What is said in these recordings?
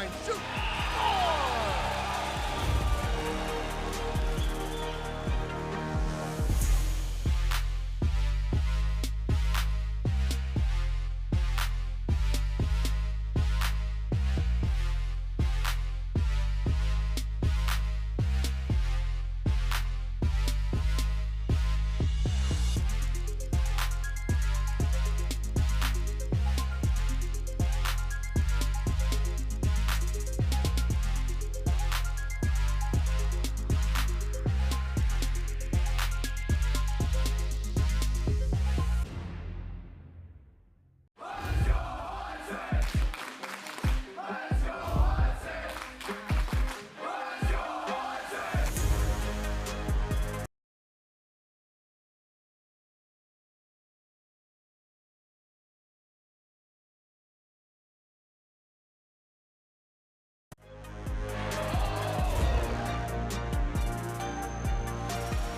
line, shoot!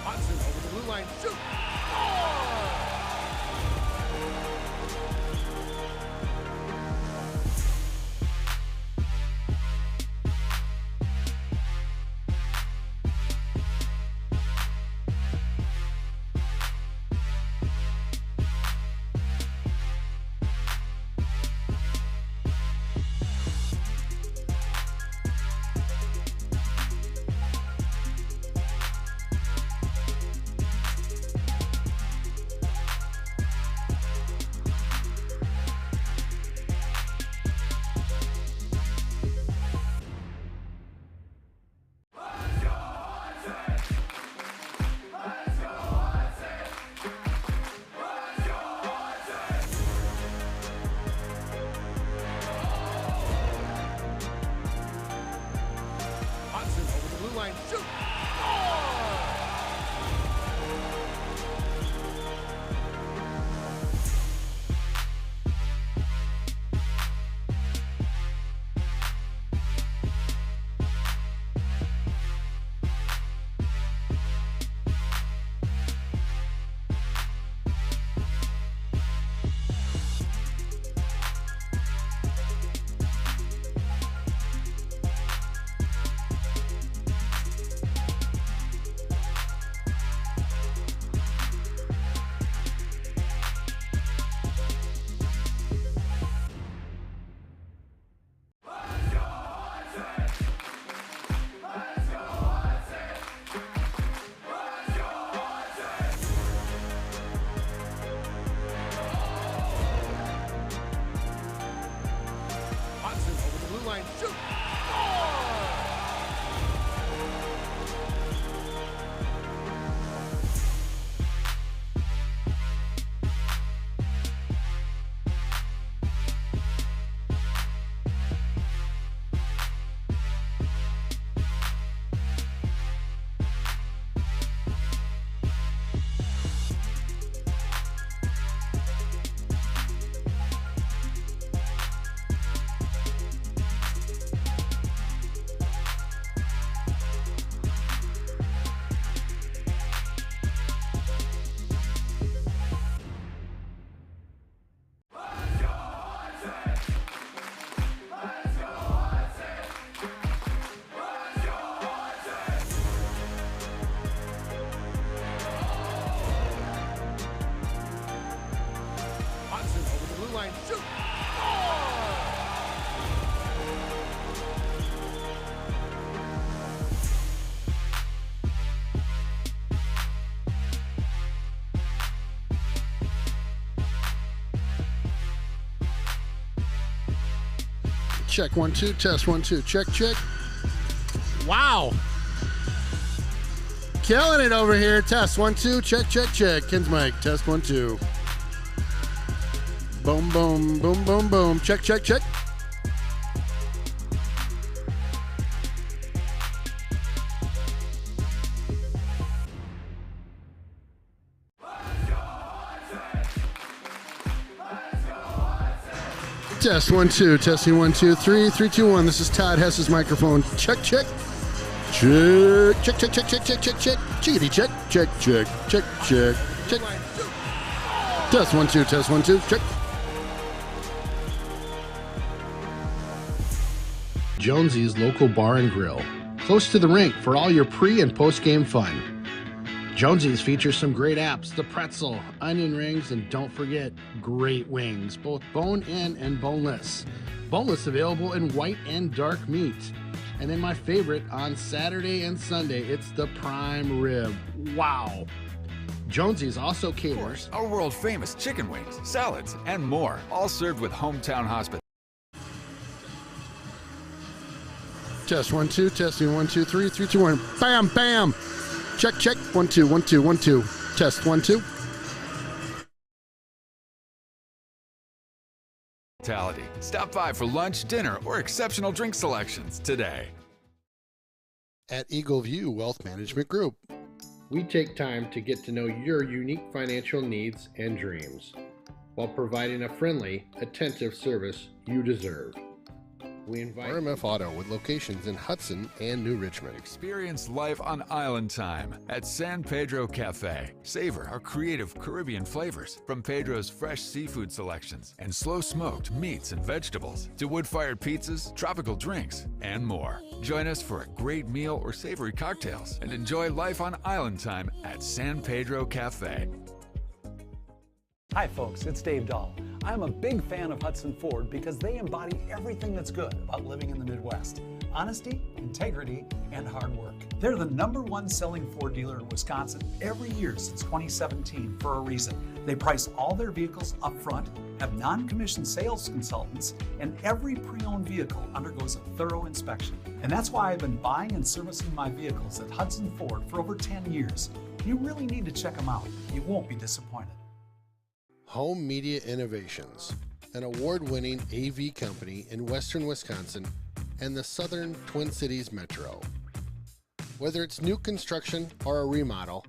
Hudson over the blue line, shoot! Hudson over the blue line, shoot! Hudson over the blue line, shoot! Hudson over the blue line, shoot! Check 1 2, test 1 2, check check. Wow, killing it over here. Test 1 2, check check check. Ken's mic, test 1 2. Boom boom boom boom boom. Check check check. Test 1 2, testing 1 2 3 3 2 1. This is Todd Hess's microphone. Check check. Check check check check check check check check. Chickadee check check check check check check. Test 1 2, test 1 2, check. Jonesy's local bar and grill, close to the rink for all your pre and post game fun. Jonesy's features some great apps, the pretzel, onion rings, and don't forget, great wings, both bone-in and boneless. Boneless available in white and dark meat. And then my favorite, on Saturday and Sunday, it's the prime rib. Wow! Jonesy's also caters our world famous chicken wings, salads, and more, all served with hometown hospitality. Test 1 2, testing 1 2 3 3 2 1. Bam, bam. Check, check. 1 2 1 2 1 2. Test 1 2. Stop by for lunch, dinner, or exceptional drink selections today. At Eagle View Wealth Management Group, we take time to get to know your unique financial needs and dreams while providing a friendly, attentive service you deserve. We invite RMF Auto with locations in Hudson and New Richmond. Experience life on island time at San Pedro Cafe. Savor our creative Caribbean flavors, from Pedro's fresh seafood selections and slow-smoked meats and vegetables to wood-fired pizzas, tropical drinks, and more. Join us for a great meal or savory cocktails and enjoy life on island time at San Pedro Cafe. Hi folks, it's Dave Dahl. I'm a big fan of Hudson Ford because they embody everything that's good about living in the Midwest. Honesty, integrity, and hard work. They're the #1 selling Ford dealer in Wisconsin every year since 2017 for a reason. They price all their vehicles up front, have non-commissioned sales consultants, and every pre-owned vehicle undergoes a thorough inspection. And that's why I've been buying and servicing my vehicles at Hudson Ford for over 10 years. You really need to check them out. You won't be disappointed. Home Media Innovations, an award-winning AV company in western Wisconsin and the southern Twin Cities metro. Whether it's new construction or a remodel,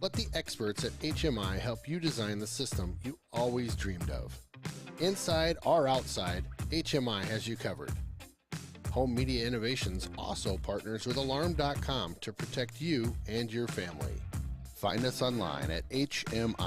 let the experts at HMI help you design the system you always dreamed of. Inside or outside, HMI has you covered. Home Media Innovations also partners with Alarm.com to protect you and your family. Find us online at hmiav.com.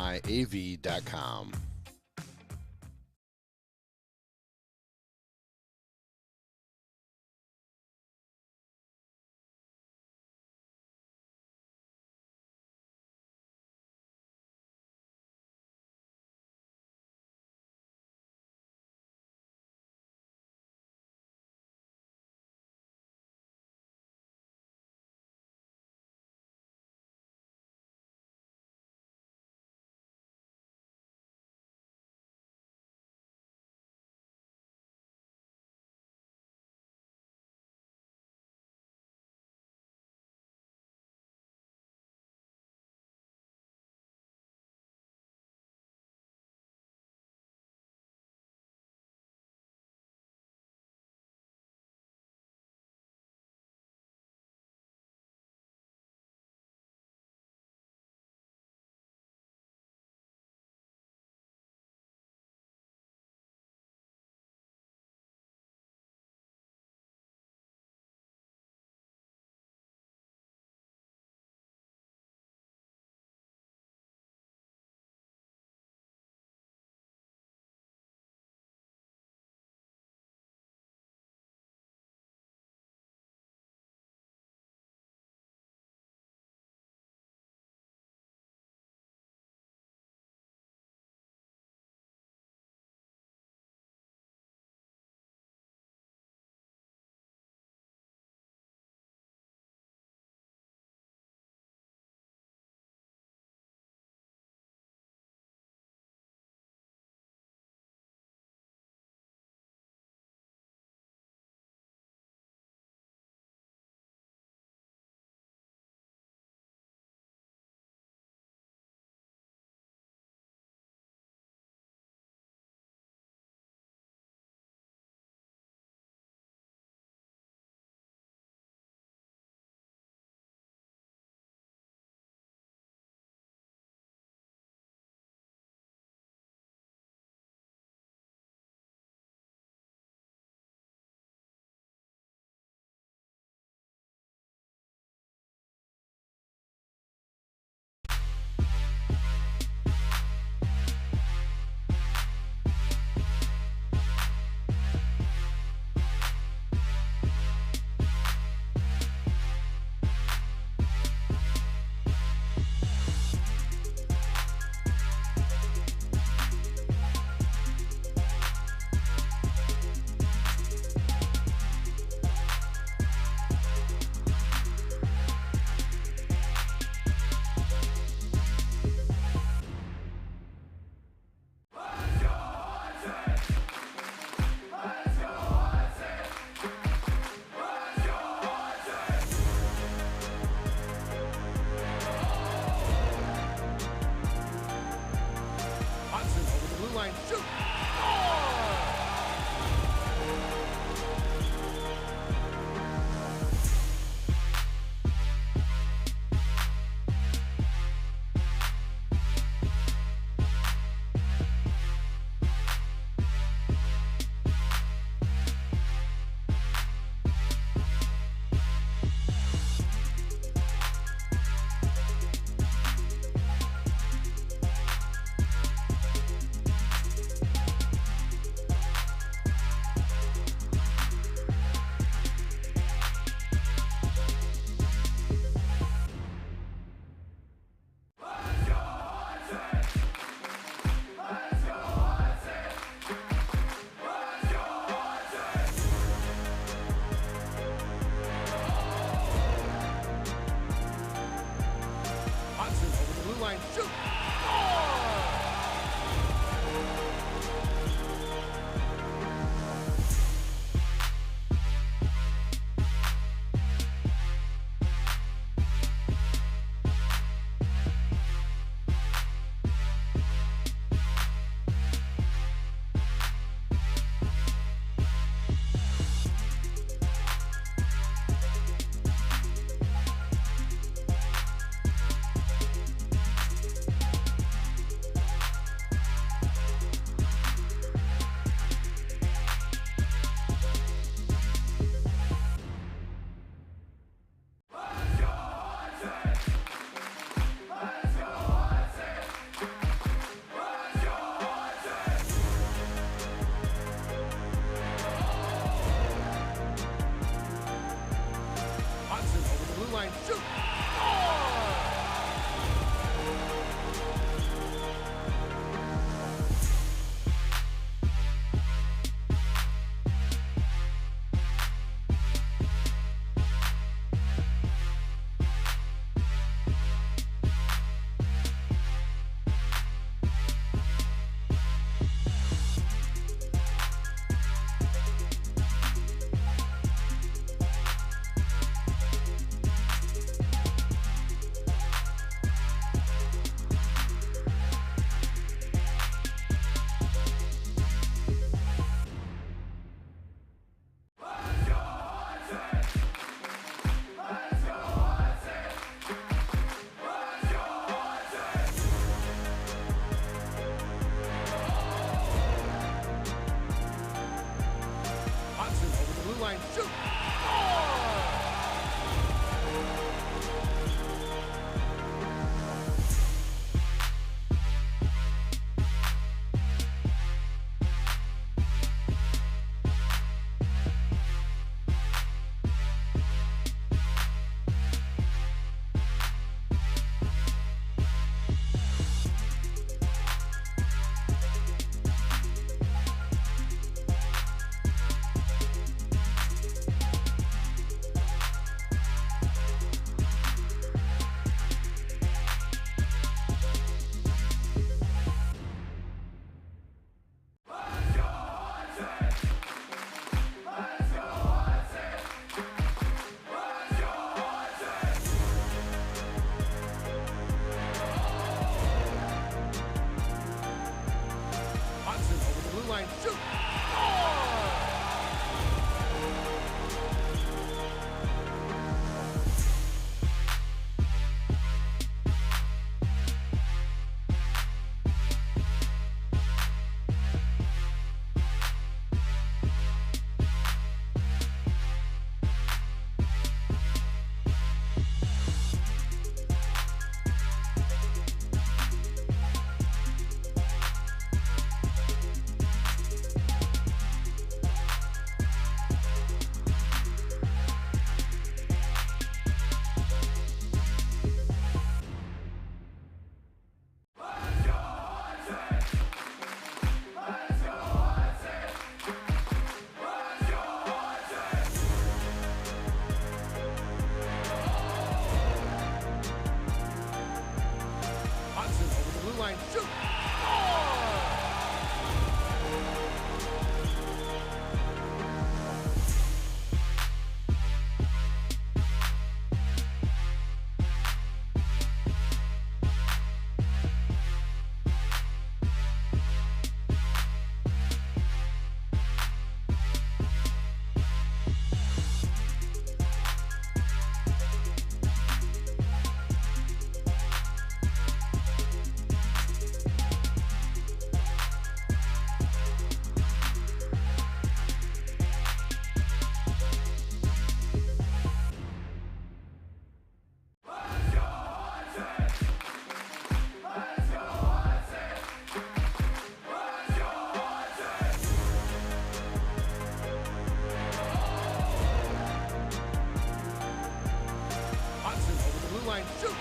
blue line, shoot!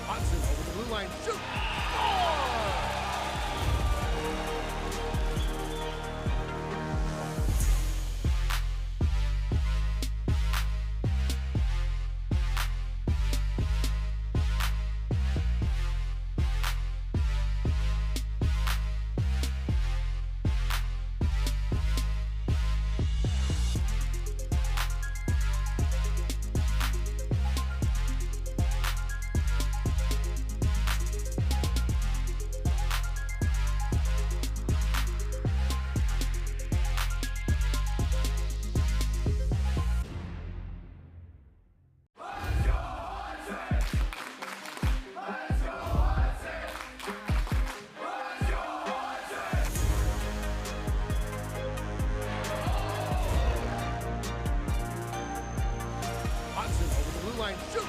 Hudson over the blue line, shoot! Hudson over the blue line, shoot!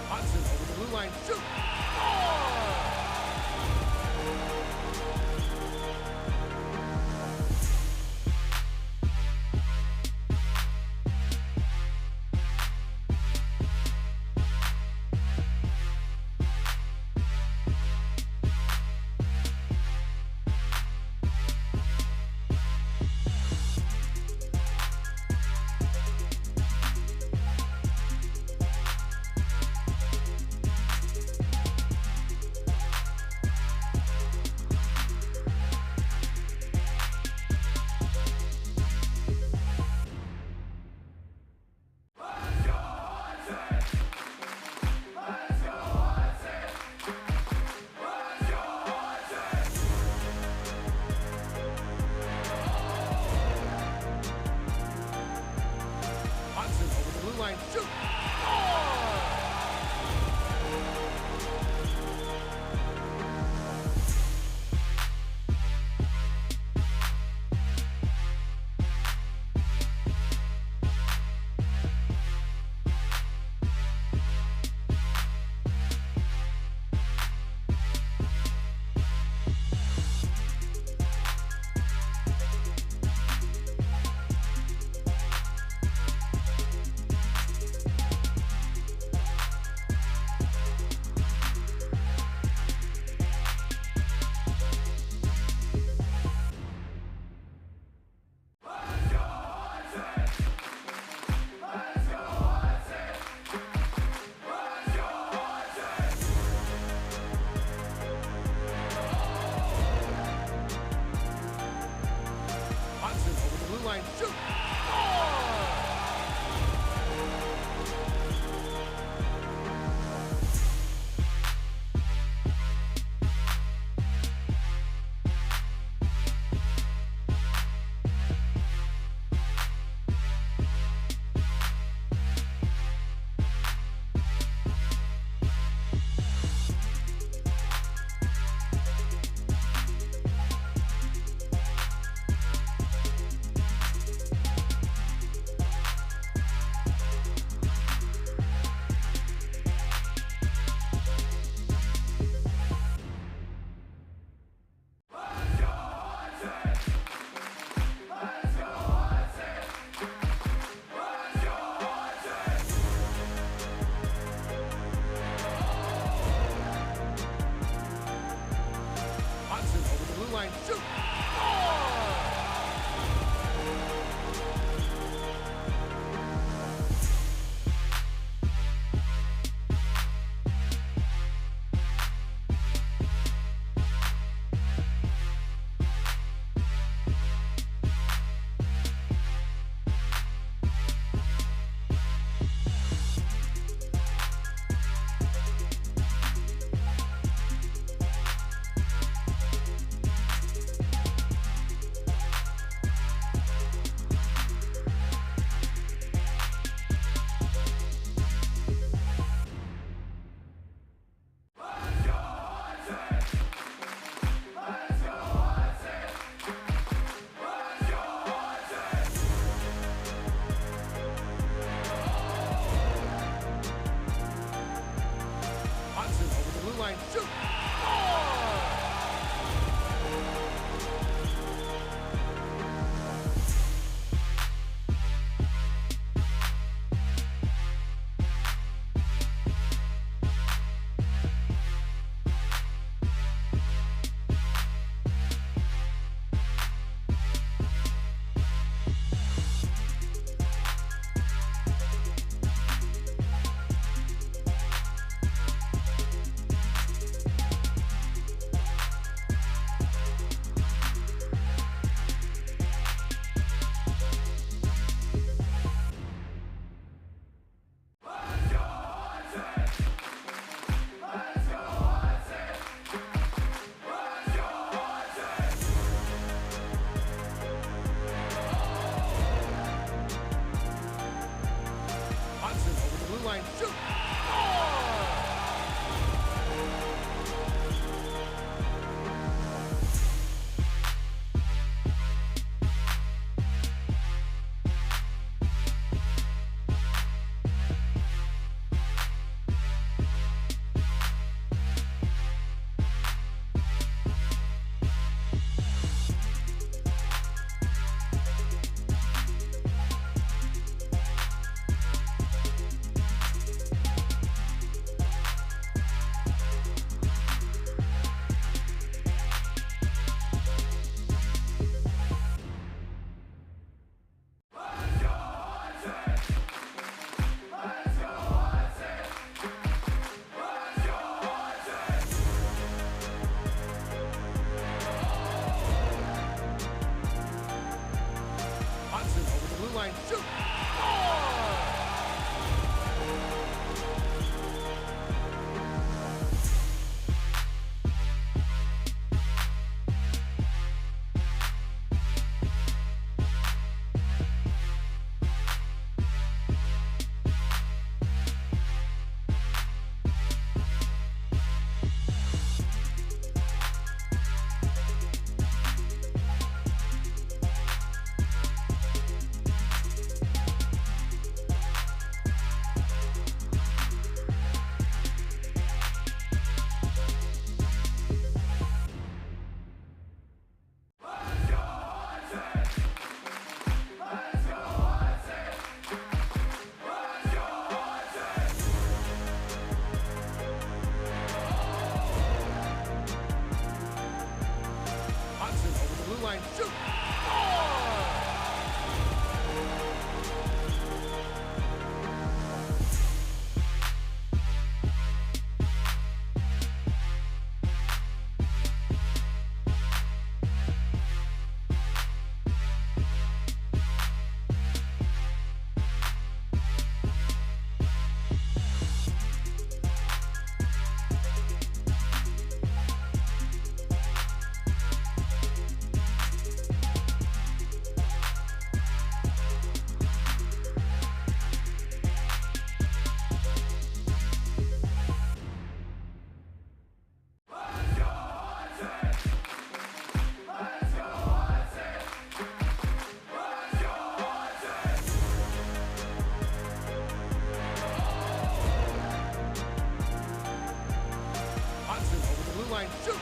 Hudson over the blue line, shoot! line, shoot! Hudson over the blue line, shoot! Hudson over the blue line, shoot! Hudson over the blue line, shoot! Hudson over the blue line, shoot!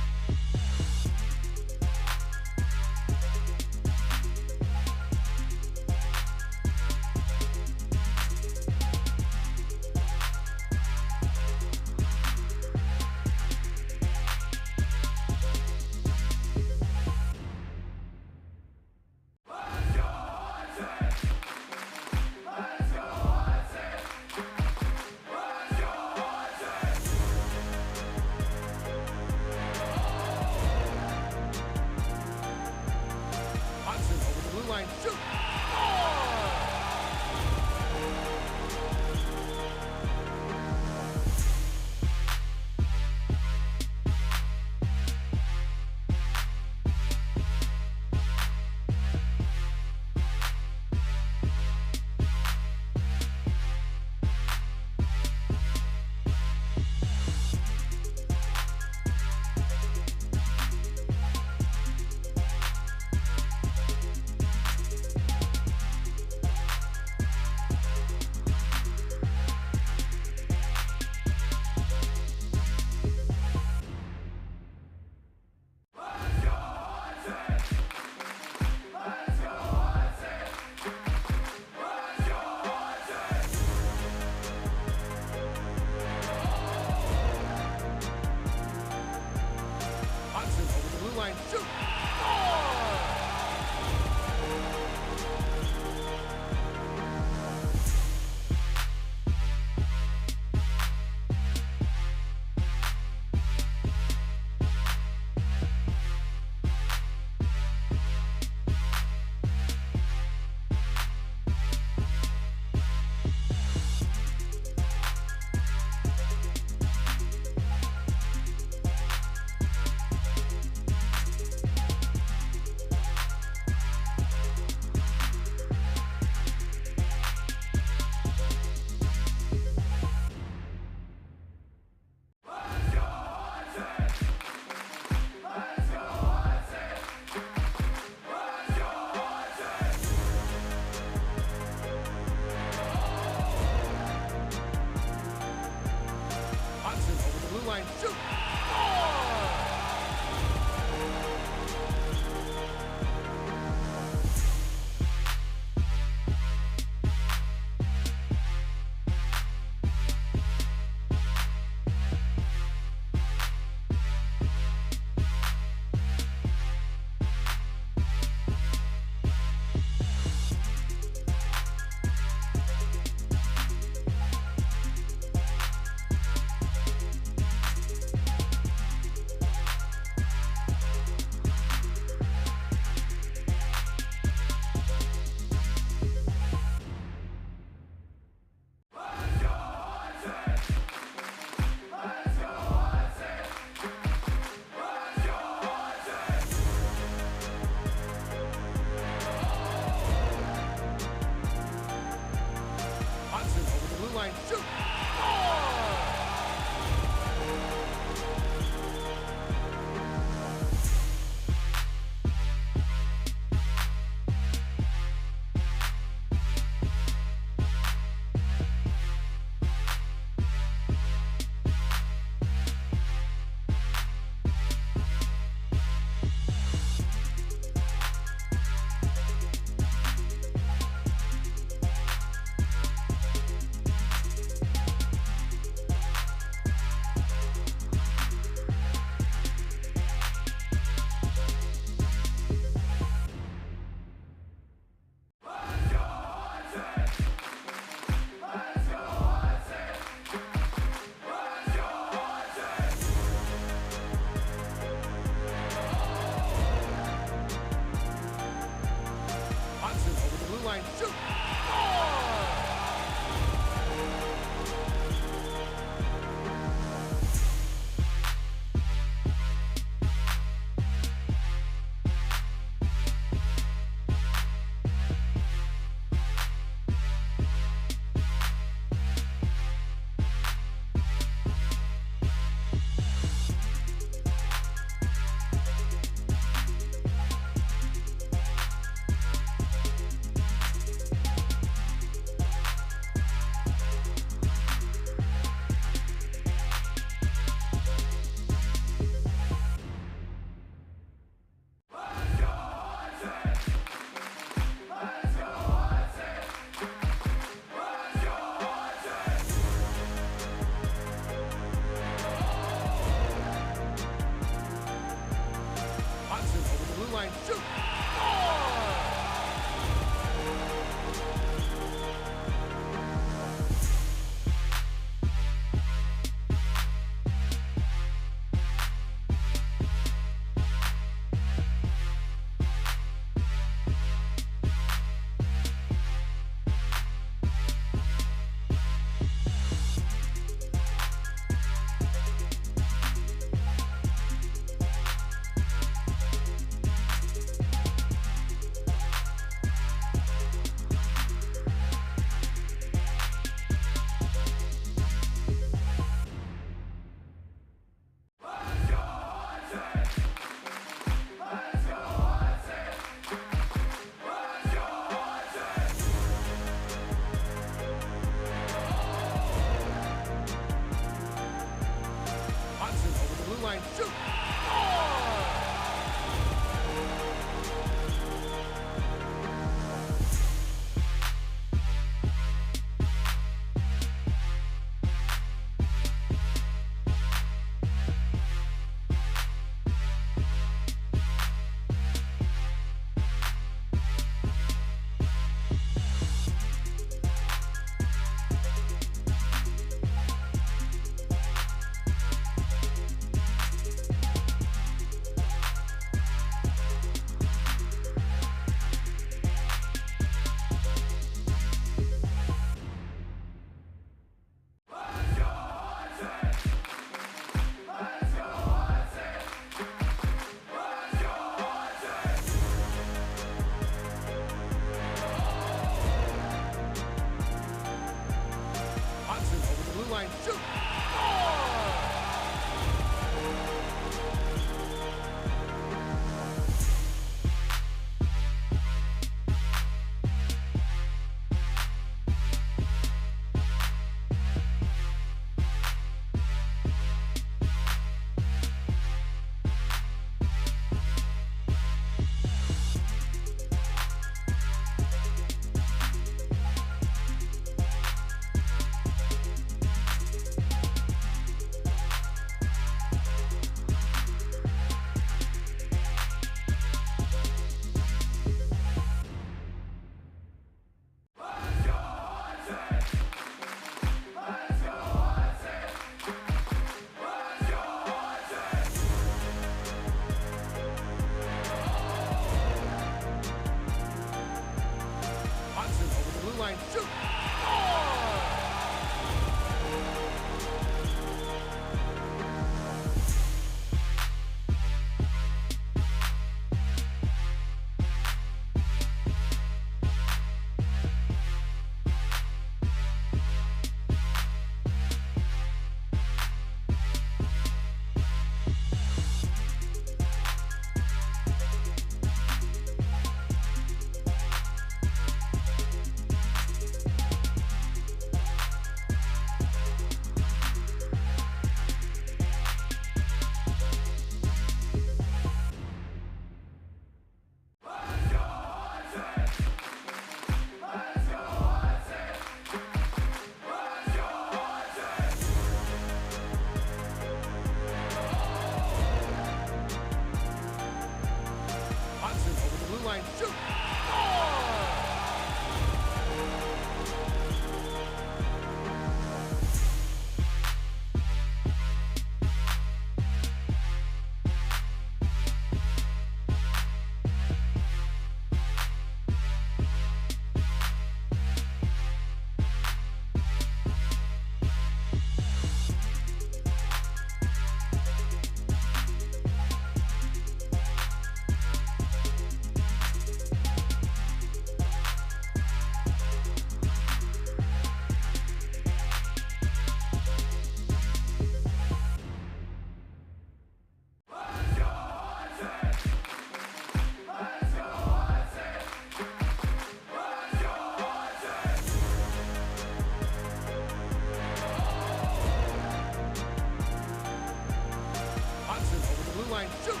line, shoot!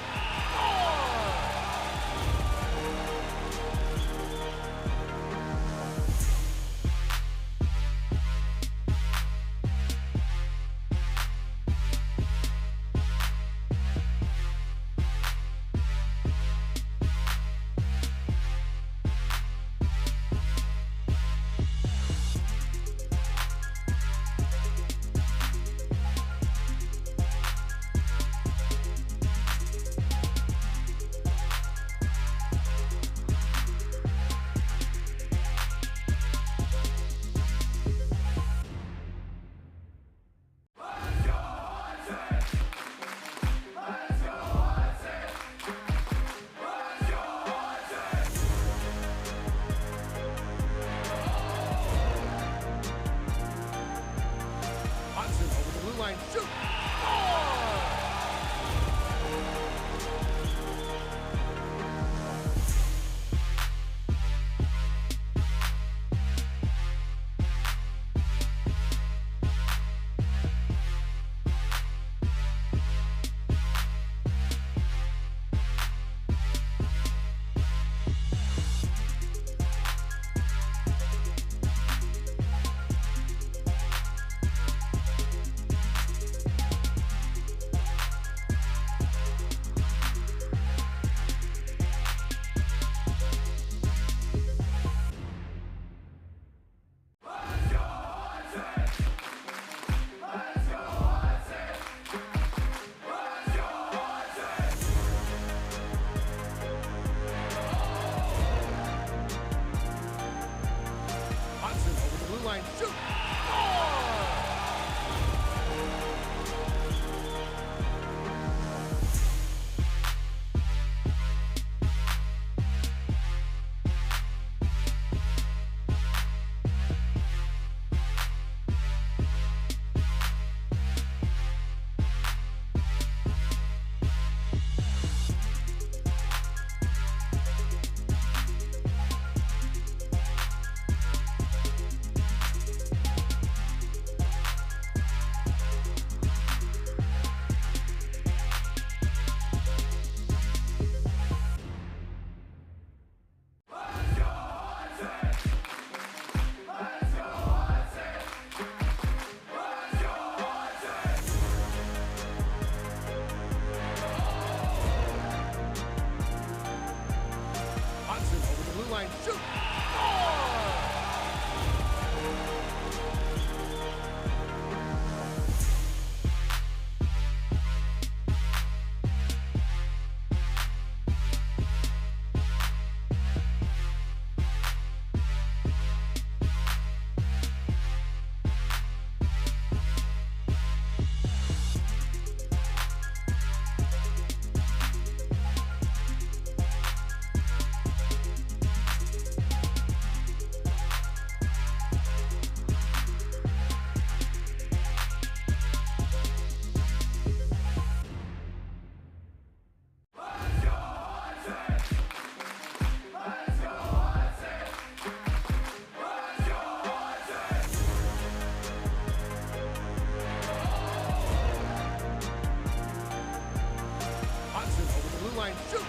Hudson over the blue line, shoot! Hudson over the blue line, shoot! Hudson over the blue line, shoot! Hudson over the blue line, shoot!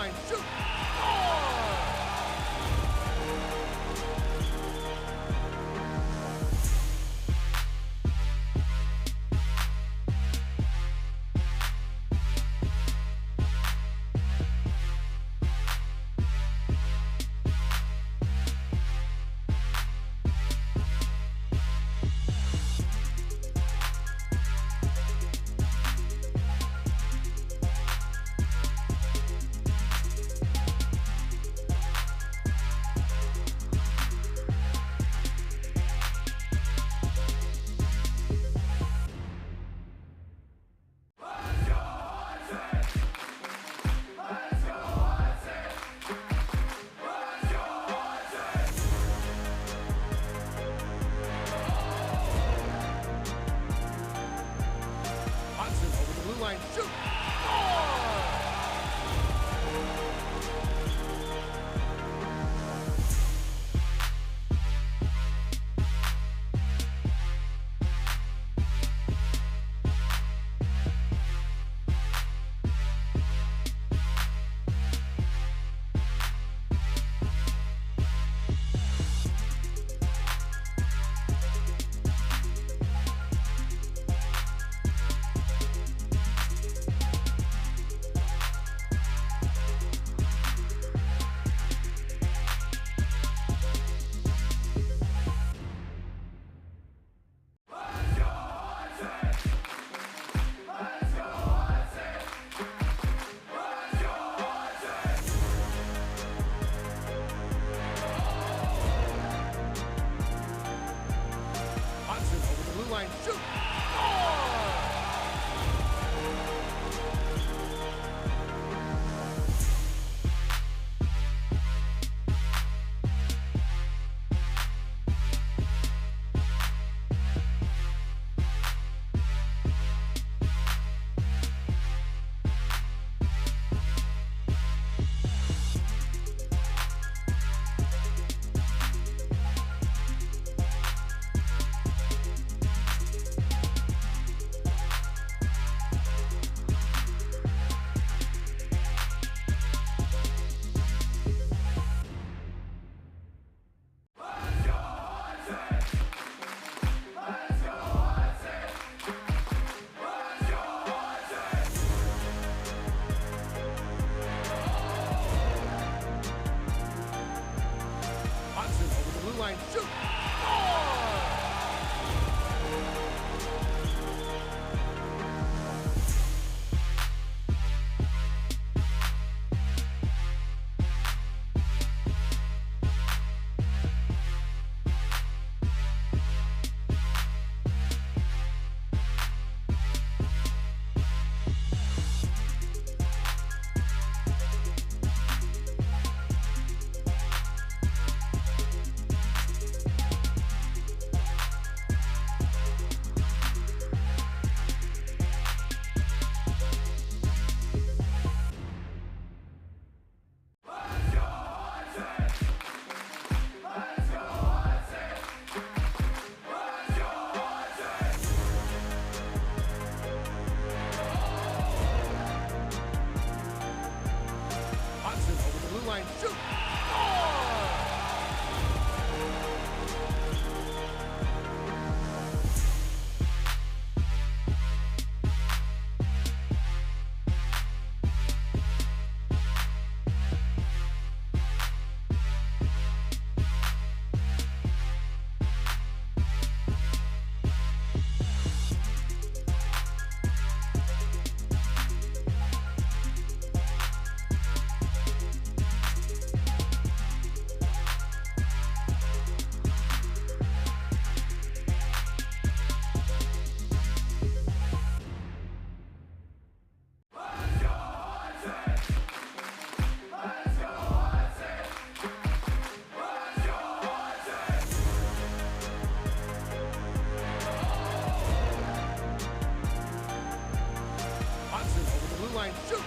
line, shoot! Hudson over the blue line, shoot! Hudson over the blue line, shoot! Hudson over the blue line, shoot! Hudson over the blue line, shoot! line, shoot!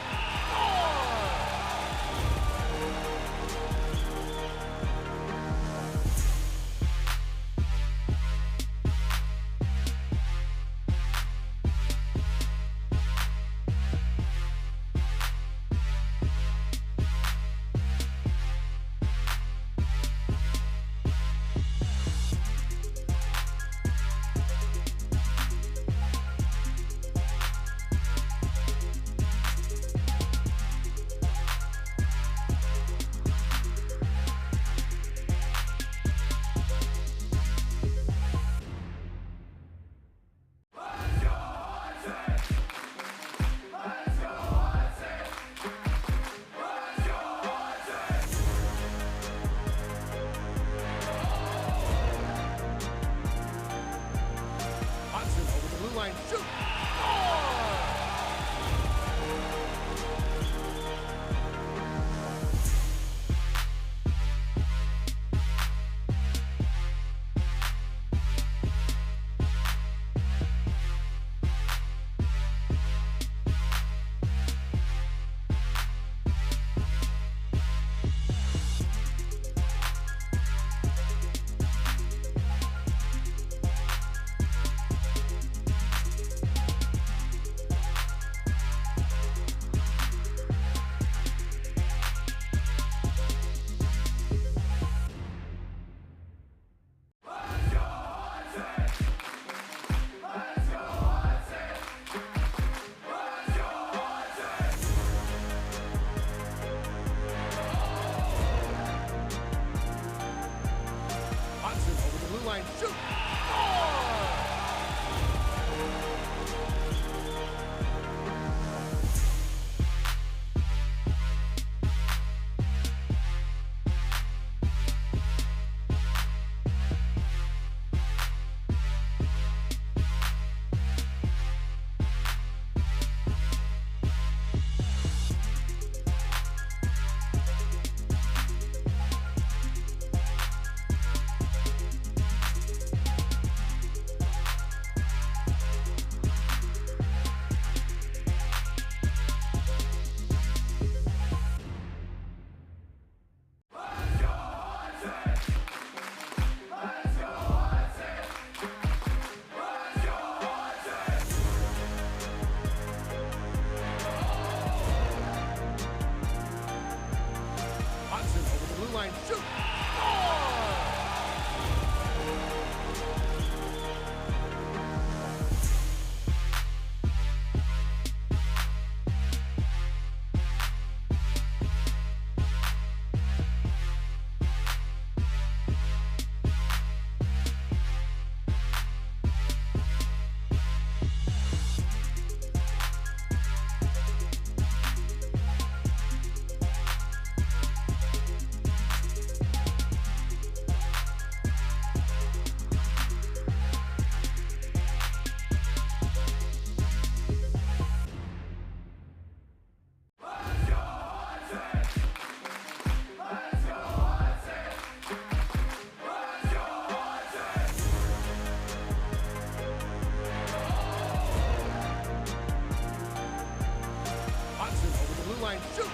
line, shoot!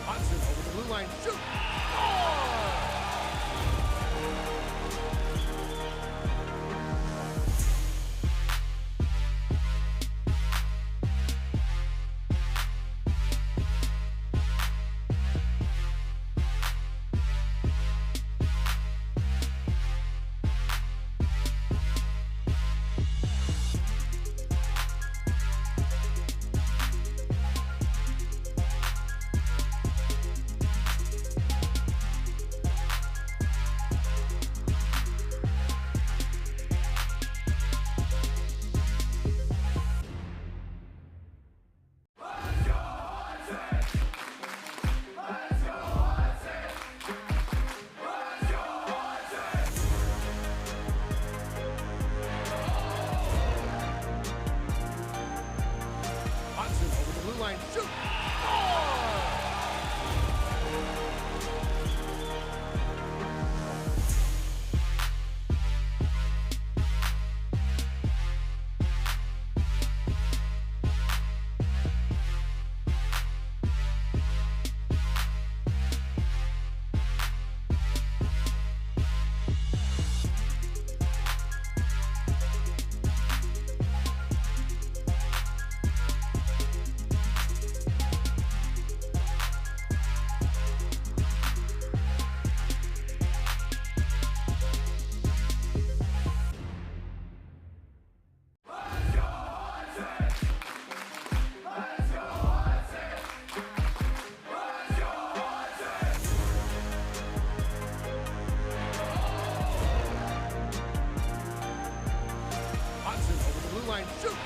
Hudson over the blue line, shoot! Hudson over the blue line, shoot! Hudson over the blue line, shoot!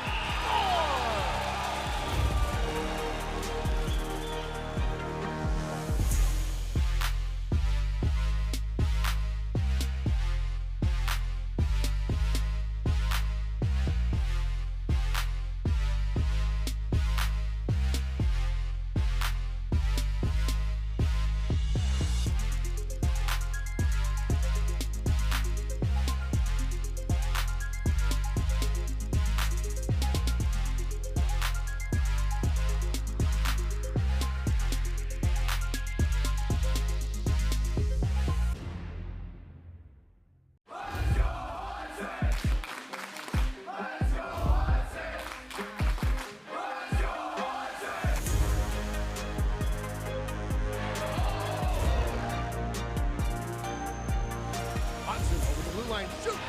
Hudson over the blue line, shoot!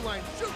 blue line. Shoot!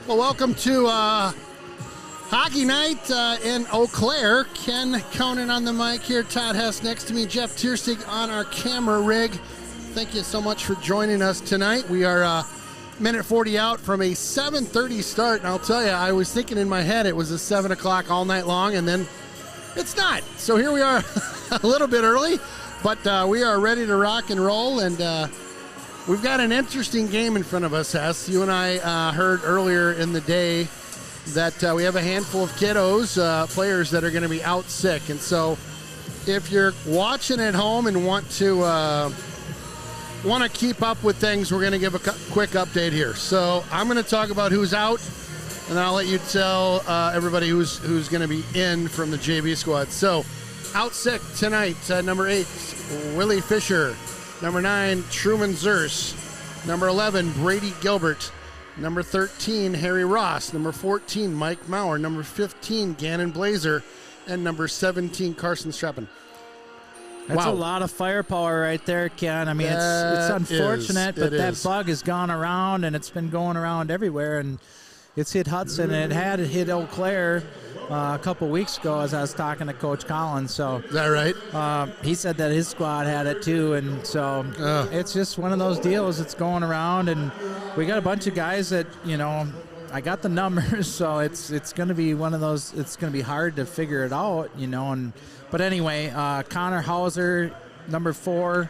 Well, welcome to Hockey Night in Eau Claire. Ken Conan on the mic here. Todd Hess next to me. Jeff Tierstig on our camera rig. Thank you so much for joining us tonight. We are minute 40 out from a 7:30 start. And I'll tell you, I was thinking in my head it was a 7 o'clock all night long, and then it's not. So here we are a little bit early, but we are ready to rock and roll. And we've got an interesting game in front of us, Hess. You and I heard earlier in the day that we have a handful of kiddos, players that are going to be out sick. And so if you're watching at home and want to keep up with things, we're going to give a quick update here. So I'm going to talk about who's out, and I'll let you tell everybody who's going to be in from the JV squad. So out sick tonight, number 8, Willie Fisher. Number 9, Truman Zers. Number 11, Brady Gilbert. Number 13, Harry Ross. Number 14, Mike Maurer. Number 15, Gannon Blazer. And number 17, Carson Strappin. That's a lot of firepower right there, Ken. I mean, it's unfortunate, but that bug has gone around, and it's been going around everywhere, and it's hit Hudson, and it had hit Eau Claire a couple weeks ago as I was talking to Coach Collins. So is that right? He said that his squad had it too, and so it's just one of those deals that's going around, and we got a bunch of guys that, you know, I got the numbers, so it's going to be one of those. It's going to be hard to figure it out, you know. But anyway, Connor Hauser, number 4,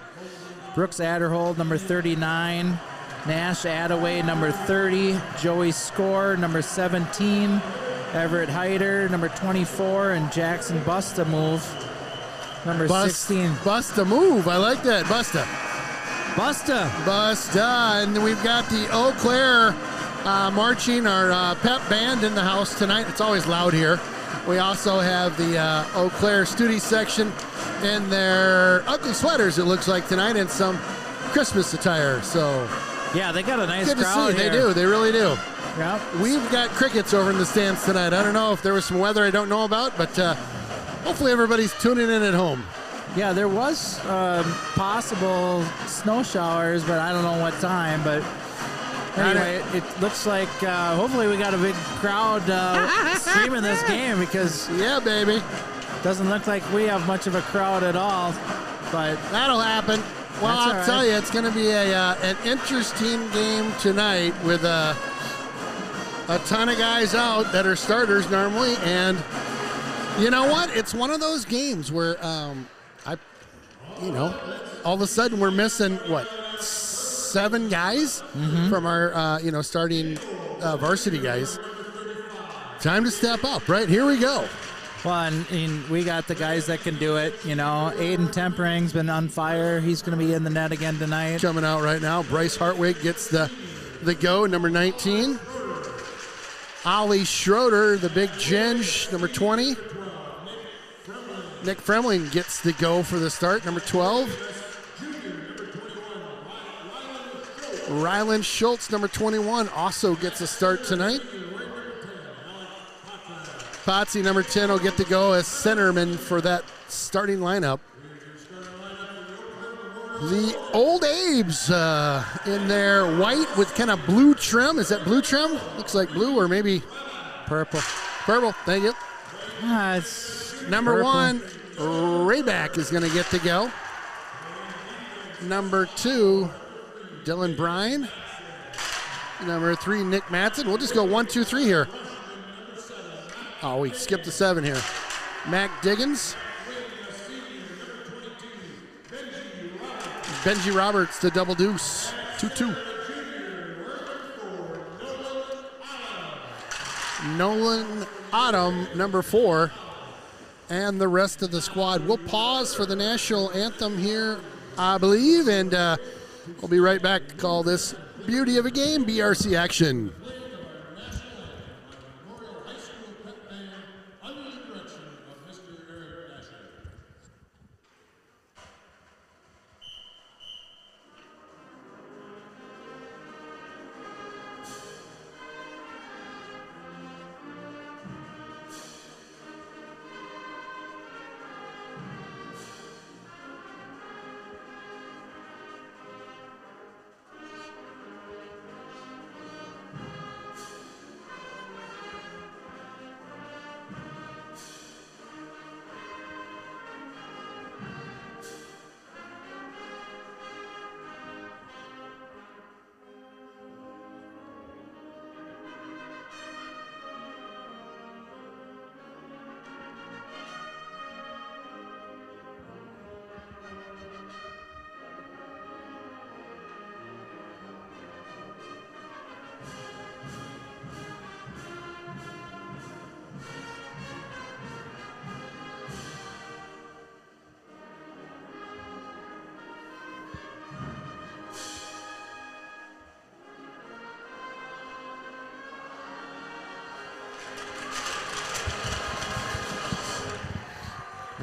Brooks Adderhold, number 39, Nash Attaway, number 30, Joey Score, number 17, Everett Hyder, number 24, and Jackson Busta Move, number 16. Busta Move, I like that, Busta. And we've got the Eau Claire marching, our pep band in the house tonight. It's always loud here. We also have the Eau Claire Studi section in their ugly sweaters, it looks like, tonight, and some Christmas attire. So yeah, they got a nice good crowd to see. here. They do. They really do. Yep. We've got crickets over in the stands tonight. I don't know if there was some weather I don't know about, but hopefully everybody's tuning in at home. Yeah, there was possible snow showers, but I don't know what time. But anyway, it looks like hopefully we got a big crowd streaming this game, because yeah, baby, doesn't look like we have much of a crowd at all. But that'll happen. Well, I'll tell you, it's going to be an interesting game tonight with a ton of guys out that are starters normally, and you know what? It's one of those games where all of a sudden we're missing 7 guys from our starting varsity guys. Time to step up, right? Here we go. Well, and we got the guys that can do it. You know, Aiden Tempering's been on fire. He's going to be in the net again tonight. Coming out right now. Bryce Hartwig gets the go, number 19. Ollie Schroeder, the big ginge, number 20. Nick Fremling gets the go for the start, number 12. Ryland Schultz, number 21, also gets a start tonight. Potsy, number 10, will get to go as centerman for that starting lineup. The Old Abes in their white with kind of blue trim. Is that blue trim? Looks like blue, or maybe purple. Purple, thank you. It's number purple. 1, Rayback is going to get to go. Number 2, Dylan Bryan. Number 3, Nick Matson. We'll just go 1, 2, 3 here. Oh, we skipped the 7 here. Mac Diggins. Benji Roberts to double deuce. 2-2. Nolan Autumn, number 4. And the rest of the squad. We'll pause for the national anthem here, I believe, and we'll be right back to call this beauty of a game, BRC action.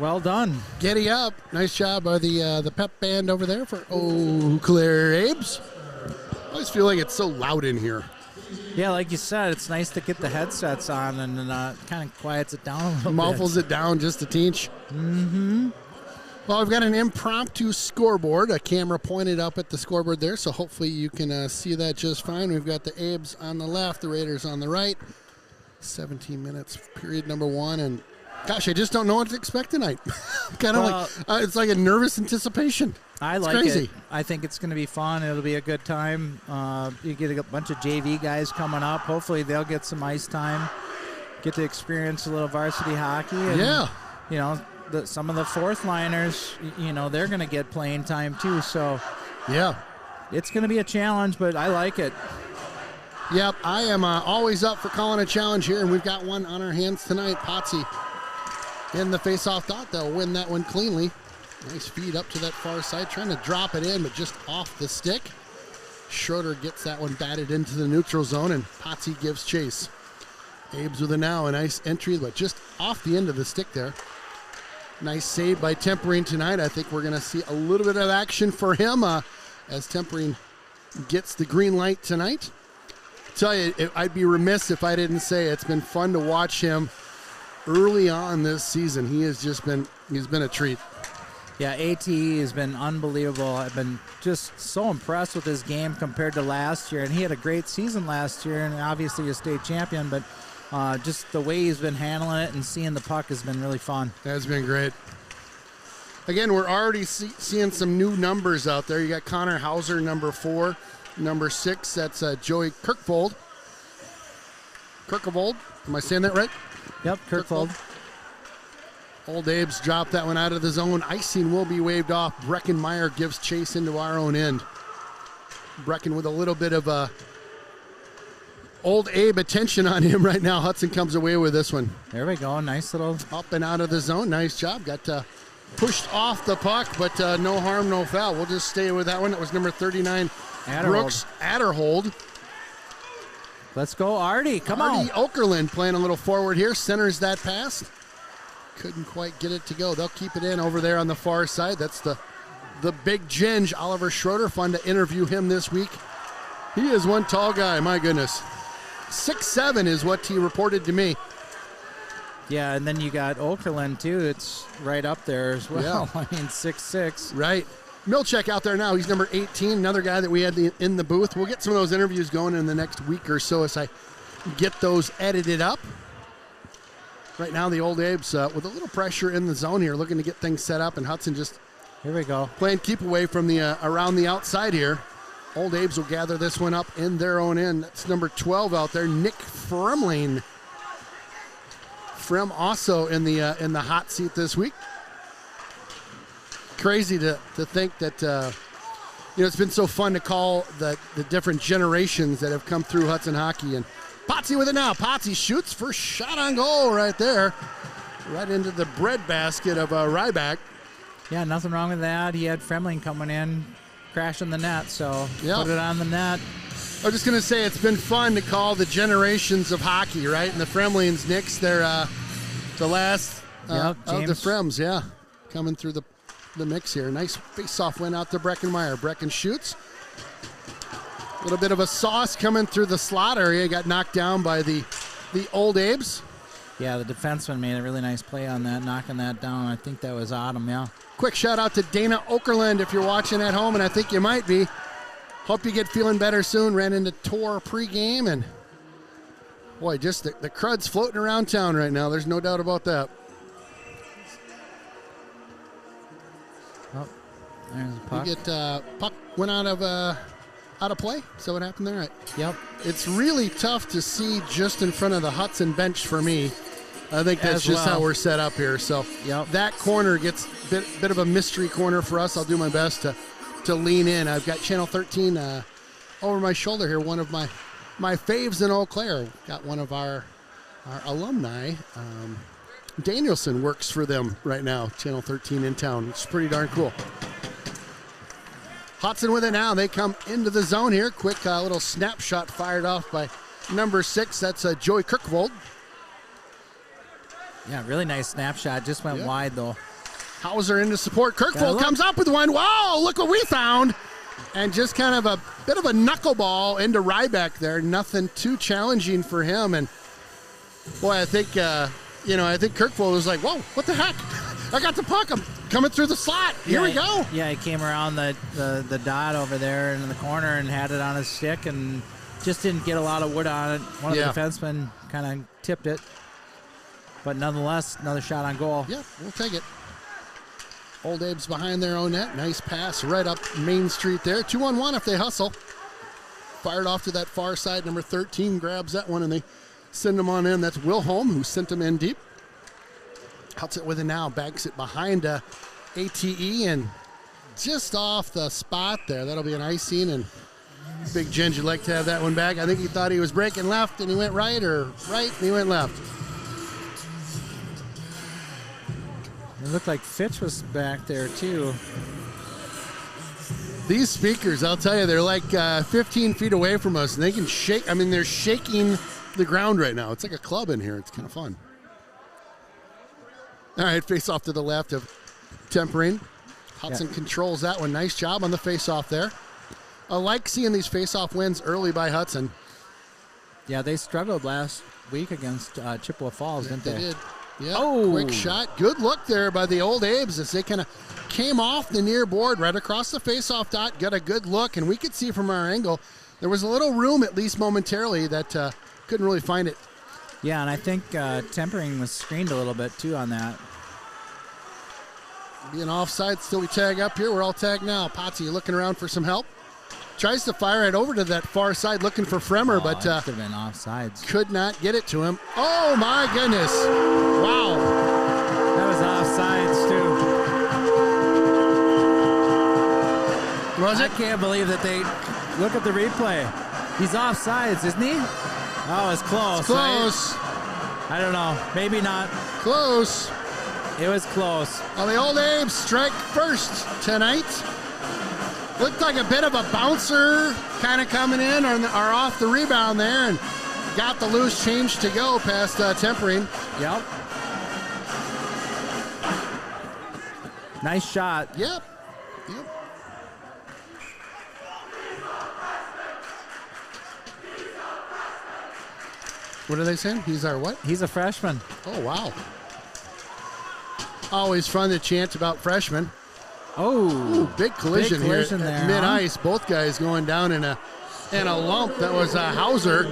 Well done. Giddy up. Nice job by the pep band over there for Eau Claire Abes. I always feel like it's so loud in here. Yeah, like you said, it's nice to get the headsets on and kind of quiets it down a little Muffles bit. it down just a teach. Mm-hmm. Well, we've got an impromptu scoreboard, a camera pointed up at the scoreboard there, so hopefully you can see that just fine. We've got the Abes on the left, the Raiders on the right. 17 minutes, period number 1, and gosh, I just don't know what to expect tonight. Kind of it's like a nervous anticipation. I it's like crazy. it. I think it's going to be fun. It'll be a good time. You get a bunch of JV guys coming up. Hopefully they'll get some ice time, get to experience a little varsity hockey. And, yeah. You know, some of the fourth liners, you know, they're going to get playing time too. So yeah, it's going to be a challenge, but I like it. Yep, I am always up for calling a challenge here, and we've got one on our hands tonight. Potsy in the face-off dot. They'll win that one cleanly. Nice feed up to that far side, trying to drop it in, but just off the stick. Schroeder gets that one batted into the neutral zone, and Potsy gives chase. Abes with a nice entry, but just off the end of the stick there. Nice save by Tempering tonight. I think we're going to see a little bit of action for him as Tempering gets the green light tonight. Tell you, I'd be remiss if I didn't say it's been fun to watch him early on this season. He's been a treat. Yeah, AT has been unbelievable. I've been just so impressed with his game compared to last year, and he had a great season last year, and obviously a state champion, but just the way he's been handling it and seeing the puck has been really fun. That's been great. Again, we're already seeing some new numbers out there. You got Connor Hauser, number 4. Number 6, that's Joey Kirkvold. Kirkvold, am I saying that right? Yep, Kirkvold. Old Abe's dropped that one out of the zone. Icing will be waved off. Breckenmeyer gives chase into our own end. Brecken with a little bit of Old Abe attention on him right now. Hudson comes away with this one. There we go, nice little... Up and out of the zone, nice job. Got pushed off the puck, but no harm, no foul. We'll just stay with that one. That was number 39. Brooks Adderhold. Let's go, Artie. Come on. Artie Okerlund playing a little forward here. Centers that pass. Couldn't quite get it to go. They'll keep it in over there on the far side. That's the big ginge, Oliver Schroeder. Fun to interview him this week. He is one tall guy, my goodness. 6'7" is what he reported to me. Yeah, and then you got Okerlund, too. It's right up there as well. Yeah. I mean, 6'6". Right. Milchek out there now. He's number 18, another guy that we had in the booth. We'll get some of those interviews going in the next week or so as I get those edited up. Right now, the Old Abes with a little pressure in the zone here, looking to get things set up, and Hudson just here we go playing keep away from the around the outside here. Old Abes will gather this one up in their own end. That's number 12 out there, Nick Fremling. Frem also in the hot seat this week. Crazy to think that it's been so fun to call the different generations that have come through Hudson hockey. And Potsy with it now. Potsy shoots for shot on goal right there, right into the breadbasket of Ryback. Yeah, nothing wrong with that. He had Fremling coming in, crashing the net, so put it on the net. I was just gonna say it's been fun to call the generations of hockey, right? And the Fremlings, Knicks, they're the last of the Frems, coming through the mix here. Nice face-off win out to Breckenmeyer. Brecken shoots. A little bit of a sauce coming through the slot area. Got knocked down by the Old Abes. Yeah, the defenseman made a really nice play on that, knocking that down. I think that was Autumn, yeah. Quick shout out to Dana Okerlund if you're watching at home, and I think you might be. Hope you get feeling better soon. Ran into Tor pregame, and boy, just the crud's floating around town right now. There's no doubt about that. Oh, there's a puck. You get puck went out of play. So what happened there? Right. Yep. It's really tough to see just in front of the Hudson bench for me. I think that's just how we're set up here. So that corner gets a bit of a mystery corner for us. I'll do my best to lean in. I've got Channel 13 over my shoulder here. One of my faves in Eau Claire. Got one of our alumni. Danielson works for them right now. Channel 13 in town. It's pretty darn cool. Hudson with it now. They come into the zone here. Quick little snapshot fired off by number 6. That's Joey Kirkvold. Yeah, really nice snapshot. Just went wide, though. Hauser into support. Gotta Kirkvold look. comes up with one. Wow, look what we found. And just kind of a bit of a knuckleball into Ryback there. Nothing too challenging for him. And, boy, I think, I think Kirkvold was like, whoa, what the heck? I got the puck. I'm coming through the slot. Here we go. Yeah, he came around the dot over there in the corner and had it on his stick and just didn't get a lot of wood on it. One of the defensemen kind of tipped it. But nonetheless, another shot on goal. Yep, we'll take it. Old Abe's behind their own net. Nice pass right up Main Street there. 2-on-1 if they hustle. Fired off to that far side. Number 13 grabs that one and they send him on in. That's Wilholm who sent him in deep. Hudson with it now. Bags it behind ATE and just off the spot there. That'll be an icing. And Big Ginge would like to have that one back. I think he thought he was breaking left and he went right, or right and he went left. It looked like Fitch was back there too. These speakers, I'll tell you, they're like 15 feet away from us, and they can shake. I mean, they're shaking the ground right now. It's like a club in here. It's kind of fun. All right, face off to the left of Tempering. Hudson controls that one. Nice job on the face off there. I like seeing these face off wins early by Hudson. Yeah, they struggled last week against Chippewa Falls, didn't they? They did. Yeah, quick shot. Good look there by the Old Abes as they kind of came off the near board right across the face-off dot, got a good look, and we could see from our angle there was a little room, at least momentarily, that couldn't really find it. Yeah, and I think Tempering was screened a little bit, too, on that. Being offside, still we tag up here. We're all tagged now. Potsy looking around for some help. Tries to fire it over to that far side looking for Fremmer, but could have been offsides. Could not get it to him. Oh, my goodness. Wow. That was offsides, too. Was I it? can't believe that they look at the replay. He's offsides, isn't he? Oh, it's close. It's close. I don't know. Maybe not. Close. It was close. Well, the Old Abes strike first tonight. Looked like a bit of a bouncer kind of coming in or off the rebound there and got the loose change to go past Tempering. Yep. Nice shot. Yep. What are they saying? He's our what? He's a freshman. Oh, wow. Always fun to chant about freshmen. Oh, big collision here at mid-ice. Both guys going down in a lump. That was Hauser.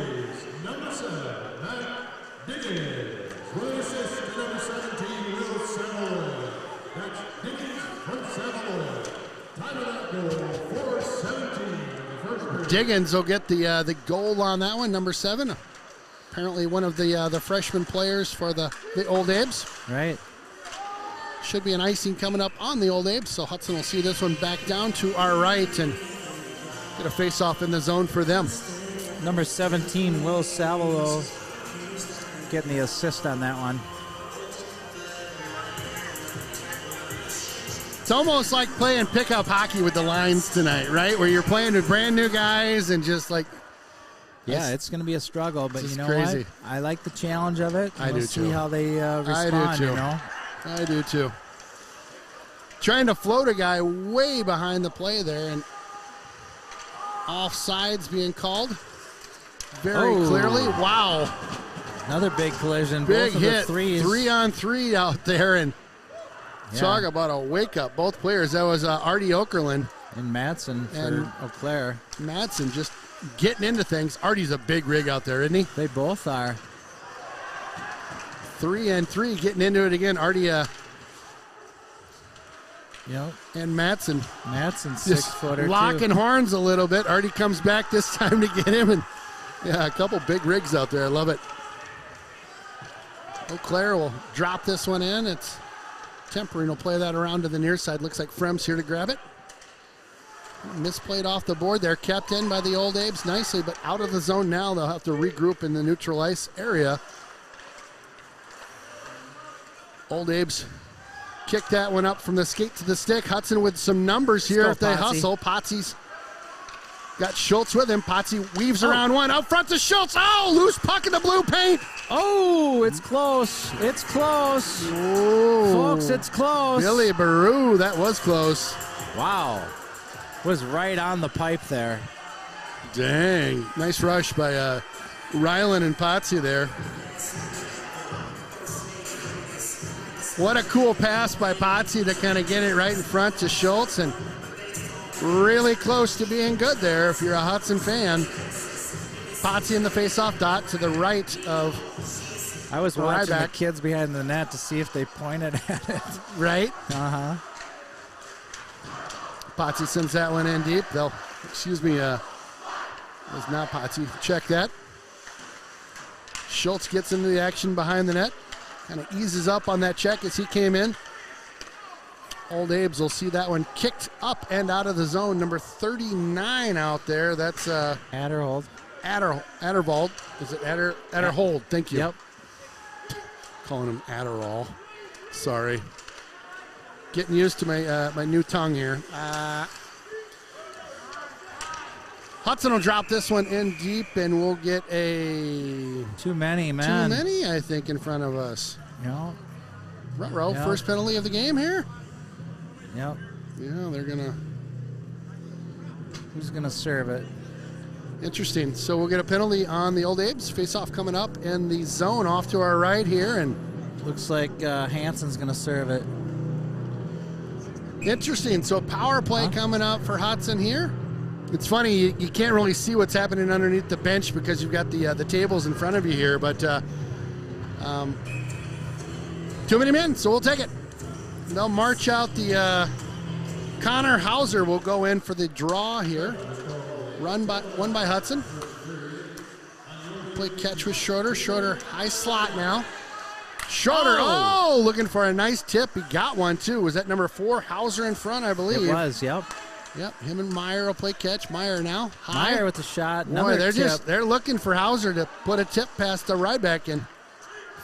Diggins will get the goal on that one, number 7. Apparently one of the freshman players for the Old Abes. Right. Should be an icing coming up on the Old Abes, so Hudson will see this one back down to our right and get a face-off in the zone for them. Number 17, Will Savalo, getting the assist on that one. It's almost like playing pickup hockey with the lines tonight, right? Where you're playing with brand new guys and just like... Yeah, it's going to be a struggle, but you know crazy. what? I like the challenge of it. I do see too. how they respond, I do too. you know? I do too. Trying to float a guy way behind the play there, and offsides being called very clearly. Wow. Another big collision. Big both hit. Of the threes. 3-on-3 out there, and talk about a wake-up. Both players. That was Artie Okerlund. And Madsen for Eau Claire. Madsen just getting into things. Artie's a big rig out there, isn't he? They both are. 3-on-3 getting into it again. Artie Yep. And Madsen. Madsen, Just 6-footer, locking horns a little bit. Artie comes back this time to get him. And yeah, a couple big rigs out there. I love it. Eau Claire will drop this one in. It's Tempering will play that around to the near side. Looks like Frem's here to grab it. Misplayed off the board there. Kept in by the Old Abes nicely, but out of the zone now. They'll have to regroup in the neutral ice area. Old Abes kick that one up from the skate to the stick. Hudson with some numbers here if they hustle. Potsy's Got Schultz with him. Potsy weaves around one. Out front to Schultz. Oh, loose puck in the blue paint. Oh, it's close. It's close. Whoa. Folks, it's close. Billy Baru, that was close. Wow. Was right on the pipe there. Dang. Nice rush by Rylan and Potsy there. What a cool pass by Potsy to kind of get it right in front to Schultz, and really close to being good there if you're a Hudson fan. Potsy in the face-off dot to the right of I was watching the Ryback. kids behind the net to see if they pointed at it. Right? Uh-huh. Potsy sends that one in deep. They'll, excuse me, was not Potsy. Check that. Schultz gets into the action behind the net. Kind of eases up on that check as he came in. Old Abe's will see that one kicked up and out of the zone. Number 39 out there. That's Adderhold. Addervold. Is it Adderhold? Thank you. Yep. Calling him Adderall. Sorry. Getting used to my my new tongue here. Hudson will drop this one in deep, and we'll get a Too many, man. too many, I think, in front of us. Yep. Ruh-roh, Yeah. first penalty of the game here. Yep. Yeah, they're gonna. Who's going to serve it? Interesting. So we'll get a penalty on the Old Abe's. Face-off coming up in the zone off to our right here, and Looks like Hansen's going to serve it. interesting. So power play coming up for Hudson here. It's funny, you can't really see what's happening underneath the bench because you've got the tables in front of you here, but too many men, so we'll take it. They'll march out the Connor Hauser will go in for the draw here. Won by Hudson. Play catch with Schroeder. Schroeder high slot now. Schroeder, oh, looking for a nice tip. He got one too. Was that number 4? Hauser in front, I believe. It was, yep. Yep, him and Meyer will play catch. Meyer now. High. Meyer with the shot. Boy, Another tip. they're looking for Hauser to put a tip past the Ryback, and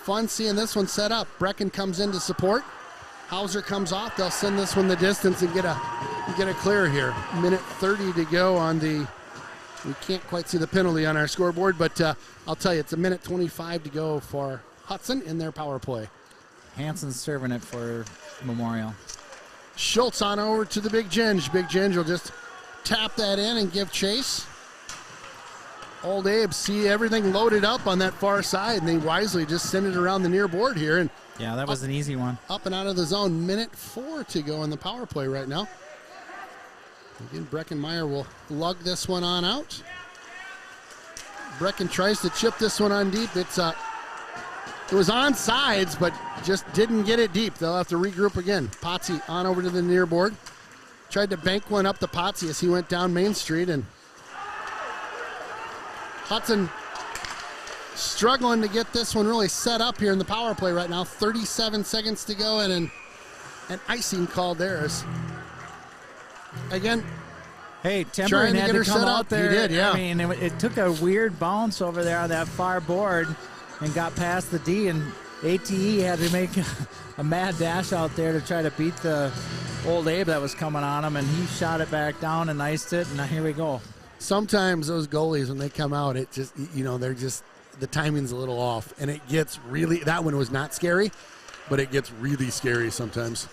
fun seeing this one set up. Brecken comes in to support. Hauser comes off. They'll send this one the distance and get a clear here. Minute 30 to go on the. We can't quite see the penalty on our scoreboard, but I'll tell you, it's a minute 25 to go for Hudson in their power play. Hansen's serving it for Memorial. Schultz on over to the Big Ginge. Big Ginge will just tap that in and give chase. Old Abe see everything loaded up on that far side, and they wisely just send it around the near board here. And Yeah, that was an easy one. up and out of the zone. Minute 4 to go in the power play right now. Again, Breckenmeyer will lug this one on out. Brecken tries to chip this one on deep. It was on sides, but just didn't get it deep. They'll have to regroup again. Potsy on over to the near board. Tried to bank one up to Potsy as he went down Main Street, and Hudson struggling to get this one really set up here in the power play right now. 37 seconds to go, and an icing called there. Again, Hey, trying Temperin to had get to her come set out up. there. He did, yeah. I mean, it took a weird bounce over there on that far board and got past the D, and ATE had to make a mad dash out there to try to beat the Old Abe that was coming on him, and he shot it back down and iced it, and now here we go. sometimes those goalies, when they come out, it just, they're just, the timing's a little off, and it gets really, that one was not scary, but it gets really scary sometimes.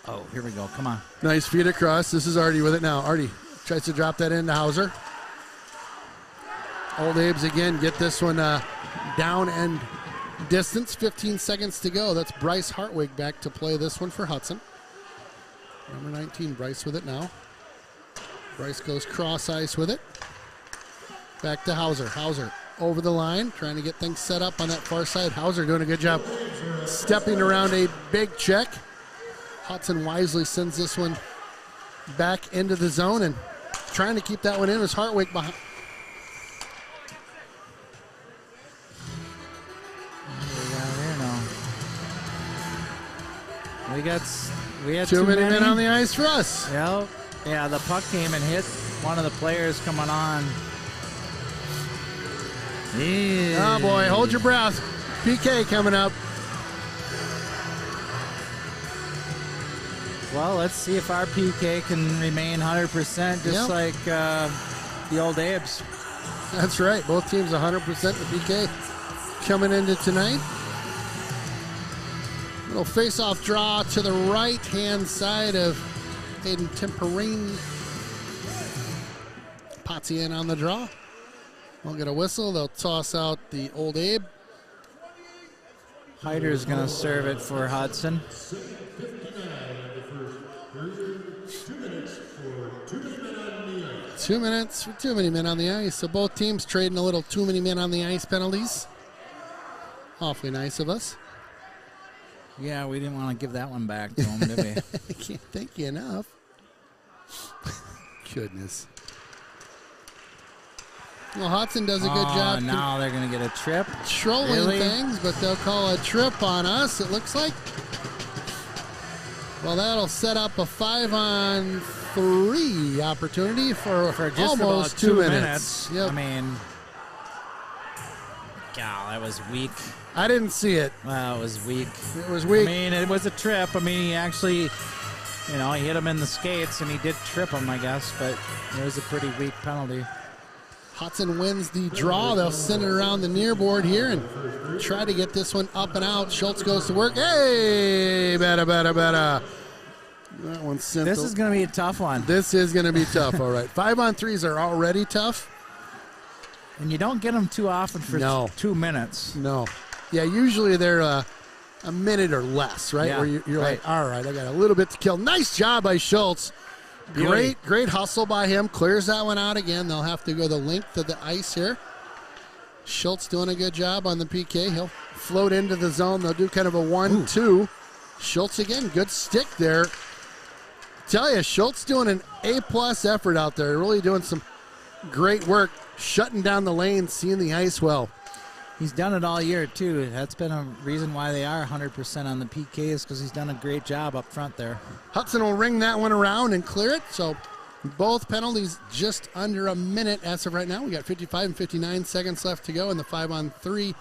Oh, here we go. Come on. Nice feed across. This is Artie with it now. Artie tries to drop that into Hauser. Old Abe's again get this one down and distance. 15 seconds to go. That's Bryce Hartwig back to play this one for Hudson. Number 19, Bryce with it now. Bryce goes cross ice with it. Back to Hauser. Hauser over the line, trying to get things set up on that far side. Hauser doing a good job stepping around a big check. Hudson wisely sends this one back into the zone, and trying to keep that one in was Hartwig behind. We had Too many men on the ice for us. Yep. Yeah, the puck came and hit one of the players coming on. Oh boy, hold your breath. PK coming up. Well, let's see if our PK can remain 100%, just like the old Abes. That's right. Both teams 100% the PK coming into tonight. Little face-off draw to the right-hand side of Hayden Temperine. Potsy in on the draw. We'll get a whistle. They'll toss out the old Abe. Hyder's going to serve it for Hudson. 2 minutes for too many men on the ice. So both teams trading a little too many men on the ice penalties. Awfully nice of us. Yeah, we didn't want to give that one back to him, did we? I can't thank you enough. Goodness. Well, Hudson does a good job. Now they're going to get a trip. Trolling things, but they'll call a trip on us, it looks like. Well, that'll set up a 5-on-3 opportunity for just almost about 2 2 minutes. Yep. I mean, God, that was weak. I didn't see it. Well, it was weak. It was weak. I mean, it was a trip. I mean, he actually, he hit him in the skates, and he did trip him, I guess, but it was a pretty weak penalty. Hudson wins the draw. They'll send it around the near board here and try to get this one up and out. Schultz goes to work. Hey, better. That one's sent. This is going to be a tough one. This is going to be tough, all right. 5-on-3s are already tough. And you don't get them too often for 2 minutes. No. Yeah, usually they're a minute or less, right? Yeah, Where you're like, all right, I got a little bit to kill. Nice job by Schultz. Great hustle by him. Clears that one out again. They'll have to go the length of the ice here. Schultz doing a good job on the PK. He'll float into the zone. They'll do kind of a 1-2. Schultz again, good stick there. Tell you, Schultz doing an A-plus effort out there. Really doing some great work, shutting down the lane, seeing the ice well. He's done it all year, too. That's been a reason why they are 100% on the PK is because he's done a great job up front there. Hudson will ring that one around and clear it. So both penalties just under a minute as of right now. We got 55 and 59 seconds left to go in the 5-on-3.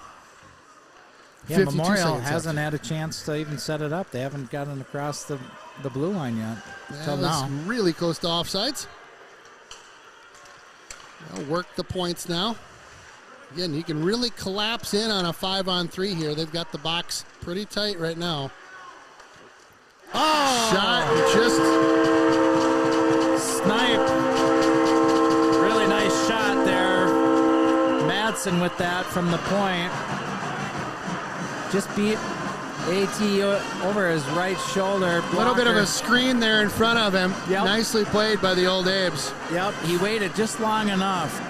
Yeah, Memorial hasn't had a chance to even set it up. They haven't gotten across the blue line yet until now. Really close to offsides. They'll work the points now. Again, you can really collapse in on a 5-on-3 here. They've got the box pretty tight right now. Oh! Shot just snipe. Really nice shot there. Madsen with that from the point. Just beat AT over his right shoulder. A little bit of a screen there in front of him. Yep. Nicely played by the old Abes. Yep, he waited just long enough.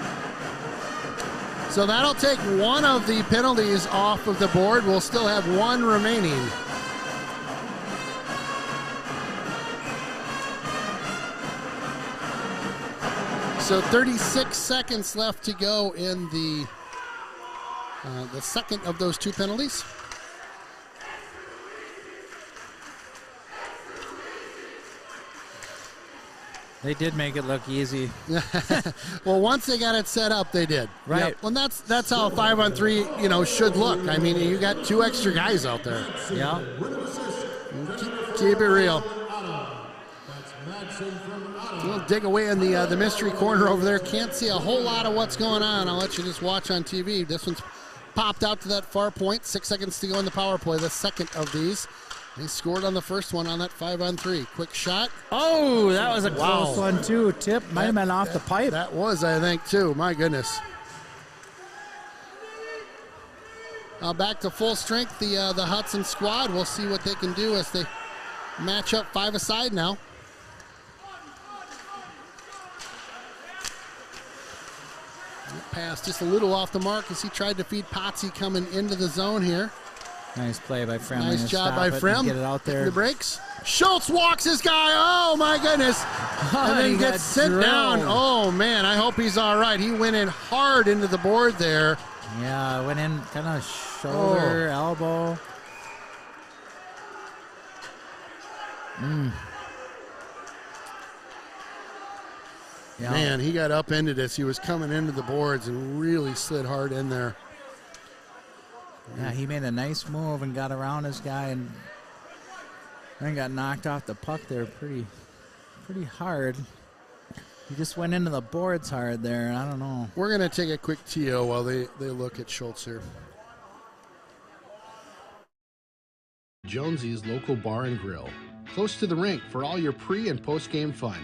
So that'll take one of the penalties off of the board. We'll still have one remaining. So 36 seconds left to go in the second of those two penalties. They did make it look easy. Well, once they got it set up, they did. Right. Yep. Well, that's how a 5-on-3, should look. I mean, you got two extra guys out there. Yeah. Keep it real. We'll dig away in the mystery corner over there. Can't see a whole lot of what's going on. I'll let you just watch on TV. This one's popped out to that far point. 6 seconds to go in the power play, the second of these. They scored on the first one on that 5-on-3. Quick shot. Oh, that was a close one, too. Tip might have been off the pipe. That was, I think, too. My goodness. Back to full strength, the Hudson squad. We'll see what they can do as they match up 5-a-side now. Pass just a little off the mark as he tried to feed Potsy coming into the zone here. Nice play by Frem. Nice job by Frem. Get it out there. The breaks. Schultz walks his guy. Oh, my goodness. And then gets sent down. Oh, man, I hope he's all right. He went in hard into the board there. Yeah, went in kind of shoulder, elbow. Yeah. Man, he got upended as he was coming into the boards and really slid hard in there. Yeah, he made a nice move and got around his guy and then got knocked off the puck there pretty hard. He just went into the boards hard there. I don't know. We're going to take a quick TO while they look at Schultz here. Jonesy's Local Bar and Grill, close to the rink for all your pre- and post-game fun.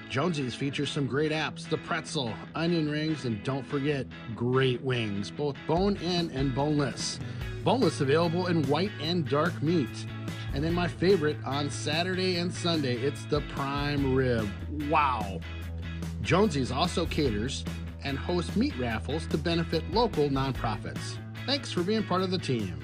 Jonesy's features some great apps, the pretzel, onion rings, and don't forget, great wings, both bone-in and boneless. Boneless available in white and dark meat. And then my favorite, on Saturday and Sunday, it's the prime rib. Wow! Jonesy's also caters and hosts meat raffles to benefit local nonprofits. Thanks for being part of the team.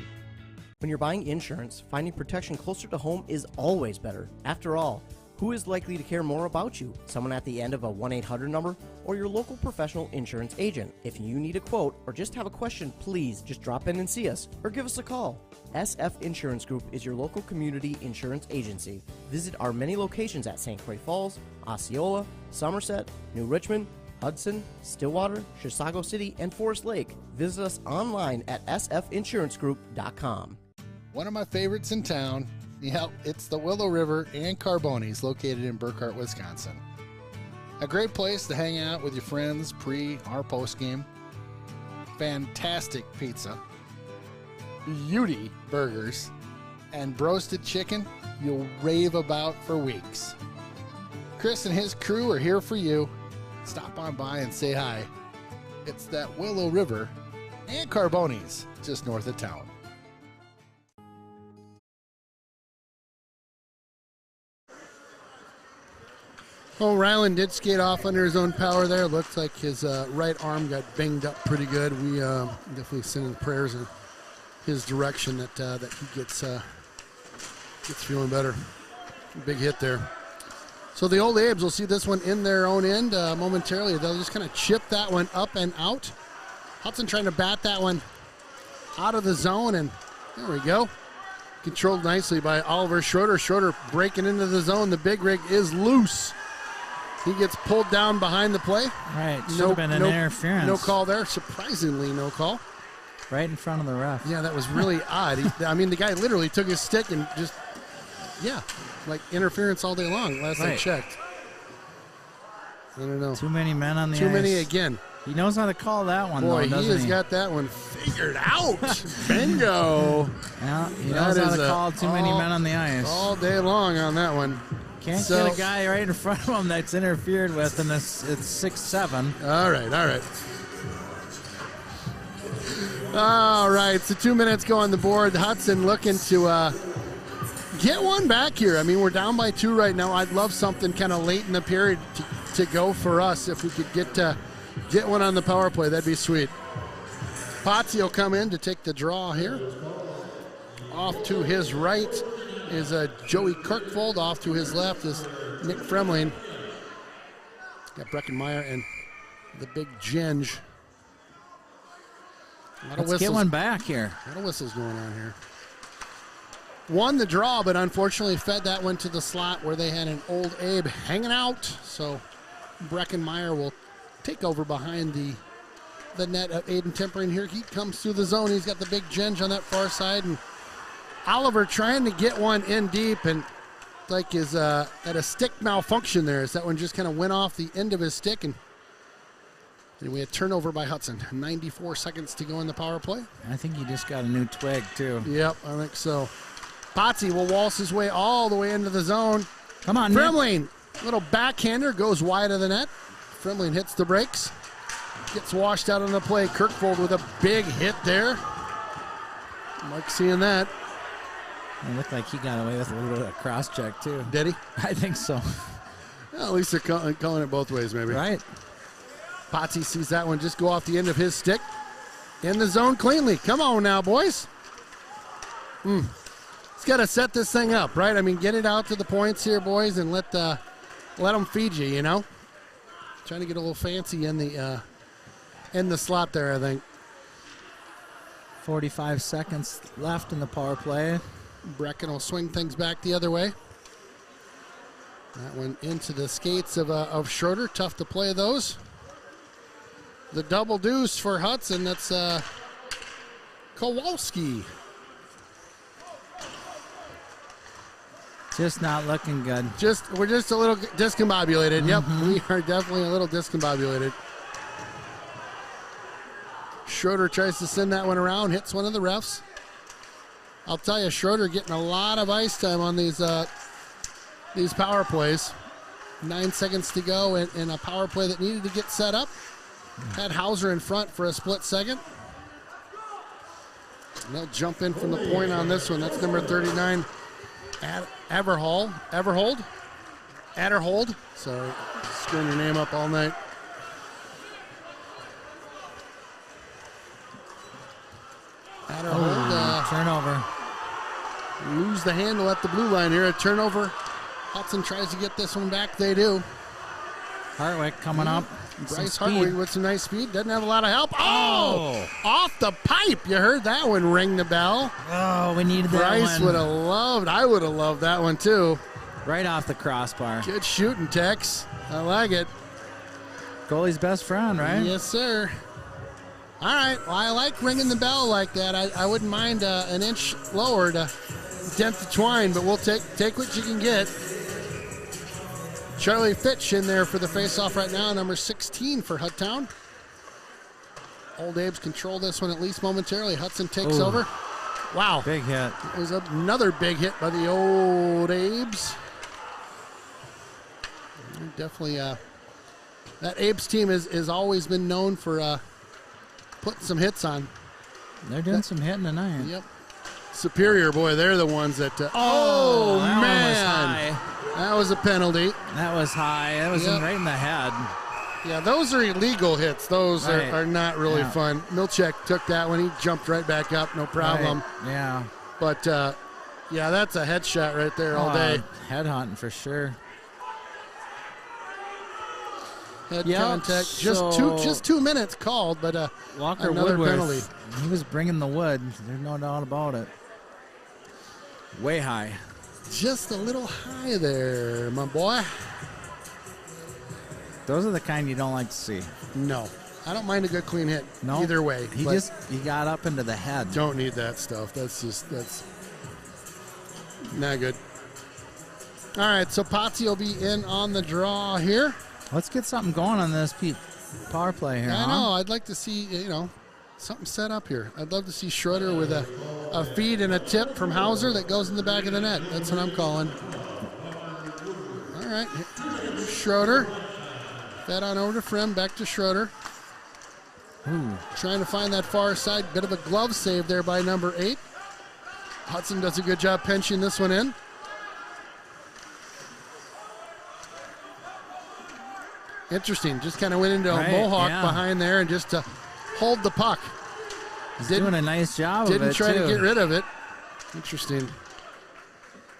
When you're buying insurance, finding protection closer to home is always better. After all, who is likely to care more about you? Someone at the end of a 1-800 number or your local professional insurance agent? If you need a quote or just have a question, please just drop in and see us or give us a call. SF Insurance Group is your local community insurance agency. Visit our many locations at St. Croix Falls, Osceola, Somerset, New Richmond, Hudson, Stillwater, Chisago City, and Forest Lake. Visit us online at sfinsurancegroup.com. One of my favorites in town, it's the Willow River and Carboni's, located in Burkhart, Wisconsin. A great place to hang out with your friends pre or post game. Fantastic pizza, beauty burgers, and roasted chicken you'll rave about for weeks. Chris and his crew are here for you. Stop on by and say hi. It's that Willow River and Carboni's just north of town. Oh, Ryland did skate off under his own power there. Looks like his right arm got banged up pretty good. We definitely sending prayers in his direction that he gets feeling better. Big hit there. So the Old Abes will see this one in their own end momentarily. They'll just kind of chip that one up and out. Hudson trying to bat that one out of the zone, and there we go. Controlled nicely by Oliver Schroeder. Schroeder breaking into the zone. The big rig is loose. He gets pulled down behind the play. Right, should have been an interference. No call there. Surprisingly, no call. Right in front of the ref. Yeah, that was really odd. The guy literally took his stick and just, like interference all day long, last I checked. I don't know. Too many men on the ice. Too many again. He knows how to call that one, Boy, though, doesn't he has got that one figured out. Bingo. Yeah, he knows how to call too many men on the ice. All day long on that one. Can't get a guy right in front of him that's interfered with, and it's 6-7. All right. So 2 minutes go on the board. Hudson looking to get one back here. I mean, we're down by 2 right now. I'd love something kind of late in the period to go for us. If we could get one on the power play, that'd be sweet. Potsy will come in to take the draw here. Off to his right is Joey Kirkfold. Off to his left is Nick Fremling. Got Breckenmeyer and the big Ginge. Let's get one back here. A lot of whistles going on here. Won the draw, but unfortunately fed that one to the slot where they had an Old Abe hanging out. So Breckenmeyer will take over behind the net of Aiden Tempering here. He comes through the zone. He's got the big Ginge on that far side, and Oliver trying to get one in deep, and like is at a stick malfunction there, as that one just kind of went off the end of his stick, and we had turnover by Hudson. 94 seconds to go in the power play. I think he just got a new twig too. Yep, I think so. Potsy will waltz his way all the way into the zone. Come on, Fremling, little backhander, goes wide of the net. Fremling hits the brakes, gets washed out on the play. Kirkfold with a big hit there. Like seeing that. It looked like he got away with a little bit of cross check too. Did he? I think so. Well, at least they're calling it both ways, maybe. Right. Potsy sees that one just go off the end of his stick. In the zone cleanly. Come on now, boys. He's got to set this thing up, right? I mean, get it out to the points here, boys, and let them feed you, you know? Trying to get a little fancy in the slot there, I think. 45 seconds left in the power play. Brecken will swing things back the other way. That went into the skates of Schroeder. Tough to play those. The double deuce for Hudson. That's Kowalski. Just not looking good. We're just a little discombobulated. Yep, we are definitely a little discombobulated. Schroeder tries to send that one around, hits one of the refs. I'll tell you, Schroeder getting a lot of ice time on these power plays. 9 seconds to go in a power play that needed to get set up. Had Hauser in front for a split second. And they'll jump in from the point on this one. That's number 39, Adderhold. Sorry, screwing your name up all night. Adderhold. Turnover. Lose the handle at the blue line here. A turnover. Hudson tries to get this one back. They do. Hartwick coming up. Bryce Hartwick with some nice speed. Doesn't have a lot of help. Oh! Off the pipe. You heard that one ring the bell. Oh, we needed that one. Bryce would have loved. I would have loved that one too. Right off the crossbar. Good shooting, Tex. I like it. Goalie's best friend, right? Yes, sir. All right. Well, I like ringing the bell like that. I wouldn't mind an inch lower to dent the twine, but we'll take what you can get. Charlie Fitch in there for the faceoff right now, number 16 for Hudtown. Old Abe's control this one at least momentarily. Hudson takes over. Wow. Big hit. It was another big hit by the Old Abes. Definitely, that Abes team has always been known for putting some hits on. They're doing some hitting tonight. Yep. Superior, boy, they're the ones that... that man! One was high. That was a penalty. That was high. That was right in the head. Yeah, those are illegal hits. Those are not really fun. Milchek took that one. He jumped right back up, no problem. Right. Yeah. But, yeah, that's a headshot right there all day. Head hunting for sure. Head contact. Just 2 minutes called, but Walker another Woodworth, penalty. He was bringing the wood. There's no doubt about it. Way high. Just a little high there, my boy. Those are the kind you don't like to see. No. I don't mind a good clean hit either way. He got up into the head. Don't need that stuff. That's not good. All right, so Potsy will be in on the draw here. Let's get something going on this power play here. I know. I'd like to see, something set up here. I'd love to see Schroeder with a feed and a tip from Hauser that goes in the back of the net. That's what I'm calling. All right. Schroeder. Fed on over to Frem. Back to Schroeder. Trying to find that far side. Bit of a glove save there by number 8. Hudson does a good job pinching this one in. Interesting. Just kind of went into a mohawk behind there and just to hold the puck. He's doing a nice job of it, Didn't try to get rid of it. Interesting.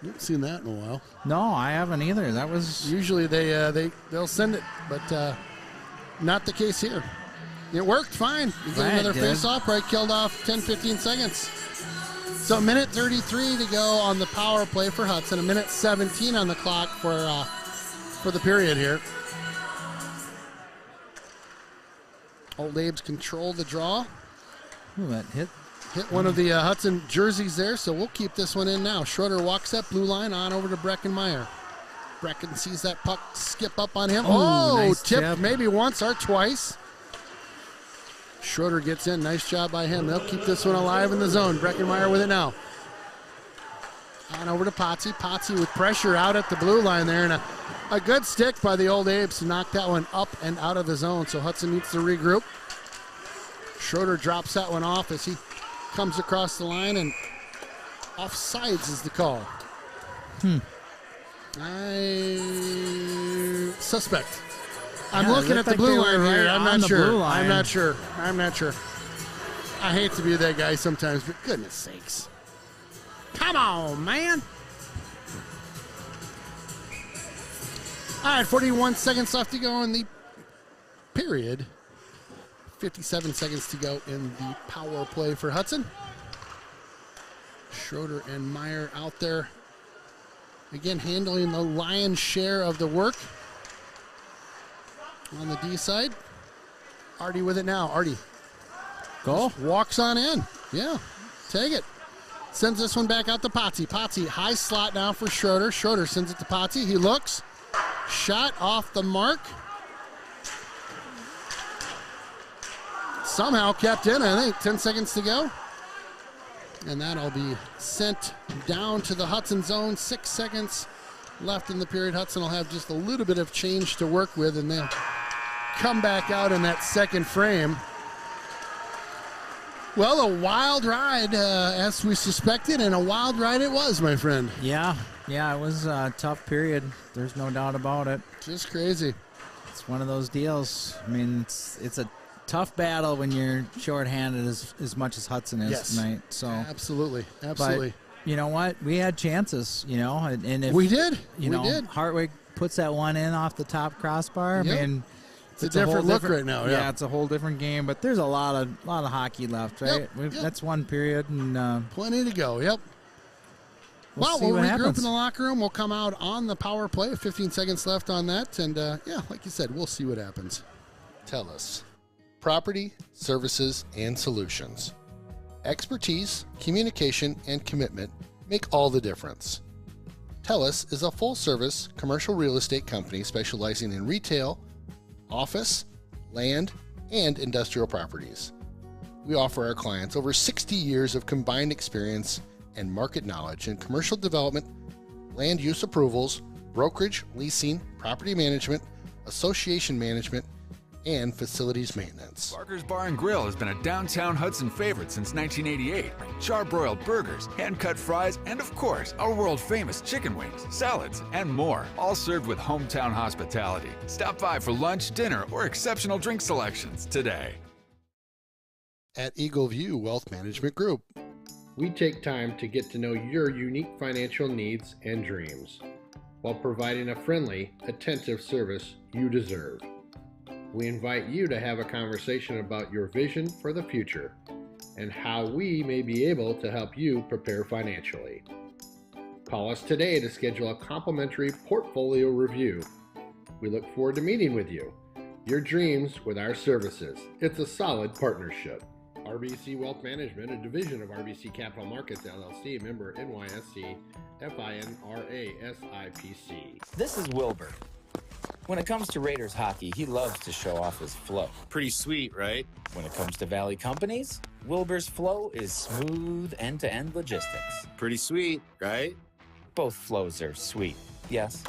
Haven't seen that in a while. No, I haven't either. That was... Usually they'll send it, but not the case here. It worked fine. You get another face-off, right? Killed off 10, 15 seconds. So a minute 33 to go on the power play for Hudson. A minute 17 on the clock for the period here. Old Abe's control the draw. That hit one of the Hudson jerseys there, so we'll keep this one in now. Schroeder walks that blue line on over to Breckenmeyer. Brecken sees that puck skip up on him. Nice tipped maybe once or twice. Schroeder gets in. Nice job by him. They'll keep this one alive in the zone. Breckenmeyer with it now. On over to Potsy. Potsy with pressure out at the blue line there, and a good stick by the Old Abes to knock that one up and out of the zone, so Hudson needs to regroup. Schroeder drops that one off as he comes across the line, and offsides is the call. I suspect. I'm looking at the blue line here. I'm not sure. I'm not sure. I hate to be that guy sometimes, but goodness sakes. Come on, man. All right, 41 seconds left to go in the period. 57 seconds to go in the power play for Hudson. Schroeder and Meyer out there. Again, handling the lion's share of the work. On the D side. Artie with it now. Artie. Go. Walks on in. Yeah, take it. Sends this one back out to Potsy. Potsy, high slot now for Schroeder. Schroeder sends it to Potsy. He looks. Shot off the mark. Somehow kept in, I think. 10 seconds to go. And that'll be sent down to the Hudson zone. 6 seconds left in the period. Hudson will have just a little bit of change to work with, and they'll come back out in that second frame. Well, a wild ride, as we suspected, and a wild ride it was, my friend. Yeah, it was a tough period. There's no doubt about it. Just crazy. It's one of those deals. I mean, it's a tough battle when you're shorthanded as much as Hudson is tonight. So absolutely. But you know what? We had chances, and if we did. Hartwig puts that one in off the top crossbar. Yep. I mean, it's a different look right now. Yeah, it's a whole different game. But there's a lot of hockey left, right? Yep. That's one period, and plenty to go. Yep. We'll regroup in the locker room. We'll come out on the power play. 15 seconds left on that, and like you said, we'll see what happens. TELUS. Property, services, and solutions. Expertise, communication, and commitment make all the difference. TELUS is a full-service commercial real estate company specializing in retail, office, land, and industrial properties. We offer our clients over 60 years of combined experience and market knowledge in commercial development, land use approvals, brokerage, leasing, property management, association management, and facilities maintenance. Barker's Bar and Grill has been a downtown Hudson favorite since 1988. Char-broiled burgers, hand-cut fries, and of course, our world-famous chicken wings, salads, and more, all served with hometown hospitality. Stop by for lunch, dinner, or exceptional drink selections today. At Eagle View Wealth Management Group, we take time to get to know your unique financial needs and dreams, while providing a friendly, attentive service you deserve. We invite you to have a conversation about your vision for the future and how we may be able to help you prepare financially. Call us today to schedule a complimentary portfolio review. We look forward to meeting with you. Your dreams with our services. It's a solid partnership. RBC Wealth Management, a division of RBC Capital Markets, LLC, member NYSE, FINRA, SIPC. This is Wilbur. When it comes to Raiders hockey, he loves to show off his flow. Pretty sweet, right? When it comes to Valley Companies, Wilbur's flow is smooth end-to-end logistics. Pretty sweet, right? Both flows are sweet, yes.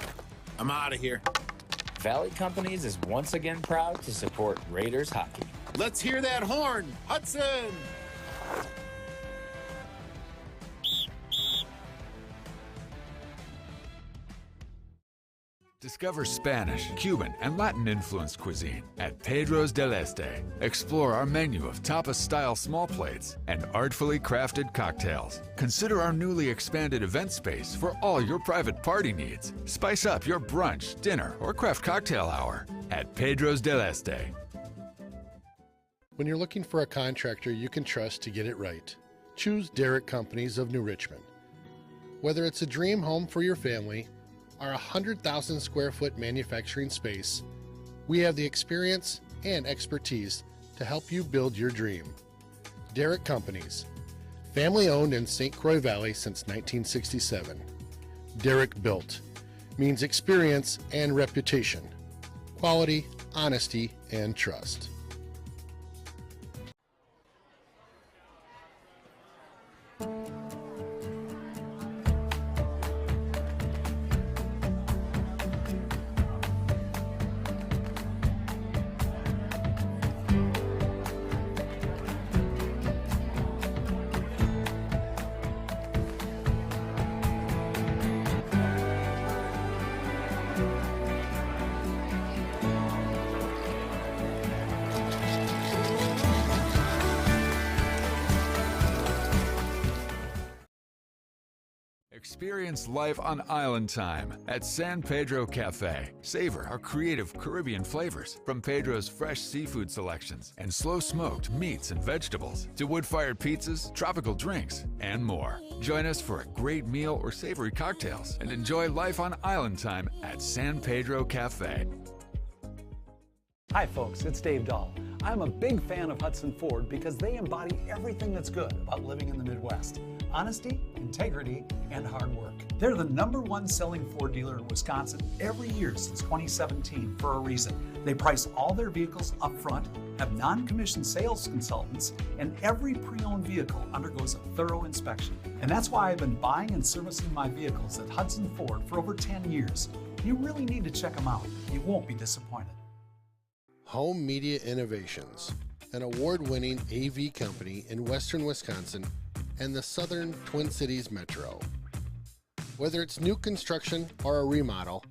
I'm out of here. Valley Companies is once again proud to support Raiders hockey. Let's hear that horn, Hudson! Discover Spanish, Cuban, and Latin-influenced cuisine at Pedro's del Este. Explore our menu of tapas-style small plates and artfully crafted cocktails. Consider our newly expanded event space for all your private party needs. Spice up your brunch, dinner, or craft cocktail hour at Pedro's del Este. When you're looking for a contractor you can trust to get it right, choose Derrick Companies of New Richmond. Whether it's a dream home for your family, our 100,000 square foot manufacturing space, we have the experience and expertise to help you build your dream. Derrick Companies, family owned in St. Croix Valley since 1967. Derrick Built means experience and reputation, quality, honesty, and trust. Experience life on island time at San Pedro Cafe. Savor our creative Caribbean flavors, from Pedro's fresh seafood selections and slow-smoked meats and vegetables to wood-fired pizzas, tropical drinks, and more. Join us for a great meal or savory cocktails and enjoy life on island time at San Pedro Cafe. Hi folks, it's Dave Dahl. I'm a big fan of Hudson Ford because they embody everything that's good about living in the Midwest: honesty, integrity, and hard work. They're the #1 selling Ford dealer in Wisconsin every year since 2017 for a reason. They price all their vehicles up front, have non-commissioned sales consultants, and every pre-owned vehicle undergoes a thorough inspection. And that's why I've been buying and servicing my vehicles at Hudson Ford for over 10 years. You really need to check them out. You won't be disappointed. Home Media Innovations, an award-winning AV company in western Wisconsin and the southern Twin Cities metro. Whether it's new construction or a remodel,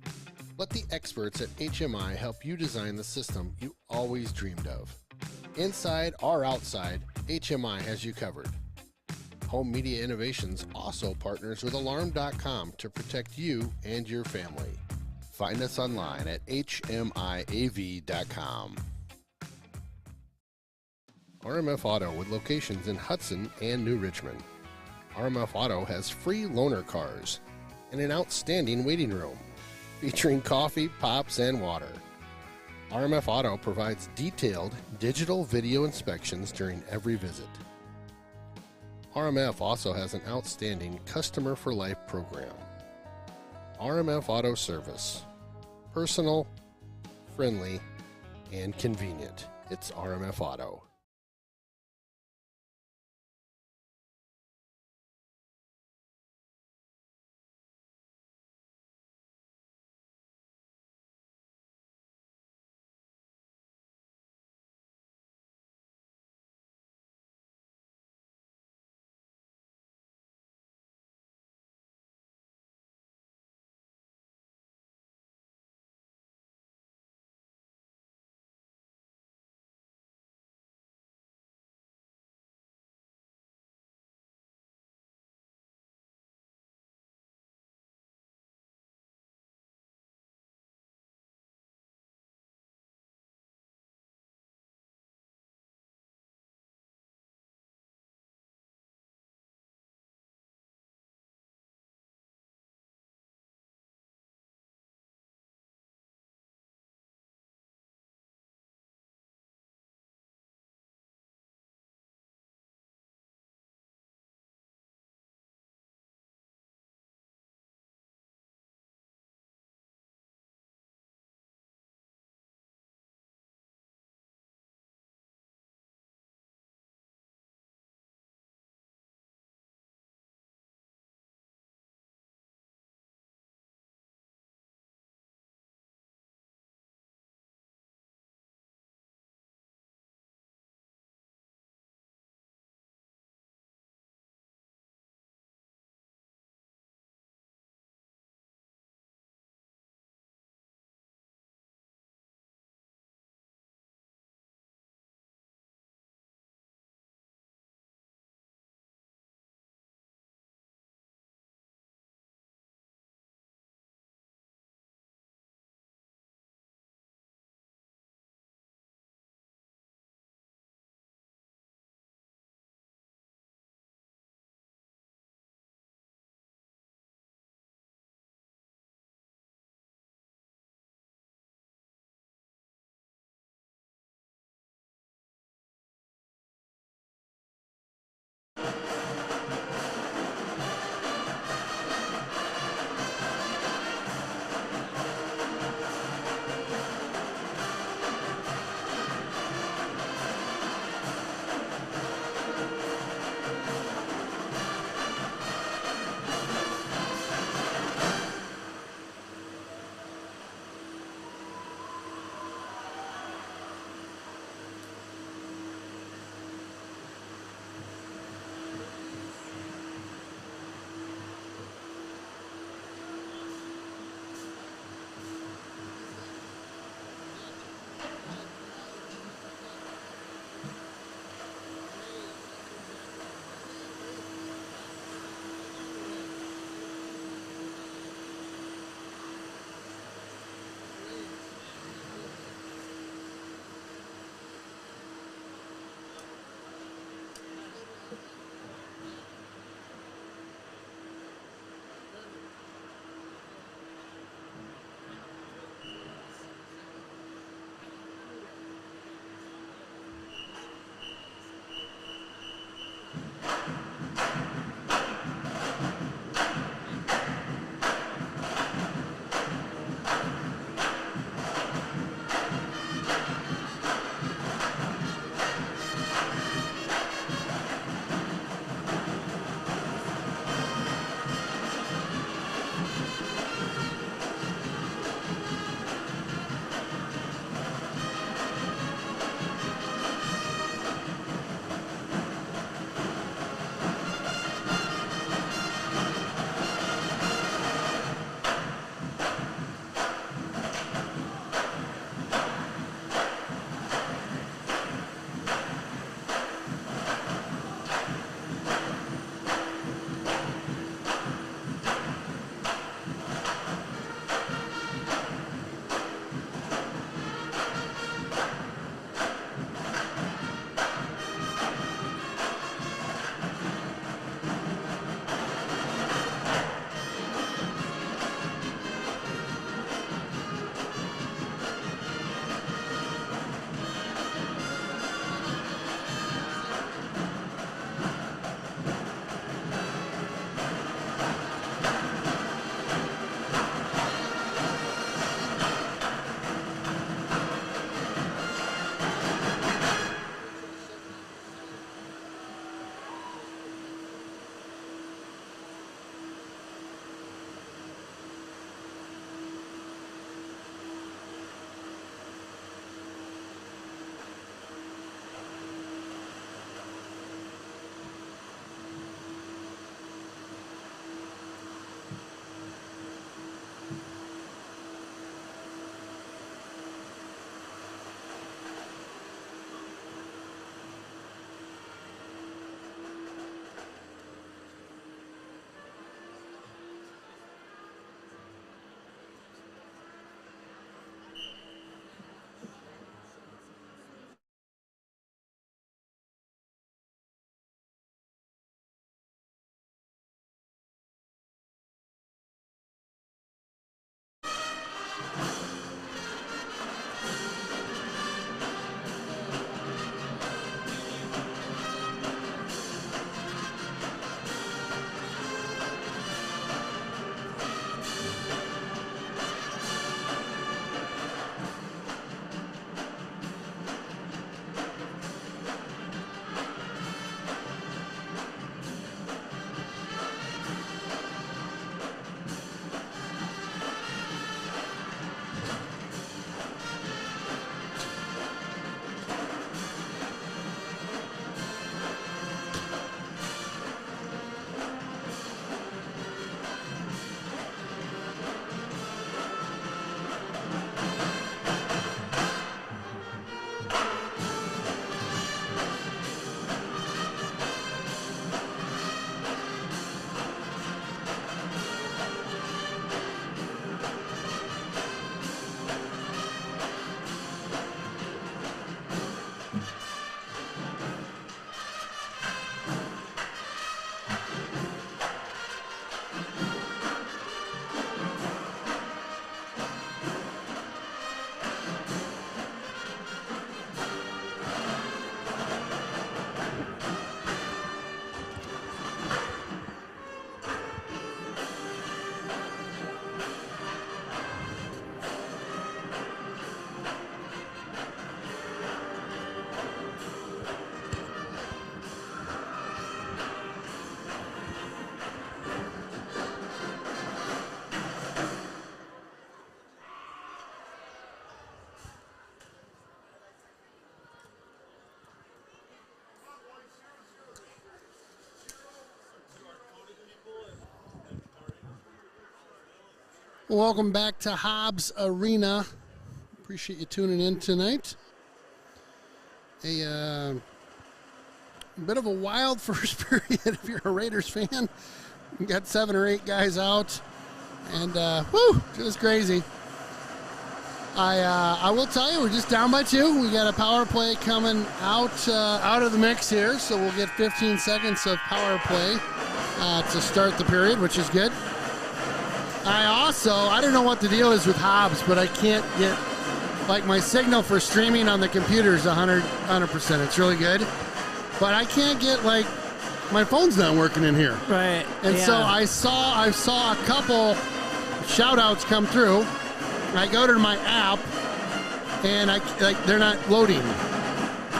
let the experts at HMI help you design the system you always dreamed of. Inside or outside, HMI has you covered. Home Media Innovations also partners with Alarm.com to protect you and your family. Find us online at hmiav.com. RMF Auto with locations in Hudson and New Richmond. RMF Auto has free loaner cars and an outstanding waiting room featuring coffee, pops, and water. RMF Auto provides detailed digital video inspections during every visit. RMF also has an outstanding Customer for Life program. RMF Auto Service. Personal, friendly, and convenient. It's RMF Auto. Welcome back to Hobbs Arena. Appreciate you tuning in tonight. A bit of a wild first period if you're a Raiders fan. We got 7 or 8 guys out, and just crazy. I will tell you, we're just down by 2. We got a power play coming out of the mix here, so we'll get 15 seconds of power play to start the period, which is good. I don't know what the deal is with Hobbs, but I can't get, like, my signal for streaming on the computer is 100%. It's really good, but I can't get, like, my phone's not working in here. Right. And so I saw a couple shout-outs come through. I go to my app, and they're not loading.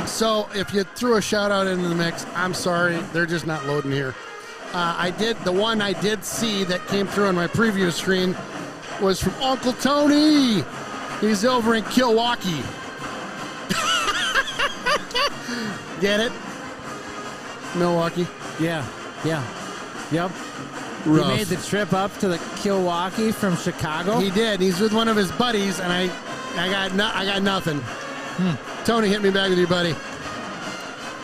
So if you threw a shout-out into the mix, I'm sorry, they're just not loading here. The one I did see that came through on my preview screen was from Uncle Tony. He's over in Milwaukee. Get it? Milwaukee. Yeah. Yep. Rough. He made the trip up to the Milwaukee from Chicago. He did. He's with one of his buddies, and I got nothing. Tony, hit me back with you, buddy.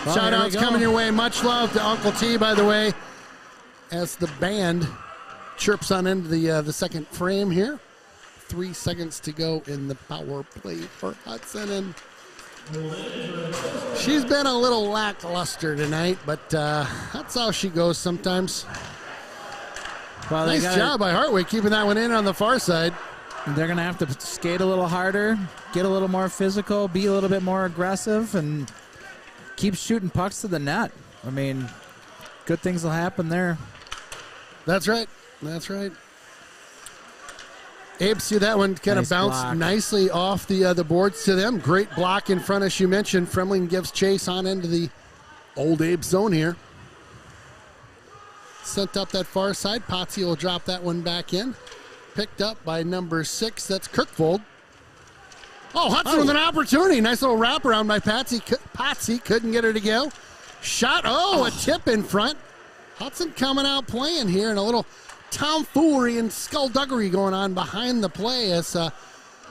Well, Shout-outs coming your way. Much love to Uncle T, by the way, as the band chirps on into the second frame here. 3 seconds to go in the power play for Hudson, and she's been a little lackluster tonight, but that's how she goes sometimes. Well, nice job by Hartwig keeping that one in on the far side. They're going to have to skate a little harder, get a little more physical, be a little bit more aggressive, and keep shooting pucks to the net. I mean, good things will happen there. That's right. Abe, see that one kind of bounced block. Nicely off the boards to them. Great block in front, as you mentioned. Fremling gives chase on into the old Abe zone here. Sent up that far side. Potsy will drop that one back in. Picked up by number 6. That's Kirkvold. Oh, Hudson with an opportunity. Nice little wraparound by Potsy. Couldn't get her to go. Shot. A tip in front. Hudson coming out playing here, and a little tomfoolery and skullduggery going on behind the play as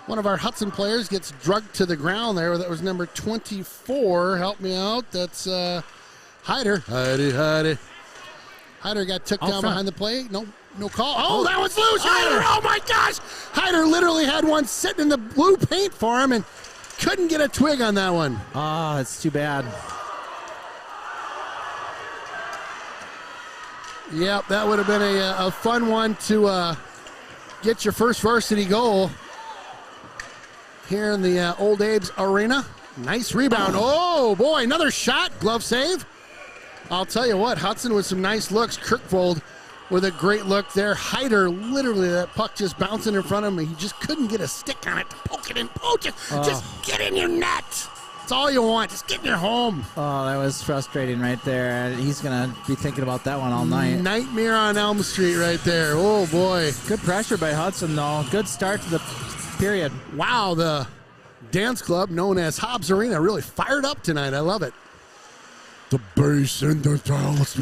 one of our Hudson players gets drugged to the ground there. That was number 24. Help me out. That's Hyder. Hyder got took down behind the play. No call. Oh, that one's loose. Hyder. Oh, my gosh. Hyder literally had one sitting in the blue paint for him and couldn't get a twig on that one. Oh, it's too bad. Yep, that would have been a fun one to get your first varsity goal here in the Old Abe's Arena. Nice rebound. Oh, boy, another shot. Glove save. I'll tell you what, Hudson with some nice looks. Kirkvold with a great look there. Hyder, literally, that puck just bouncing in front of him. He just couldn't get a stick on it to poke it in. Just get in your net. That's all you want. Just get in your home. Oh, that was frustrating right there. He's going to be thinking about that one all night. Nightmare on Elm Street right there. Oh, boy. Good pressure by Hudson, though. Good start to the period. Wow, the dance club known as Hobbs Arena really fired up tonight. I love it. The bass and the house.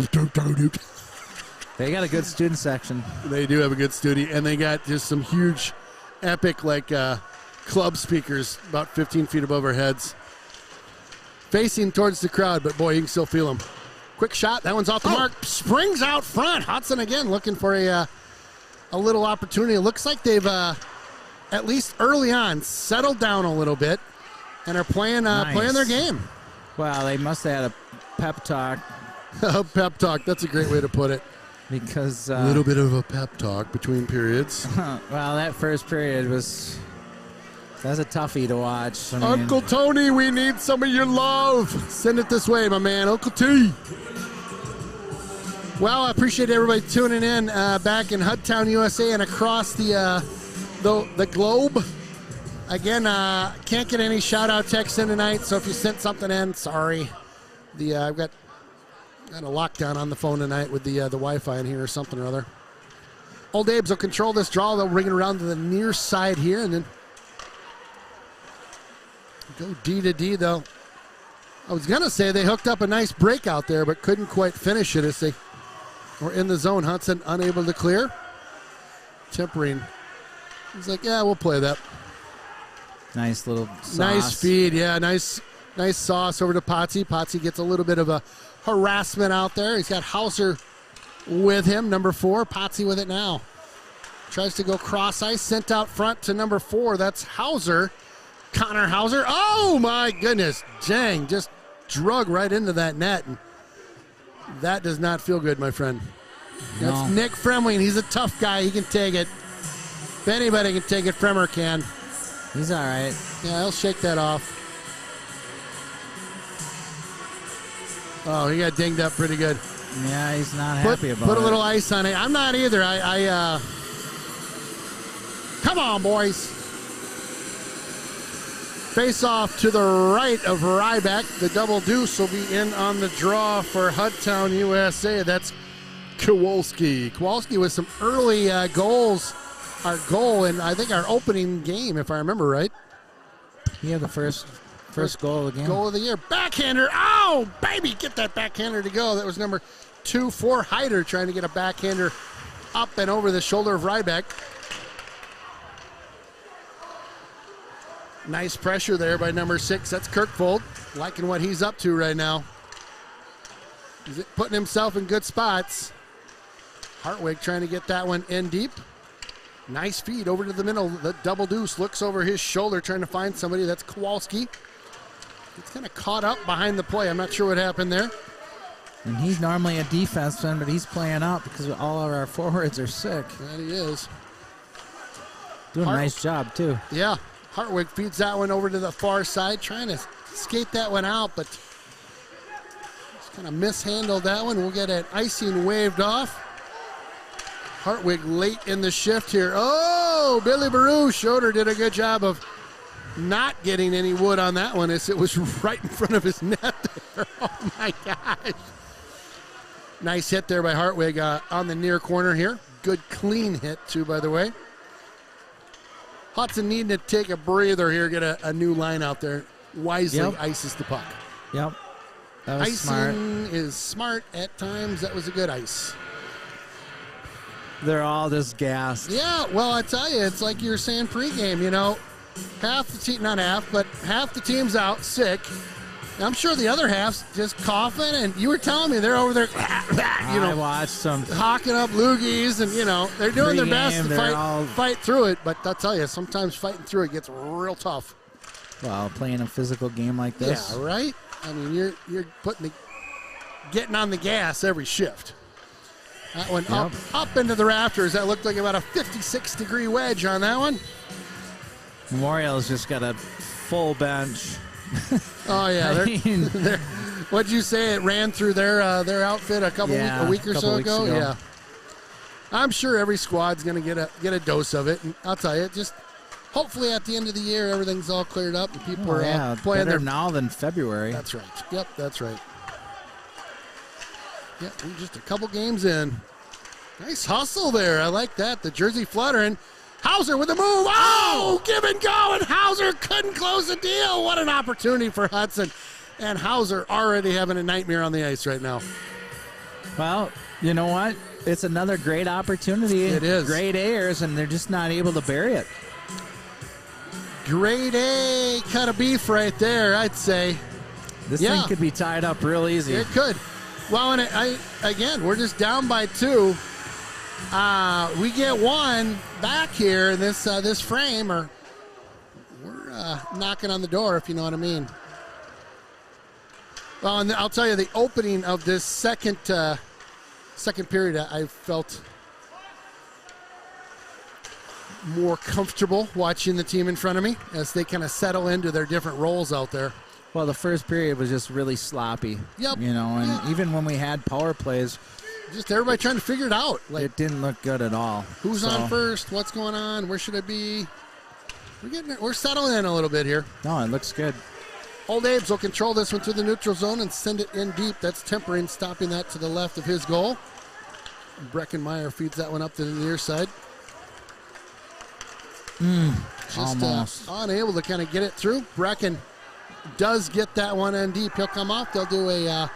They got a good student section. They do have a good studio, and they got just some huge, epic, club speakers about 15 feet above our heads. Facing towards the crowd, but boy, you can still feel them. Quick shot. That one's off the mark. Springs out front. Hudson again looking for a little opportunity. It looks like they've, at least early on, settled down a little bit and are playing their game. Well, they must have had a pep talk. Pep talk. That's a great way to put it. Because a little bit of a pep talk between periods. Well, that first period was that's a toughie to watch. Uncle Tony, we need some of your love. Send it this way, my man, Uncle T. Well, I appreciate everybody tuning in back in Hudtown, USA, and across the globe. Again, can't get any shout-out texts in tonight, so if you sent something in, sorry. I've got a lockdown on the phone tonight with the Wi-Fi in here or something or other. Old Abe's will control this draw. They'll bring it around to the near side here, and then go D to D, though. I was going to say they hooked up a nice break out there, but couldn't quite finish it as they were in the zone. Hudson unable to clear. Tempering He's like, yeah, we'll play that. Nice little sauce. Nice feed, yeah. Nice sauce over to Potsy. Potsy gets a little bit of a harassment out there. He's got Hauser with him, number 4. Potsy with it now. Tries to go cross ice, sent out front to number 4. That's Hauser. Connor Hauser. Oh, my goodness. Dang, just drug right into that net. And that does not feel good, my friend. No. That's Nick Fremling. He's a tough guy. He can take it. If anybody can take it, Fremer can. He's all right. Yeah, he'll shake that off. Oh, he got dinged up pretty good. Yeah, he's not happy about it. Put a little ice on it. I'm not either. Come on, boys. Face off to the right of Ryback. The double deuce will be in on the draw for Hudtown, USA. That's Kowalski. Kowalski with some early goals. Our goal in, I think, our opening game, if I remember right. He had the first goal of the game. Goal of the year. Backhander. Oh, baby, get that backhander to go. That was number 2 for Hyder, trying to get a backhander up and over the shoulder of Ryback. Nice pressure there by number 6. That's Kirkvold. Liking what he's up to right now. He's putting himself in good spots. Hartwig trying to get that one in deep. Nice feed over to the middle. The double deuce looks over his shoulder trying to find somebody. That's Kowalski. It's kind of caught up behind the play. I'm not sure what happened there. And he's normally a defenseman, but he's playing up because all of our forwards are sick. That he is. Doing a nice job, too. Yeah. Hartwig feeds that one over to the far side, trying to skate that one out, but just kind of mishandled that one. We'll get an icing waved off. Hartwig late in the shift here. Oh, Billy Baruch. Schroeder did a good job of not getting any wood on that one as it was right in front of his net there. Oh, my gosh. Nice hit there by Hartwig on the near corner here. Good clean hit, too, by the way. Hudson needing to take a breather here, get a new line out there. Wisely ices the puck. Yep. That was Icing is smart at times. That was a good ice. They're all just gassed. Yeah, well, I tell you, it's like you were saying pregame, you know, half the team, not half, but half the team's out sick. I'm sure the other half's just coughing, and you were telling me they're over there, I watched them hawking up loogies, and, you know, they're doing their best to fight through it, but I'll tell you, sometimes fighting through it gets real tough. Well, playing a physical game like this. Yeah, right? I mean, you're getting on the gas every shift. That one up into the rafters. That looked like about a 56-degree wedge on that one. Memorial's just got a full bench. Oh, yeah. What'd you say? It ran through their outfit a week or so ago? Yeah. I'm sure every squad's going to get a dose of it. And I'll tell you, just hopefully at the end of the year, everything's all cleared up and people are playing better now than February. That's right. Yep, that's right. Yeah, we're just a couple games in. Nice hustle there. I like that. The jersey fluttering. Hauser with a move. Oh, give and go, and Hauser couldn't close the deal. What an opportunity for Hudson. And Hauser already having a nightmare on the ice right now. Well, you know what? It's another great opportunity. It is. Great A's, and they're just not able to bury it. Grade A cut of beef right there, I'd say. This thing could be tied up real easy. It could. Well, and again, we're just down by 2. We get 1 back here in this frame, or we're knocking on the door, if you know what I mean. Well, and I'll tell you, the opening of this second period, I felt more comfortable watching the team in front of me as they kind of settle into their different roles out there. Well, the first period was just really sloppy. Yep. You know, and even when we had power plays, just everybody trying to figure it out. Like, it didn't look good at all. Who's on first? What's going on? Where should I be? We're settling in a little bit here. No, it looks good. Old Abe's will control this one through the neutral zone and send it in deep. That's Tempering, stopping that to the left of his goal. Breckenmeyer feeds that one up to the near side. Almost. Unable to kind of get it through. Brecken does get that one in deep. He'll come off. They'll do a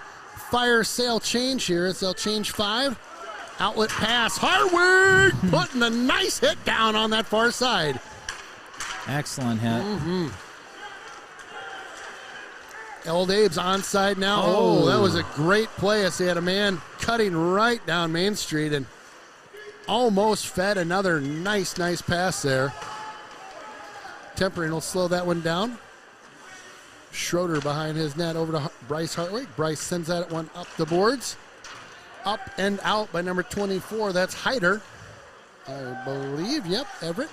fire sale change here as they'll change 5. Outlet pass. Hartwig putting a nice hit down on that far side. Excellent hit. Mm-hmm. Old Abe's onside now. Oh, that was a great play as they had a man cutting right down Main Street and almost fed another nice pass there. Tempering will slow that one down. Schroeder behind his net over to Bryce Hartwig. Bryce sends that one up the boards. Up and out by number 24. That's Hyder, I believe. Yep, Everett.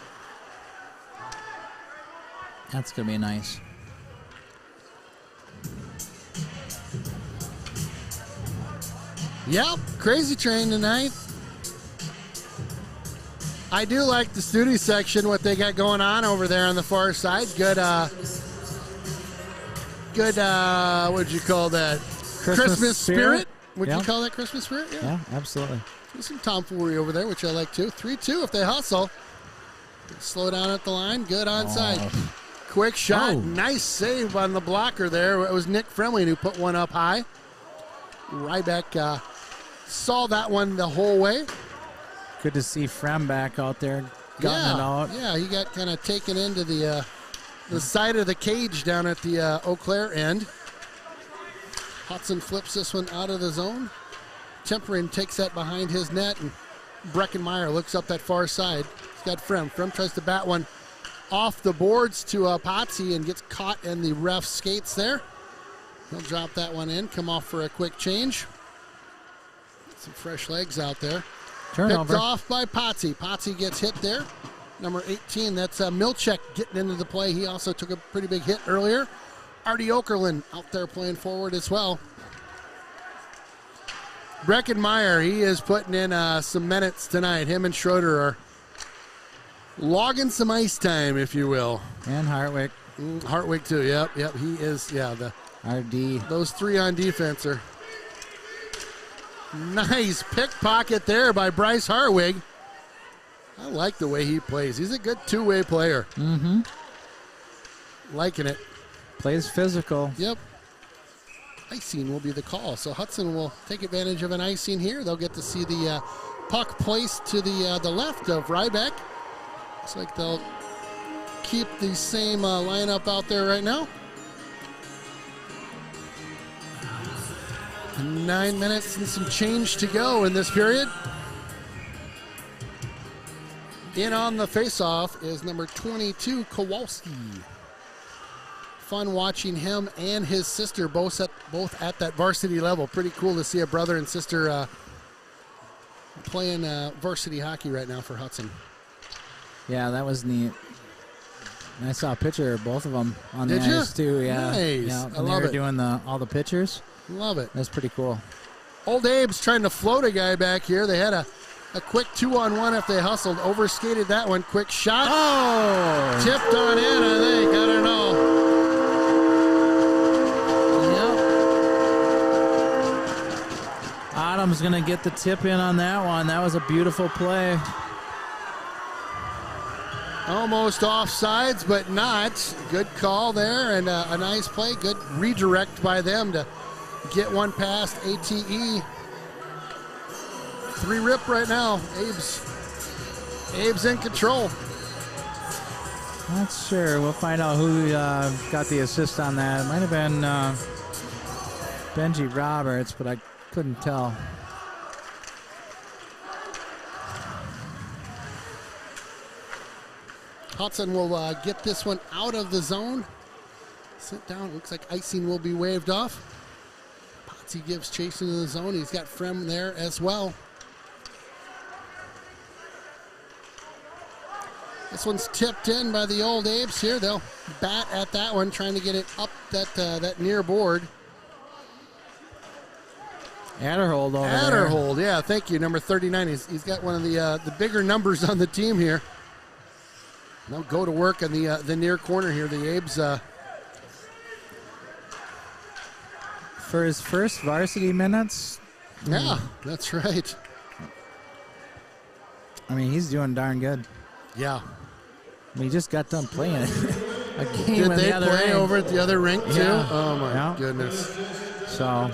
That's going to be nice. Yep, crazy train tonight. I do like the studio section, what they got going on over there on the far side. Good, what'd you call that? Christmas spirit? Would you call that Christmas spirit? Yeah, absolutely. There's some tomfoolery over there, which I like too. 3-2 if they hustle. Slow down at the line. Good onside. Oh. Quick shot. Oh. Nice save on the blocker there. It was Nick Fremley who put one up high. Ryback saw that one the whole way. Good to see Frem back out there gutting it out. Yeah, he got kind of taken into the side of the cage down at the Eau Claire end. Hudson flips this one out of the zone. Tempering takes that behind his net, and Breckenmeyer looks up that far side. He's got Frem. Frem tries to bat one off the boards to Potsy and gets caught in the ref's skates there. He'll drop that one in, come off for a quick change. Some fresh legs out there. Turnover. Picked off by Potsy. Potsy gets hit there. Number 18, that's Milchek getting into the play. He also took a pretty big hit earlier. Artie Okerlund out there playing forward as well. Breckenmeyer, he is putting in some minutes tonight. Him and Schroeder are logging some ice time, if you will. And Hartwig. Hartwig too, yep. He is, the RD. Those three on defense are nice pickpocket there by Bryce Hartwig. I like the way he plays. He's a good two-way player. Mm-hmm. Liking it. Plays physical. Yep. Icing will be the call. So Hudson will take advantage of an icing here. They'll get to see the puck placed to the left of Ryback. Looks like they'll keep the same lineup out there right now. 9 minutes and some change to go in this period. In on the faceoff is number 22, Kowalski. Fun watching him and his sister both at that varsity level. Pretty cool to see a brother and sister playing varsity hockey right now for Hudson. Yeah, that was neat. And I saw a picture of both of them on the Did you? ice too. Yeah, Nice. yeah. I And love they were it. doing all the pictures. Love it. That's pretty cool. Old Abe's trying to float a guy back here. They had a quick 2-on-1 if they hustled. Overskated that one. Quick shot. Oh! Tipped on in, I think. I don't know. Yep. Autumn's going to get the tip in on that one. That was a beautiful play. Almost offsides, but not. Good call there and a nice play. Good redirect by them to get one past ATE. 3-rip right now. Abe's in control. Not sure. We'll find out who got the assist on that. It might have been Benji Roberts, but I couldn't tell. Hudson will get this one out of the zone. Sit down. Looks like icing will be waved off. Potsy gives chase into the zone. He's got Frem there as well. This one's tipped in by the Old Apes here. They'll bat at that one, trying to get it up that near board. Adderhold over there. Adderhold, yeah, thank you. Number 39. He's got one of the bigger numbers on the team here. They'll go to work in the near corner here. The Abes. For his first varsity minutes. Yeah, that's right. I mean, he's doing darn good. Yeah. I mean, he just got done playing a game Did in they the other play end. over at the other rink too? Yeah. Oh my Yeah. goodness. So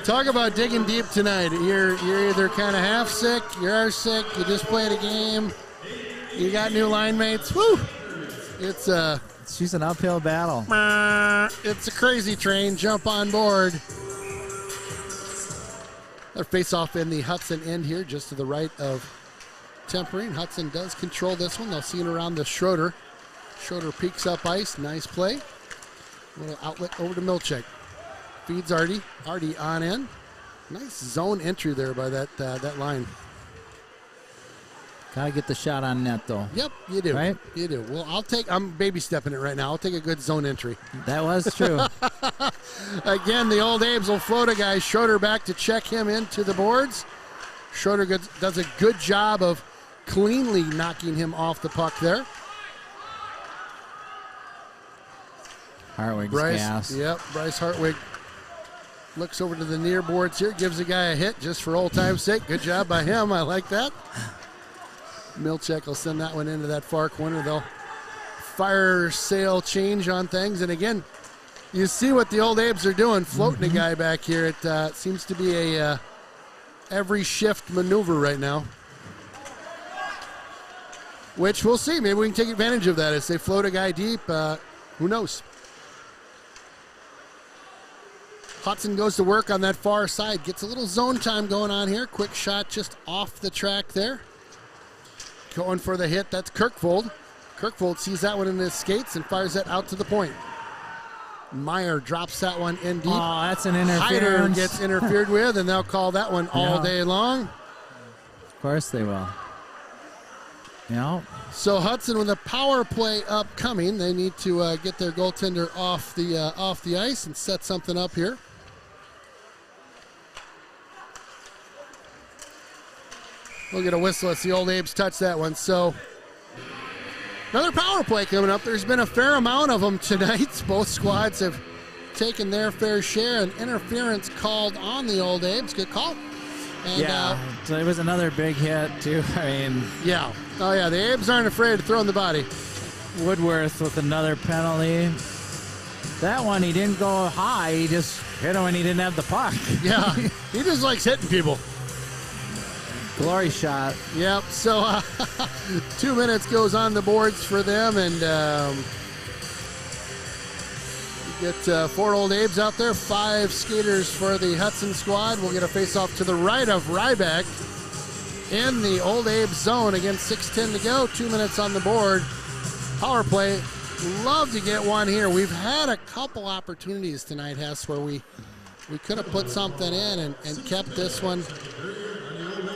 Talk about digging deep tonight. You're either kind of half sick, you are sick, you just played a game, you got new line mates. Woo! She's an uphill battle. It's a crazy train. Jump on board. Their face-off in the Hudson end here, just to the right of Tempering. Hudson does control this one. They'll see it around the Schroeder. Schroeder peeks up ice. Nice play. Little outlet over to Milchek. Feeds Artie. Artie on in. Nice zone entry there by that line. Gotta get the shot on net, though. Yep, you do. Right? You do. Well, I'm baby stepping it right now. I'll take a good zone entry. That was true. Again, the old Abes will float a guy. Schroeder back to check him into the boards. Schroeder does a good job of cleanly knocking him off the puck there. Hartwig's Bryce, gas. Yep, Bryce Hartwig looks over to the near boards here, gives the guy a hit just for old time's sake. Good job by him. I like that. Milchek will send that one into that far corner. They'll fire sale change on things. And again, you see what the old Abes are doing, floating a guy back here. It seems to be a every shift maneuver right now, which we'll see. Maybe we can take advantage of that as they float a guy deep. Who knows? Hudson goes to work on that far side. Gets a little zone time going on here. Quick shot just off the track there. Going for the hit. That's Kirkvold. Kirkvold sees that one in his skates and fires that out to the point. Meyer drops that one in deep. Oh, that's an interference. Hyder gets interfered with, and they'll call that one all day long. Of course they will. Yeah. So Hudson with a power play upcoming. They need to get their goaltender off the ice and set something up here. We'll get a whistle as the old Abes touch that one. So another power play coming up. There's been a fair amount of them tonight. Both squads have taken their fair share. An interference called on the old Abes. Good call. And, so it was another big hit, too. I mean, yeah. Oh, yeah. The Abes aren't afraid to throw in the body. Woodworth with another penalty. That one, he didn't go high. He just hit him when he didn't have the puck. Yeah. He just likes hitting people. Glory shot. Yep. So 2 minutes goes on the boards for them, and you get 4 old Abes out there, 5 skaters for the Hudson squad. We'll get a face-off to the right of Ryback in the old Abes zone. Again, 6:10 to go, 2 minutes on the board. Power play. Love to get one here. We've had a couple opportunities tonight, Hess, where we could have put something in and kept this one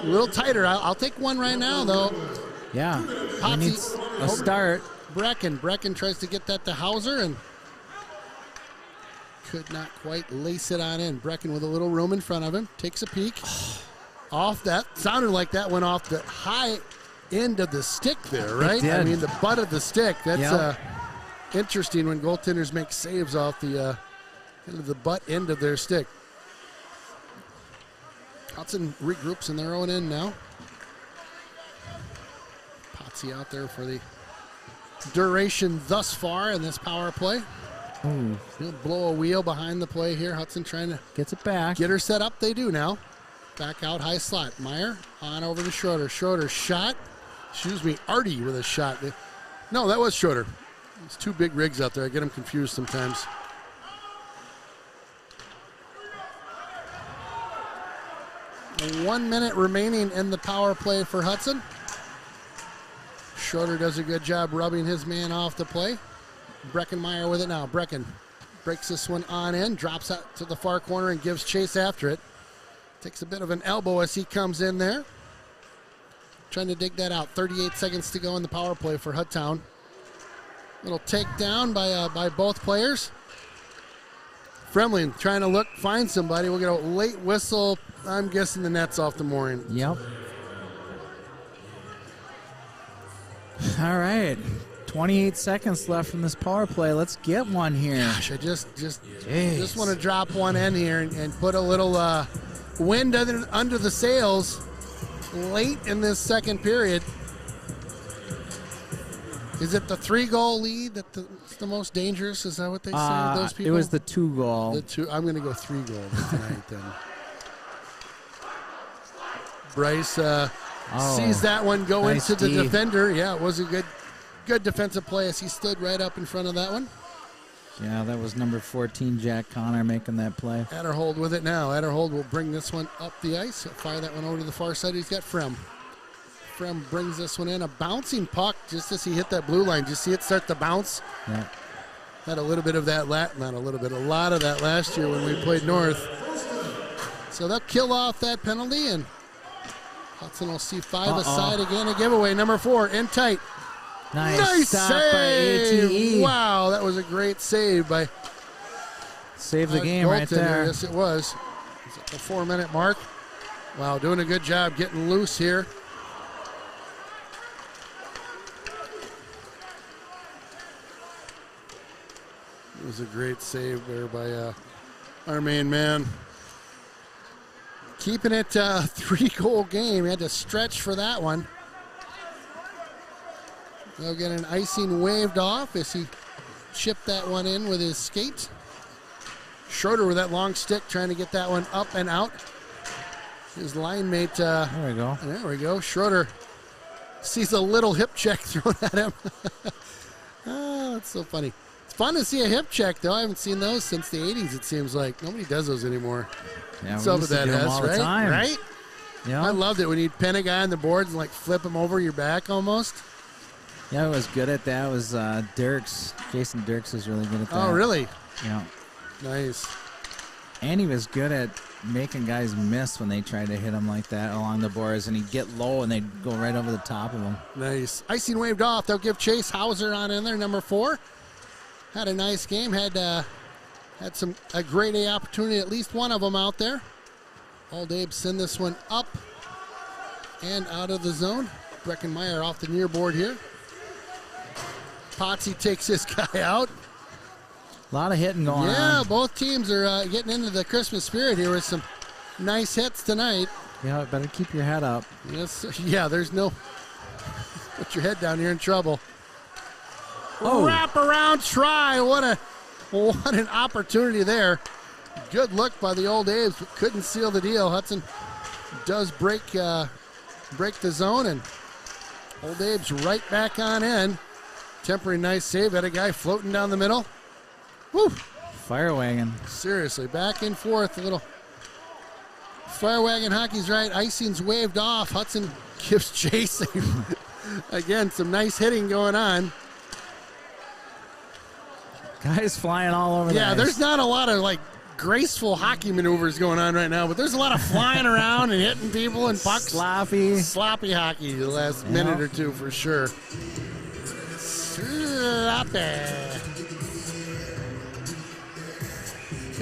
a little tighter. I'll take one right now, though. Yeah, he needs a start. Brecken tries to get that to Hauser and could not quite lace it on in. Brecken with a little room in front of him. Takes a peek. Off that. Sounded like that went off the high end of the stick there, right? It did. I mean, the butt of the stick. That's interesting when goaltenders make saves off the butt end of their stick. Hudson regroups in their own end now. Potsy out there for the duration thus far in this power play. Ooh. He'll blow a wheel behind the play here. Hudson trying to gets it back. Get her set up. They do now. Back out high slot. Meyer on over to Schroeder. Schroeder shot. Excuse me, Artie with a shot. No, that was Schroeder. There's 2 big rigs out there. I get them confused sometimes. And 1 minute remaining in the power play for Hudson. Schroeder does a good job rubbing his man off the play. Breckenmeyer with it now. Brecken breaks this one on in, drops out to the far corner and gives chase after it. Takes a bit of an elbow as he comes in there. Trying to dig that out. 38 seconds to go in the power play for Hudtown. Little takedown by both players. Fremlin trying to find somebody. We'll get a late whistle. I'm guessing the net's off the mooring. Yep. All right. 28 seconds left from this power play. Let's get one here. Gosh, I just want to drop one in here and put a little wind under the sails late in this second period. Is it the 3-goal lead that's the most dangerous? Is that what they say? Those people. It was the 2-goal. I'm going to go 3-goal tonight then. Bryce sees that one go nice into the D. defender. Yeah, it was a good defensive play as he stood right up in front of that one. Yeah, that was number 14, Jack Connor, making that play. Adderhold with it now. Adderhold will bring this one up the ice. He'll fire that one over to the far side. He's got Frem. Frem brings this one in. A bouncing puck just as he hit that blue line. Did you see it start to bounce? Yeah. Had a little bit of that, not a little bit, a lot of that last year when we played North. So they'll kill off that penalty, and Hudson will see 5 aside again. A giveaway, number 4, in tight. Nice stop save. by ATE. Wow, that was a great save by Save the game right there. Yes, it was. It's at the 4-minute mark. Wow, doing a good job getting loose here. It was a great save there by our main man. Keeping it a 3-goal game. He had to stretch for that one. They'll get an icing waved off as he chipped that one in with his skate. Schroeder with that long stick trying to get that one up and out. His line mate. There we go. There we go. Schroeder sees a little hip check thrown at him. Oh, it's so funny. It's fun to see a hip check, though. I haven't seen those since the 80s, it seems like. Nobody does those anymore. Yeah, What's up with that, all the right? time. Right? Yeah. I loved it when you'd pin a guy on the boards and, like, flip him over your back almost. Yeah, I was good at that. It was Dirks. Jason Dirks was really good at that. Oh, really? Yeah. Nice. And he was good at making guys miss when they tried to hit him like that along the boards, and he'd get low and they'd go right over the top of him. Nice. Icing waved off. They'll give Chase Hauser on in there, number 4. Had a nice game. Had a grade A opportunity, at least one of them out there. Old Abe send this one up and out of the zone. Breckenmeyer off the near board here. Potsy takes this guy out. A lot of hitting going on. Yeah, both teams are getting into the Christmas spirit here with some nice hits tonight. Yeah, better keep your head up. Yes, yeah, there's no... Put your head down, you're in trouble. Oh. Wrap around try. What an opportunity there. Good look by the Old Abe's, but couldn't seal the deal. Hudson does break the zone, and Old Abe's right back on in. Temporary nice save. Had a guy floating down the middle. Woo! Fire wagon. Seriously, back and forth. A little fire wagon hockey's right. Icing's waved off. Hudson gives chase. Again, some nice hitting going on. Guys flying all over the ice. There's not a lot of, like, graceful hockey maneuvers going on right now, but there's a lot of flying around and hitting people and pucks. Sloppy hockey the last minute or two for sure. Sloppy.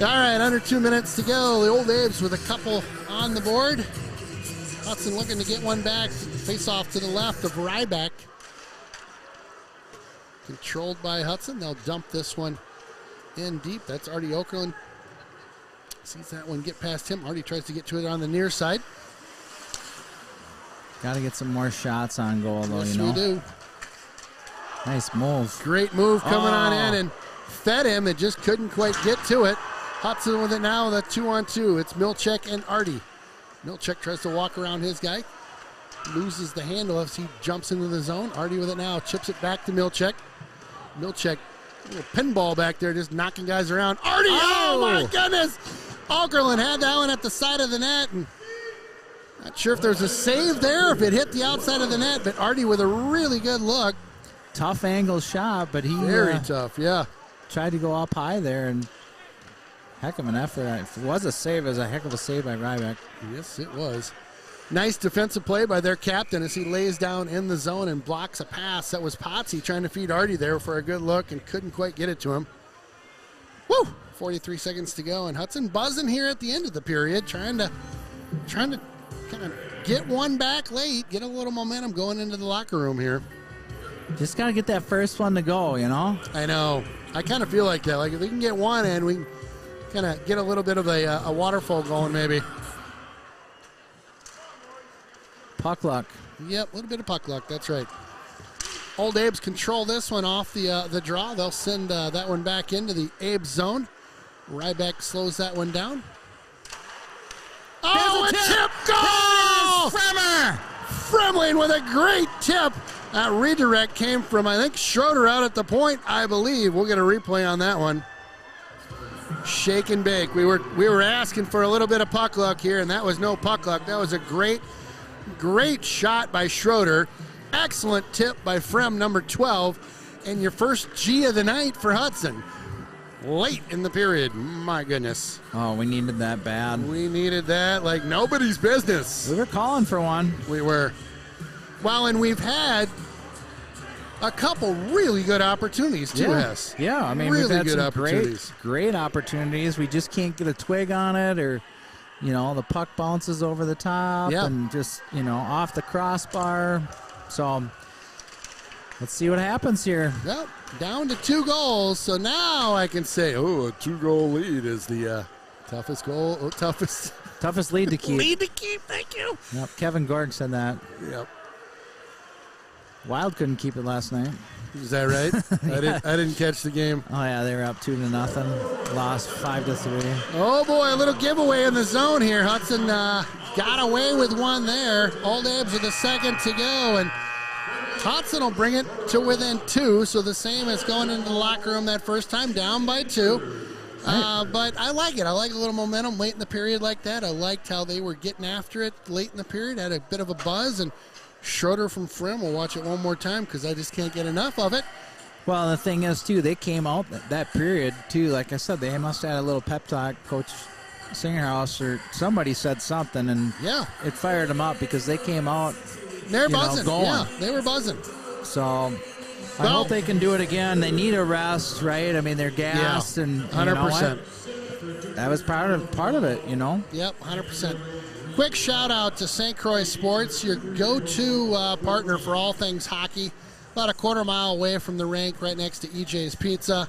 All right, under 2 minutes to go. The Old Abe's with a couple on the board. Hudson looking to get one back. Face off to the left of Ryback. Controlled by Hudson. They'll dump this one in deep. That's Artie Okerlund. Sees that one get past him. Artie tries to get to it on the near side. Got to get some more shots on goal, though, Yes, you know. we do. Nice move. Great move coming on in and fed him. It just couldn't quite get to it. Hudson with it now with a 2-on-2. It's Milchek and Artie. Milchek tries to walk around his guy. Loses the handle as he jumps into the zone. Artie with it now. Chips it back to Milchek. Milchek, a little pinball back there, just knocking guys around. Artie, oh my goodness! Okerlund had that one at the side of the net. And not sure if there's a save there, if it hit the outside of the net, but Artie with a really good look. Tough angle shot, but he Very tough, yeah. tried to go up high there, and heck of an effort. If it was a save, it was a heck of a save by Ryback. Yes, it was. Nice defensive play by their captain as he lays down in the zone and blocks a pass. That was Potsy trying to feed Artie there for a good look and couldn't quite get it to him. Woo! 43 seconds to go, and Hudson buzzing here at the end of the period, trying to kind of get one back late, get a little momentum going into the locker room here. Just got to get that first one to go, you know? I know. I kind of feel like that. Like if we can get one in, we can kind of get a little bit of a waterfall going maybe. Puck luck. Yep, a little bit of puck luck. That's right. Old Abe's control this one off the draw. They'll send that one back into the Abe zone. Ryback slows that one down. Oh, a tip goal! Oh, Fremling with a great tip. That redirect came from, I think, Schroeder out at the point, I believe. We'll get a replay on that one. Shake and bake. We were asking for a little bit of puck luck here, and that was no puck luck. That was a great shot by Schroeder. Excellent tip by Frem, number 12, and your first G of the night for Hudson. Late in the period. My goodness. Oh, we needed that bad. We needed that like nobody's business. We were calling for one. We were. Well, and we've had a couple really good opportunities too, Hess. Yeah, I mean, really we've had good some opportunities. great opportunities. We just can't get a twig on it, or, the puck bounces over the top and just, off the crossbar. So let's see what happens here. Yep, down to 2 goals. So now I can say, a 2-goal lead is the toughest lead to keep. Lead to keep, thank you. Yep, Kevin Gorg said that. Yep. Wild couldn't keep it last night. Is that right? I didn't catch the game. Oh yeah, they were up 2-0. Lost 5-3. Oh boy, a little giveaway in the zone here. Hudson got away with one there. Old Abe's with the second to go, and Hudson will bring it to within 2, so the same as going into the locker room that first time, down by 2. But I like it. I like a little momentum late in the period like that. I liked how they were getting after it late in the period. Had a bit of a buzz, and Schroeder from Frem, we'll watch it one more time because I just can't get enough of it. Well, the thing is, too, they came out that period, too. Like I said, they must have had a little pep talk. Coach Singerhouse or somebody said something, and it fired them up because they came out. They're buzzing. Going. Yeah, they were buzzing. So I hope they can do it again. They need a rest, right? I mean, they're gassed, and 100%. That was part of it, Yep, 100%. Quick shout out to St. Croix Sports, your go-to partner for all things hockey. About a quarter mile away from the rink, right next to EJ's Pizza.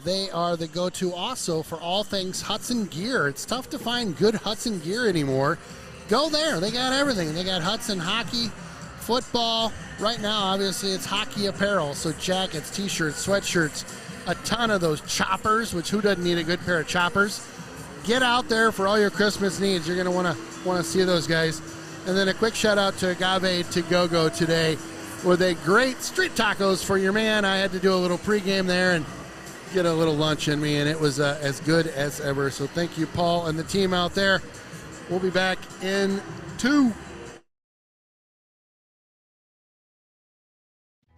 They are the go-to also for all things Hudson gear. It's tough to find good Hudson gear anymore. Go there. They got everything. They got Hudson hockey, football. Right now, obviously, it's hockey apparel. So jackets, T-shirts, sweatshirts, a ton of those choppers, which who doesn't need a good pair of choppers? Get out there for all your Christmas needs. You're going to want to see those guys. And then a quick shout out to Agave To Go today with a great street tacos for your man. I had to do a little pregame there and get a little lunch in me, and it was as good as ever. So thank you, Paul, and the team out there. We'll be back in 2.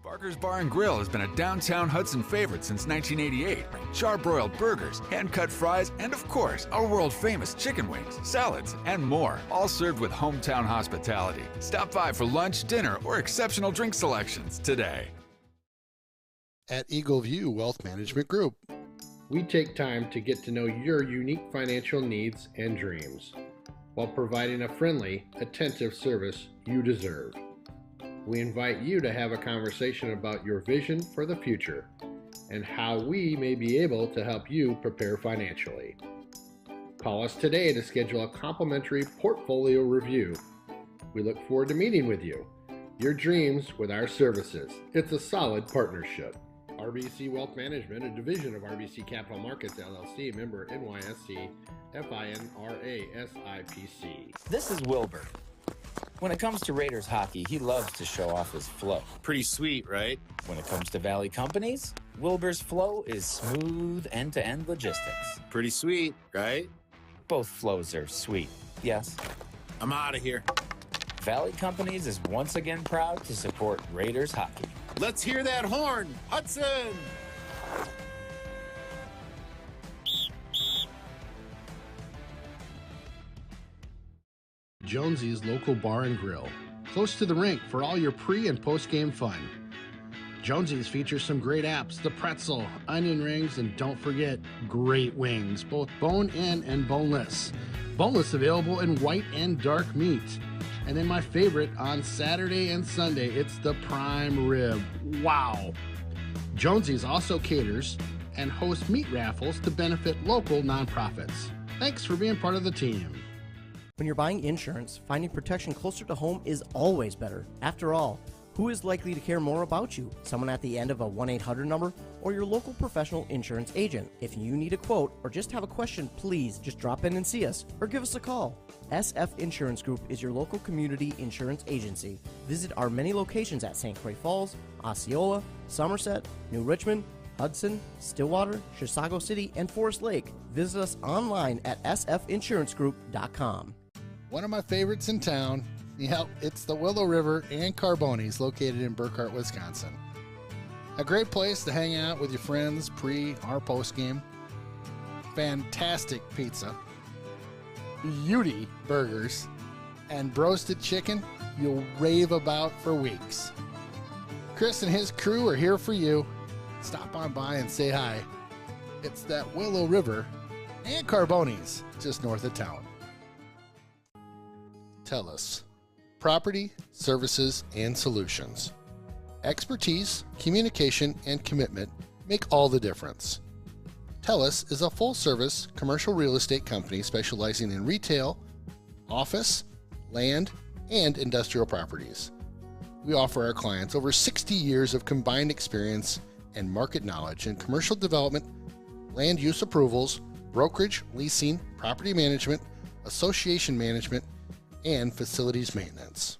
Barker's Bar and Grill has been a downtown Hudson favorite since 1988. Charbroiled burgers, hand-cut fries, and of course, our world-famous chicken wings, salads, and more, all served with hometown hospitality. Stop by for lunch, dinner, or exceptional drink selections today. At Eagle View Wealth Management Group, we take time to get to know your unique financial needs and dreams, while providing a friendly, attentive service you deserve. We invite you to have a conversation about your vision for the future and how we may be able to help you prepare financially. Call us today to schedule a complimentary portfolio review. We look forward to meeting with you. Your dreams with our services. It's a solid partnership. RBC Wealth Management, a division of RBC Capital Markets, LLC, member NYSE, FINRA SIPC. This is Wilbur. When it comes to Raiders hockey, he loves to show off his flow. Pretty sweet, right? When it comes to Valley companies, Wilbur's flow is smooth end-to-end logistics. Pretty sweet, right? Both flows are sweet, yes. I'm out of here. Valley Companies is once again proud to support Raiders hockey. Let's hear that horn, Hudson! Jonesy's Local Bar and Grill, close to the rink for all your pre- and post-game fun. Jonesy's features some great apps, the pretzel, onion rings, and don't forget, great wings, both bone-in and boneless. Boneless available in white and dark meat. And then my favorite, on Saturday and Sunday, it's the prime rib. Wow! Jonesy's also caters and hosts meat raffles to benefit local nonprofits. Thanks for being part of the team. When you're buying insurance, finding protection closer to home is always better. After all, Who is likely to care more about you? Someone at the end of a 1-800 number or your local professional insurance agent? If you need a quote or just have a question, please just drop in and see us or give us a call. SF Insurance Group is your local community insurance agency. Visit our many locations at St. Croix Falls, Osceola, Somerset, New Richmond, Hudson, Stillwater, Chisago City, and Forest Lake. Visit us online at sfinsurancegroup.com. One of my favorites in town, yep, it's the Willow River and Carbonis located in Burkhart, Wisconsin. A great place to hang out with your friends pre or post game. Fantastic pizza, beauty burgers, and roasted chicken you'll rave about for weeks. Chris and his crew are here for you. Stop on by and say hi. It's that Willow River and Carbonis just north of town. TELUS, property, services, and solutions. Expertise, communication, and commitment make all the difference. TELUS is a full-service commercial real estate company specializing in retail, office, land, and industrial properties. We offer our clients over 60 years of combined experience and market knowledge in commercial development, land use approvals, brokerage, leasing, property management, association management, and facilities maintenance.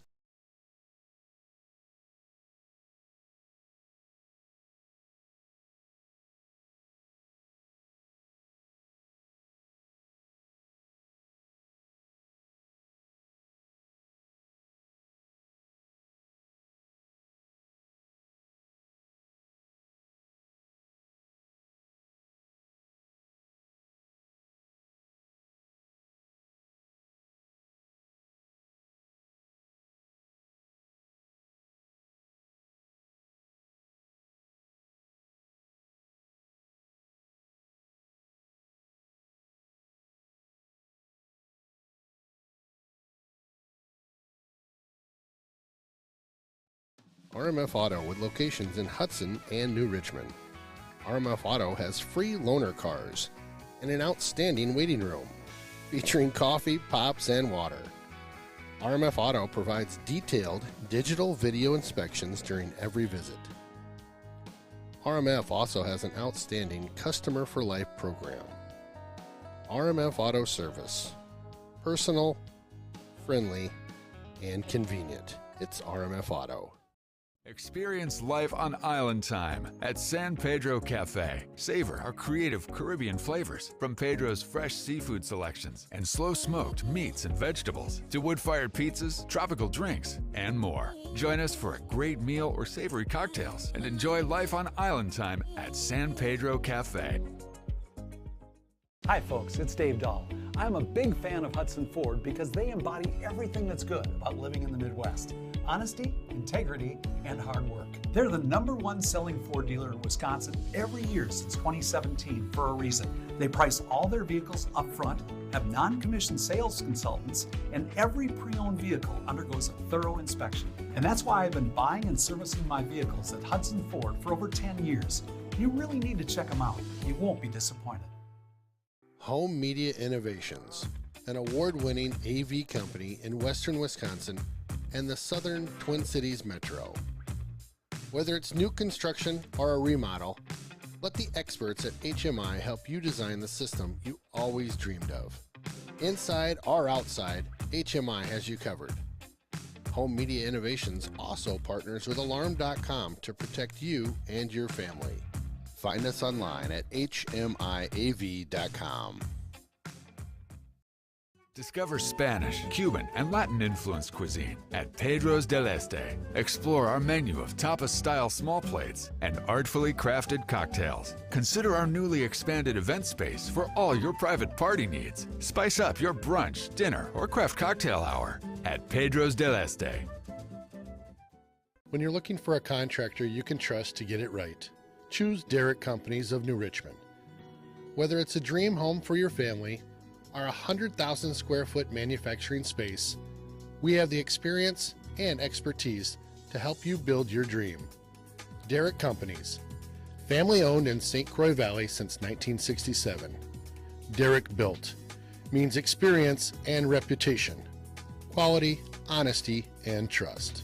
RMF Auto with locations in Hudson and New Richmond. RMF Auto has free loaner cars and an outstanding waiting room featuring coffee, pops, and water. RMF Auto provides detailed digital video inspections during every visit. RMF also has an outstanding Customer for Life program. RMF Auto Service. Personal, friendly, and convenient. It's RMF Auto. Experience life on island time at San Pedro Cafe. Savor our creative Caribbean flavors from Pedro's fresh seafood selections and slow-smoked meats and vegetables to wood-fired pizzas, tropical drinks, and more. Join us for a great meal or savory cocktails and enjoy life on island time at San Pedro Cafe. Hi folks, it's Dave Dahl. I'm a big fan of Hudson Ford because they embody everything that's good about living in the Midwest. Honesty, integrity, and hard work. They're the #1 selling Ford dealer in Wisconsin every year since 2017 for a reason. They price all their vehicles up front, have non-commissioned sales consultants, and every pre-owned vehicle undergoes a thorough inspection. And that's why I've been buying and servicing my vehicles at Hudson Ford for over 10 years. You really need to check them out. You won't be disappointed. Home Media Innovations, an award-winning AV company in western Wisconsin and the southern Twin Cities metro. Whether it's new construction or a remodel, let the experts at HMI help you design the system you always dreamed of. Inside or outside, HMI has you covered. Home Media Innovations also partners with Alarm.com to protect you and your family. Find us online at hmiav.com. Discover Spanish, Cuban, and Latin-influenced cuisine at Pedro's del Este. Explore our menu of tapas-style small plates and artfully crafted cocktails. Consider our newly expanded event space for all your private party needs. Spice up your brunch, dinner, or craft cocktail hour at Pedro's del Este. When you're looking for a contractor you can trust to get it right, choose Derrick Companies of New Richmond. Whether it's a dream home for your family or a 100,000 square foot manufacturing space, we have the experience and expertise to help you build your dream. Derrick Companies, family owned in St. Croix Valley since 1967. Derrick Built means experience and reputation, quality, honesty, and trust.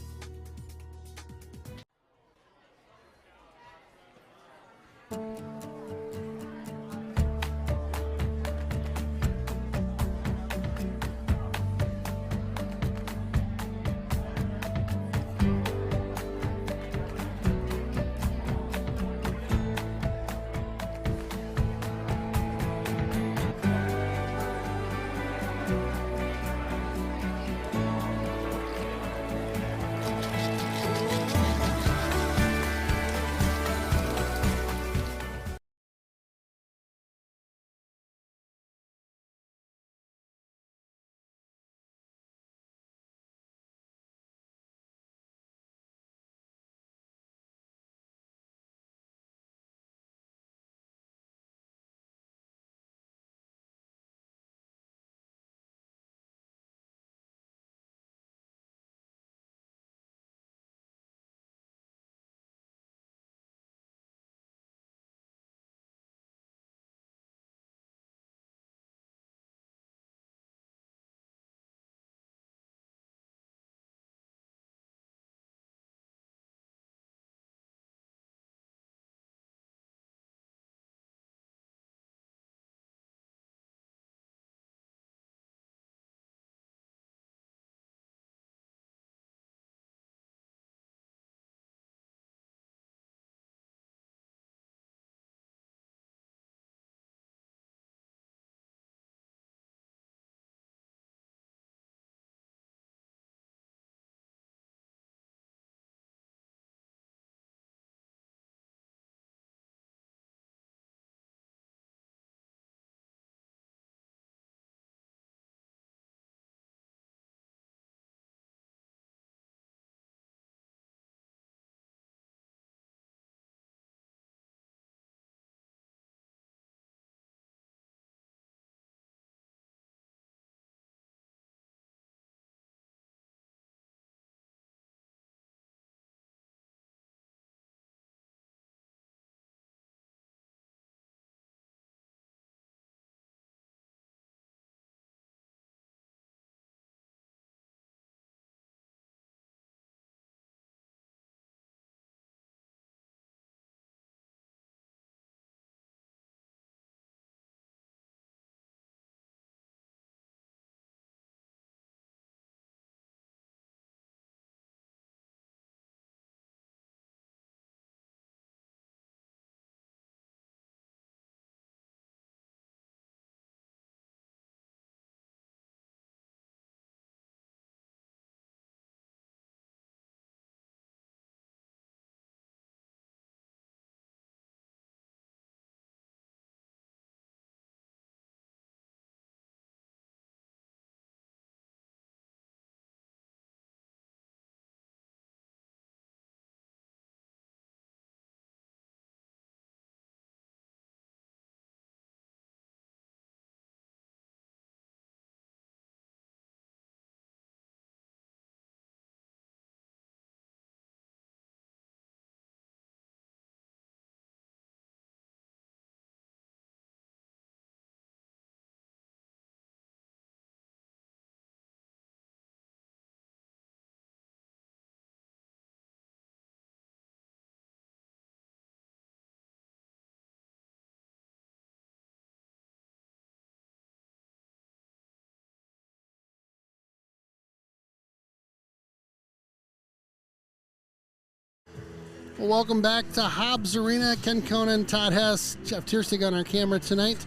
Well, welcome back to Hobbs Arena. Ken Conan, Todd Hess, Jeff Tierstig on our camera tonight.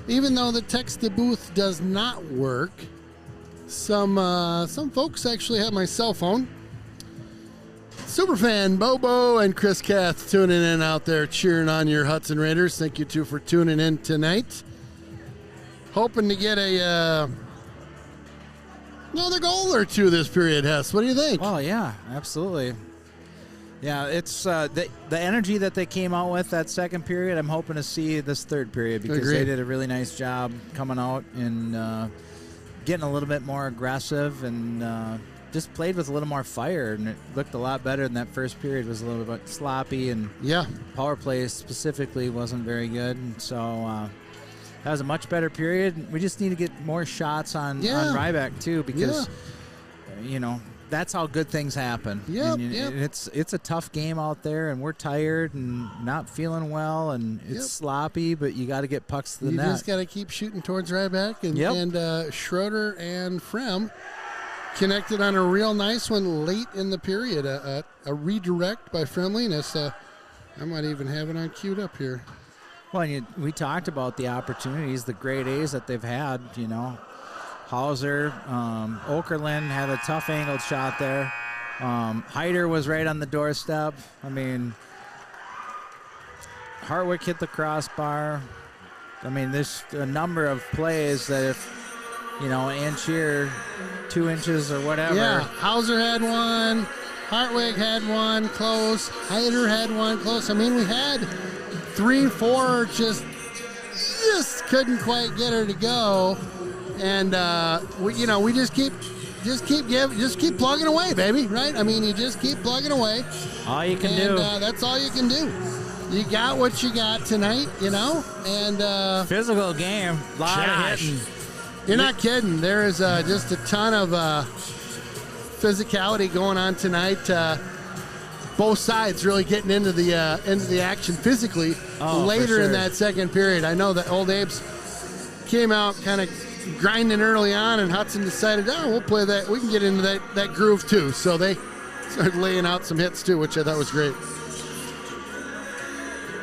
Even though the text to booth does not work, some folks actually have my cell phone. Superfan Bobo and Chris Kath tuning in out there, cheering on your Hudson Raiders. Thank you two for tuning in tonight. Hoping to get another goal or two this period, Hess. What do you think? Oh yeah, absolutely. Yeah, it's the energy that they came out with that second period. I'm hoping to see this third period because Agreed. they did a really nice job coming out and getting a little bit more aggressive and just played with a little more fire. And it looked a lot better than that first period. It was a little bit sloppy and power play specifically wasn't very good. And so that was a much better period. We just need to get more shots on Ryback too because you know. That's how good things happen. It's a tough game out there, and we're tired and not feeling well, and it's sloppy. But you got to get pucks to the net. You just got to keep shooting towards Ryback, and Schroeder and Frem connected on a real nice one late in the period. A redirect by Fremliness. I might even have it on queued up here. Well, we talked about the opportunities, the grade A's that they've had. You know. Hauser, Okerlund had a tough angled shot there. Hyder was right on the doorstep. I mean, Hartwick hit the crossbar. I mean, there's a number of plays that if, you know, Anchier 2 inches or whatever. Yeah, Hauser had one. Hartwig had one close. Hyder had one close. I mean, we had 3, 4 just couldn't quite get her to go. And we just keep plugging away, baby. Right? I mean, you just keep plugging away. All you can do. That's all you can do. You got what you got tonight, you know. And physical game, a lot of hitting. You're not kidding. There is just a ton of physicality going on tonight. Both sides really getting into the action physically later in that second period. I know that Old Abe's came out kind of grinding early on, and Hudson decided, we'll play that. We can get into that groove too. So they started laying out some hits too, which I thought was great.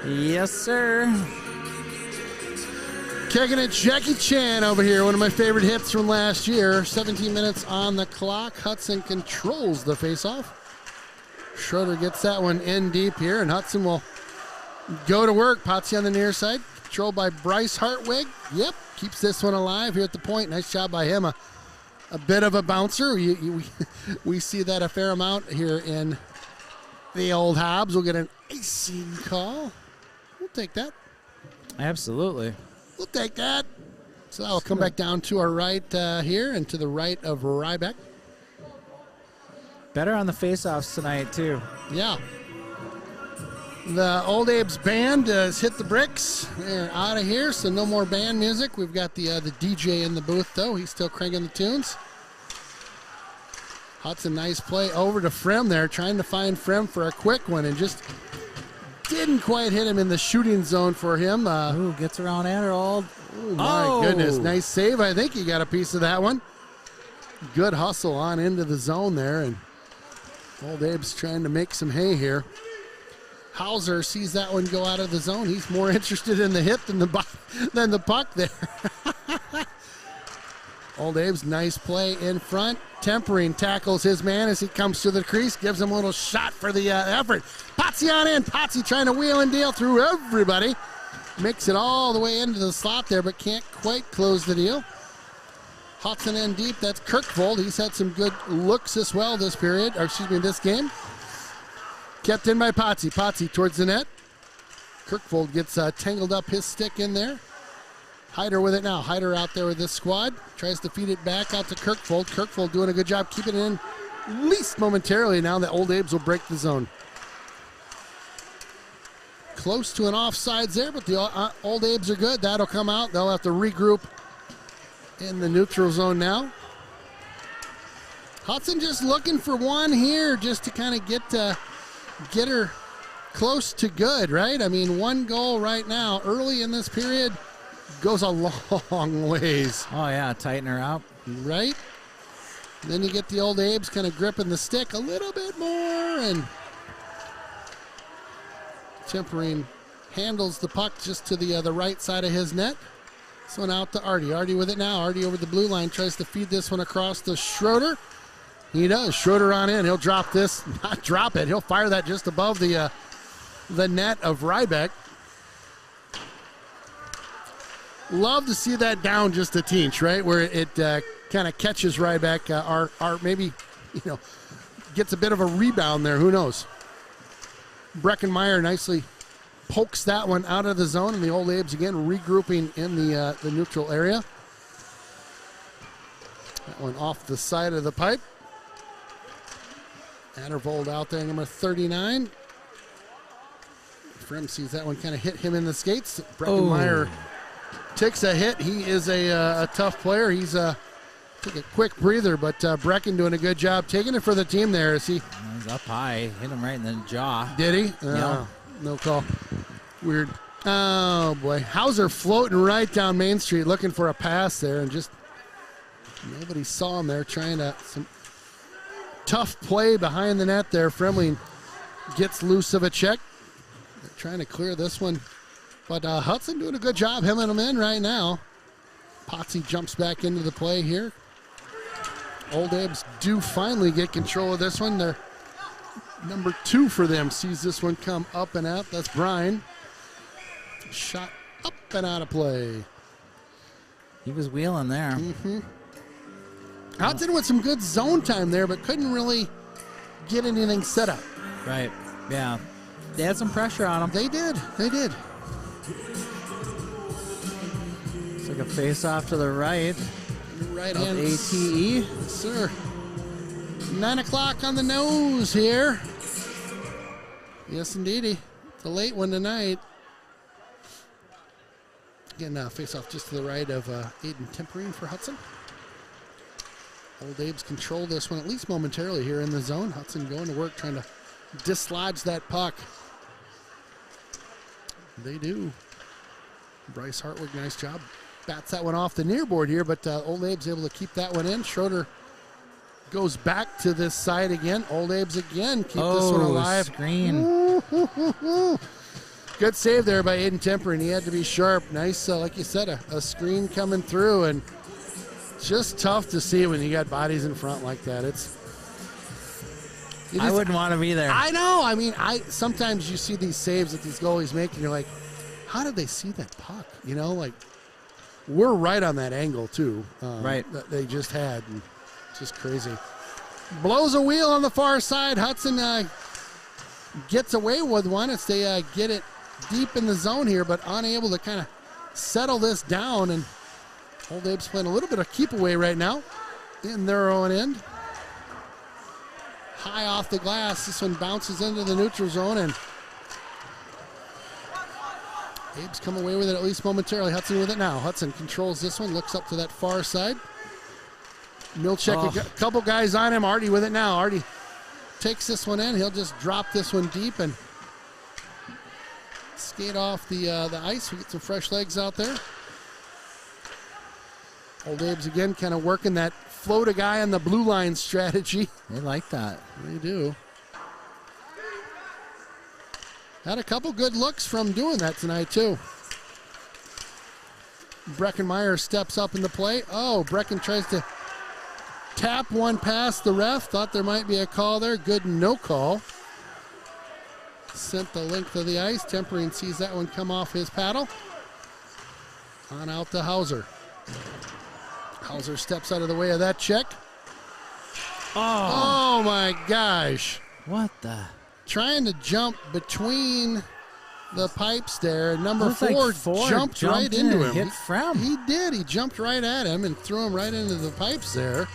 Yes, sir. Kicking it, Jackie Chan over here. One of my favorite hits from last year. 17 minutes on the clock. Hudson controls the faceoff. Schroeder gets that one in deep here, and Hudson will go to work. Potsy on the near side. Controlled by Bryce Hartwig. Yep. Keeps this one alive here at the point. Nice job by him. A bit of a bouncer. We see that a fair amount here in the old Hobbs. We'll get an icing call. We'll take that. Absolutely. We'll take that. So that'll come back down to our right here and to the right of Ryback. Better on the faceoffs tonight, too. Yeah. The Old Abe's band has hit the bricks. They're out of here, so no more band music. We've got the DJ in the booth, though. He's still cranking the tunes. Hudson, nice play over to Frem there, trying to find Frem for a quick one, and just didn't quite hit him in the shooting zone for him. Gets around Adderall. Oh, my goodness. Nice save. I think he got a piece of that one. Good hustle on into the zone there, and Old Abe's trying to make some hay here. Hauser sees that one go out of the zone. He's more interested in the hit than the puck there. Old Abe's nice play in front. Tempering tackles his man as he comes to the crease. Gives him a little shot for the effort. Potsy on in. Potsy trying to wheel and deal through everybody. Makes it all the way into the slot there, but can't quite close the deal. Hudson in deep. That's Kirkvold. He's had some good looks as well this game. Kept in by Potsy. Potsy towards the net. Kirkvold gets tangled up his stick in there. Hyder with it now. Hyder out there with this squad. Tries to feed it back out to Kirkvold. Kirkvold doing a good job keeping it in, at least momentarily. Now that Old Abe's will break the zone. Close to an offsides there, but the Old Abe's are good. That'll come out. They'll have to regroup in the neutral zone now. Hudson just looking for one here just to kind of get her close to good, right? I mean, one goal right now early in this period goes a long ways. Oh, yeah, tighten her up. Right? And then you get the Old Abe's kind of gripping the stick a little bit more, and Tempering handles the puck just to the right side of his net. This one out to Artie. Artie with it now. Artie over the blue line tries to feed this one across to Schroeder. He does. Schroeder on in. He'll drop this. Not drop it. He'll fire that just above the net of Rybeck. Love to see that down just a tinch, right? Where it kind of catches Rybeck. Or maybe, gets a bit of a rebound there. Who knows? Breckenmeyer nicely pokes that one out of the zone, and the Old Abes again regrouping in the neutral area. That one off the side of the pipe. Addervold out there, number 39. Frem sees that one kind of hit him in the skates. Breckenmeyer takes a hit. He is a tough player. He's took a quick breather, but Brecken doing a good job taking it for the team there. Is he? He's up high, hit him right in the jaw. Did he? Yeah. No call. Weird. Oh, boy. Hauser floating right down Main Street looking for a pass there, and just nobody saw him there trying to. Some tough play behind the net there. Fremling gets loose of a check. They're trying to clear this one, but Hudson doing a good job hemming him in right now. Potsy jumps back into the play here. Old Abes do finally get control of this one. They're number 2 for them sees this one come up and out. That's Brian. Shot up and out of play. He was wheeling there. Mm-hmm. Hudson with some good zone time there, but couldn't really get anything set up. Right. Yeah. They had some pressure on him. They did. They did. It's like a face-off to the right. Right hand. ATE. Yes, sir. 9 o'clock on the nose here. Yes, indeedy. It's a late one tonight. Again, face-off just to the right of Aiden Tempering for Hudson. Old Abes control this one, at least momentarily here in the zone. Hudson going to work, trying to dislodge that puck. They do. Bryce Hartwig, nice job. Bats that one off the near board here, but Old Abes able to keep that one in. Schroeder goes back to this side again. Old Abes again keep this one alive. Screen. Ooh. Good save there by Aiden Tempering. He had to be sharp. Nice, like you said, a screen coming through, and just tough to see when you got bodies in front like that. I wouldn't want to be there. I know. I mean, sometimes you see these saves that these goalies make, and you're like, how did they see that puck? Like we're right on that angle too. Right. That they just had. And just crazy. Blows a wheel on the far side. Hudson gets away with one as they get it deep in the zone here, but unable to kind of settle this down. And Old Abes playing a little bit of keep away right now in their own end. High off the glass. This one bounces into the neutral zone, and Abes come away with it at least momentarily. Hudson with it now. Hudson controls this one, looks up to that far side. Milchek, a couple guys on him. Artie with it now. Artie takes this one in. He'll just drop this one deep and skate off the ice. We get some fresh legs out there. Old Abes again kind of working that float a guy on the blue line strategy. They like that. They do. Had a couple good looks from doing that tonight, too. Breckenmeyer steps up in the play. Oh, Brecken tries to tap one past the ref. Thought there might be a call there. Good no call. Sent the length of the ice. Tempering sees that one come off his paddle. On out to Hauser. Hauser steps out of the way of that check. Oh my gosh. What the? Trying to jump between the pipes there. Number four jumped right into him. Hit Frem. He did. He jumped right at him and threw him right into the pipes there.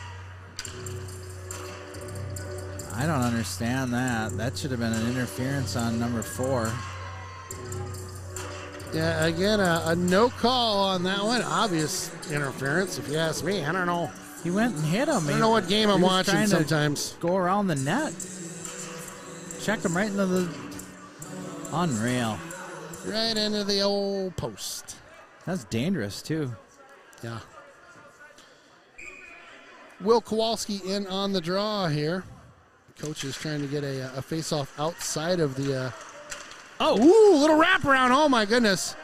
I don't understand that. That should have been an interference on number 4. Yeah, again, a no call on that one. Obvious interference, if you ask me. I don't know. He went and hit him. I don't know what game I'm watching sometimes. Go around the net. Checked him right into the... Unreal. Right into the old post. That's dangerous, too. Yeah. Will Kowalski in on the draw here. Coach is trying to get a face-off outside of the Oh, ooh, little wraparound. Oh, my goodness.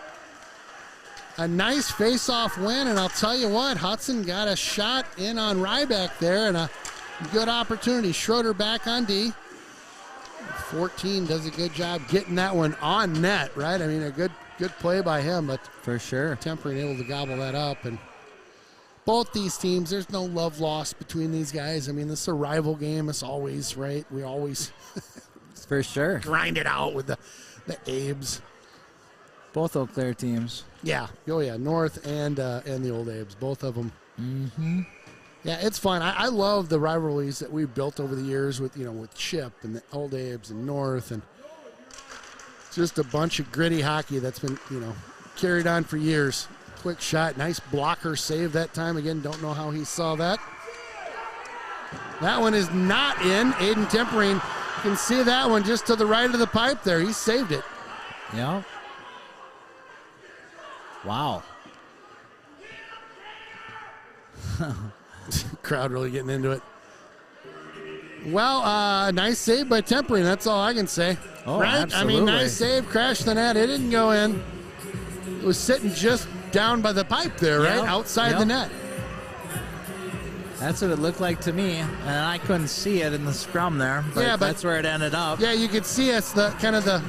A nice face-off win, and I'll tell you what, Hudson got a shot in on Ryback there, and a good opportunity. Schroeder back on D. 14 does a good job getting that one on net, right? I mean, a good play by him, but for sure, Tempering able to gobble that up. And both these teams, there's no love lost between these guys. I mean, this is a rival game, as always, right? We always for sure grind it out with the Abes. Both Eau Claire teams. Yeah. Oh, yeah. North and the Old Abes, both of them. Mm-hmm. Yeah, it's fun. I love the rivalries that we've built over the years with Chip and the Old Abes and North, and just a bunch of gritty hockey that's been carried on for years. Quick shot, nice blocker save that time. Again, don't know how he saw that. That one is not in. Aiden Tempering, you can see that one just to the right of the pipe there. He saved it. Yeah. Wow. Crowd really getting into it. Well, nice save by Tempering. That's all I can say. Oh, right? absolutely. I mean, nice save. Crashed the net. It didn't go in. It was sitting just down by the pipe there, right? Outside the net. That's what it looked like to me, and I couldn't see it in the scrum there. But that's where it ended up. Yeah, you could see it's the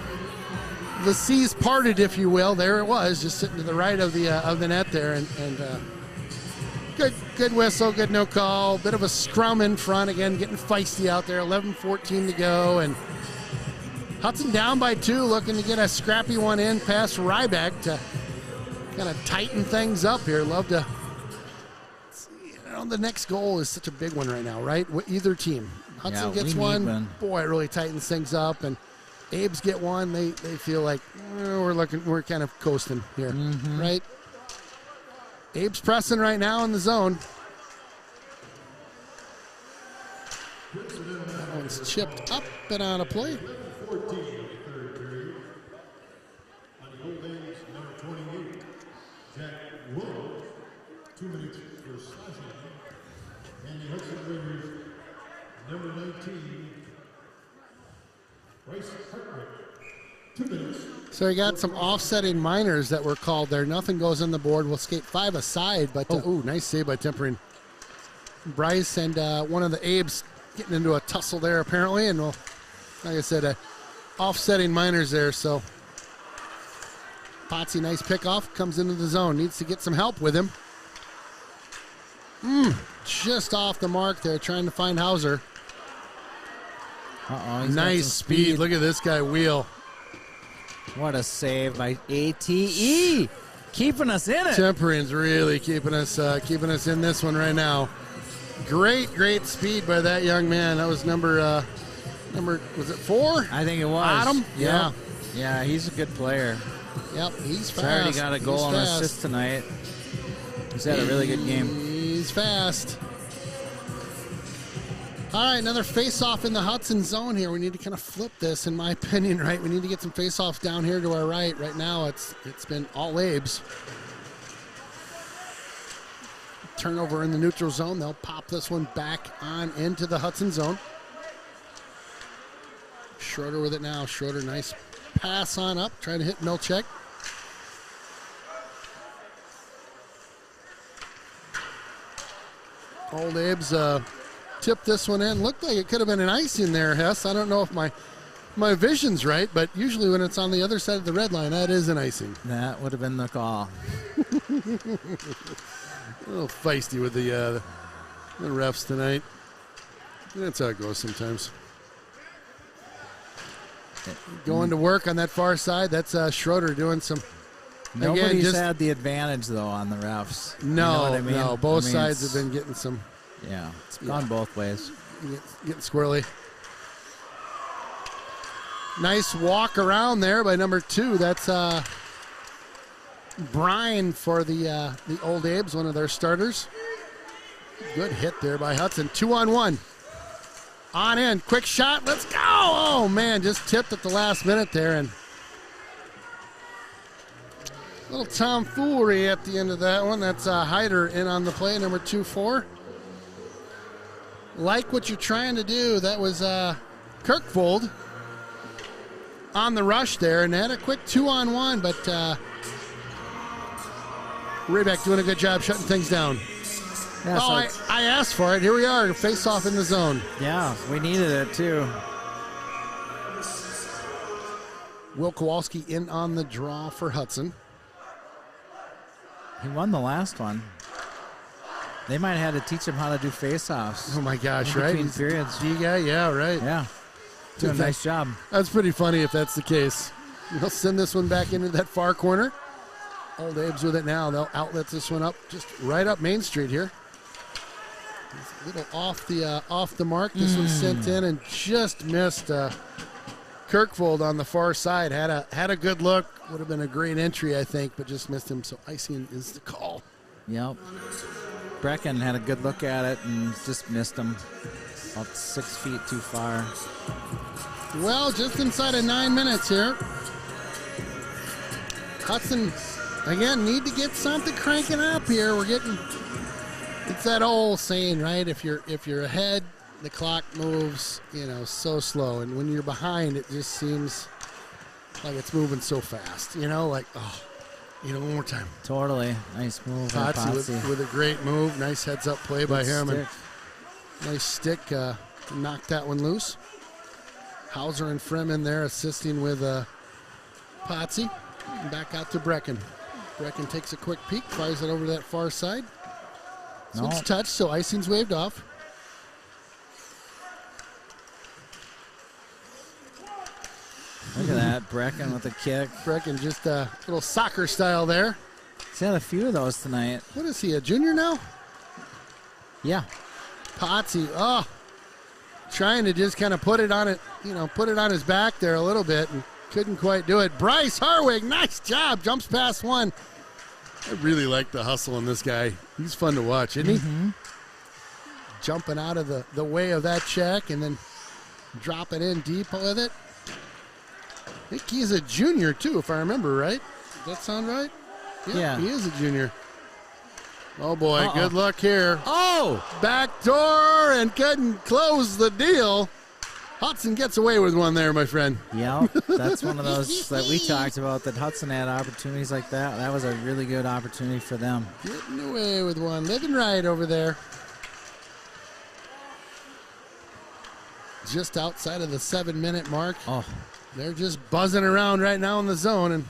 the seas parted, if you will. There it was, just sitting to the right of the net there, and good whistle, good no call. Bit of a scrum in front again, getting feisty out there. 11:14 to go, and Hudson down by 2, looking to get a scrappy one in past Ryback to kind of tighten things up here. Love to. The next goal is such a big one right now, right? Either team. Hudson gets one. Boy, it really tightens things up, and Abes get one. They feel like we're kind of coasting here, right? Abe's pressing right now in the zone. That one's chipped up and out of play. Number 19, Bryce Hartwick, 2 minutes. So you got some offsetting minors that were called there. Nothing goes on the board. We'll skate 5 aside, but nice save by Tempering. Bryce and one of the Abes getting into a tussle there apparently, and like I said, offsetting minors there. So Potsy, nice pickoff, comes into the zone. Needs to get some help with him. Just off the mark there, trying to find Hauser. Nice speed. Look at this guy wheel. What a save by ATE. Keeping us in it. Tempering's really keeping us in this one right now. Great speed by that young man. That was number was it 4? I think it was. Adam? Yeah. Yeah, he's a good player. Yep, he's fast. He's already got a goal and assist tonight. He's had a really good game. He's fast. All right, another face-off in the Hudson zone here. We need to kind of flip this, in my opinion, right? We need to get some face-offs down here to our right. Right now, it's been all Abes. Turnover in the neutral zone. They'll pop this one back on into the Hudson zone. Schroeder with it now. Schroeder, nice pass on up, trying to hit Milchek. Old Abes tipped this one in. Looked like it could have been an icing there, Hess. I don't know if my vision's right, but usually when it's on the other side of the red line, that is an icing. That would have been the call. A little feisty with the refs tonight. That's how it goes sometimes. Going to work on that far side. That's Schroeder doing some. Nobody's had the advantage, though, on the refs. No, you know what I mean? No. Both sides have been getting some. Yeah, it's gone both ways. Getting squirrely. Nice walk around there by number 2. That's Brian for the Old Abes, one of their starters. Good hit there by Hudson. 2-on-1. On in. Quick shot. Let's go. Oh, man, just tipped at the last minute there. And a little tomfoolery at the end of that one. That's Hyder in on the play, number 2-4. Like what you're trying to do. That was Kirkvold on the rush there, and they had a quick 2-on-1, but Rayback doing a good job shutting things down. Yeah, I asked for it. Here we are, face off in the zone. Yeah, we needed it too. Will Kowalski in on the draw for Hudson. He won the last one. They might have had to teach him how to do face-offs. Oh my gosh, in right? between periods. D guy, yeah, right. Yeah. Doing a nice job. That's pretty funny if that's the case. They'll send this one back into that far corner. Old Abe's with it now. They'll outlet this one up, just right up Main Street here. It's a little off the mark. This one's sent in and just missed Kirkvold on the far side. Had a good look. Would have been a great entry, I think, but just missed him. So icing is the call. Yep. Brecken had a good look at it and just missed him. About 6 feet too far. Well, just inside of 9 minutes here. Hudson, again, need to get something cranking up here. It's that old saying, right? If you're ahead, the clock moves, so slow. And when you're behind, it just seems like it's moving so fast. One more time. Totally. Nice move. Potsy with a great move. Nice heads-up play by him. And nice stick to knock that one loose. Hauser and Frem in there assisting with Potsy. Back out to Brecken. Brecken takes a quick peek, fires it over to that far side. This one's touched, so icing's waved off. Look at that, Brecken with a kick. Brecken just a little soccer style there. He's had a few of those tonight. What is he, a junior now? Yeah. Potsy, trying to just kind of put it on his back there a little bit and couldn't quite do it. Bryce Harwig, nice job, jumps past one. I really like the hustle in this guy. He's fun to watch, isn't he? Jumping out of the way of that check and then dropping in deep with it. I think he's a junior, too, if I remember right. Does that sound right? Yeah. He is a junior. Oh, boy, good luck here. Oh! Back door and couldn't close the deal. Hudson gets away with one there, my friend. Yeah, that's one of those that we talked about, that Hudson had opportunities like that. That was a really good opportunity for them. Getting away with one. Living right over there. Just outside of the 7-minute mark. Oh. They're just buzzing around right now in the zone. And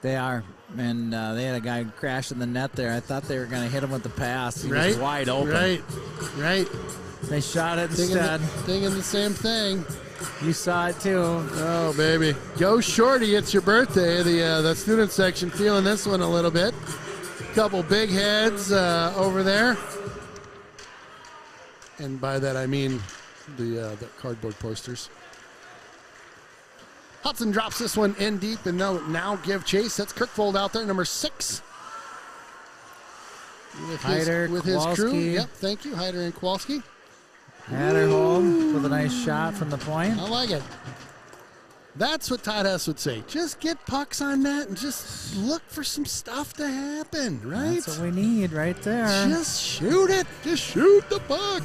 they are. And they had a guy crash in the net there. I thought they were going to hit him with the pass. He was wide open. Right. They shot it instead. Thinking the same thing. You saw it too. Oh, baby. Go Shorty, it's your birthday. The student section feeling this one a little bit. Couple big heads over there. And by that I mean the cardboard posters. Hudson drops this one in deep and now give chase. That's Kirkvold out there, number 6. With his crew. Yep, thank you, Hyder and Kowalski. Hatterhold with a nice shot from the point. I like it. That's what Todd Hess would say. Just get pucks on net and just look for some stuff to happen, right? That's what we need right there. Just shoot it. Just shoot the puck.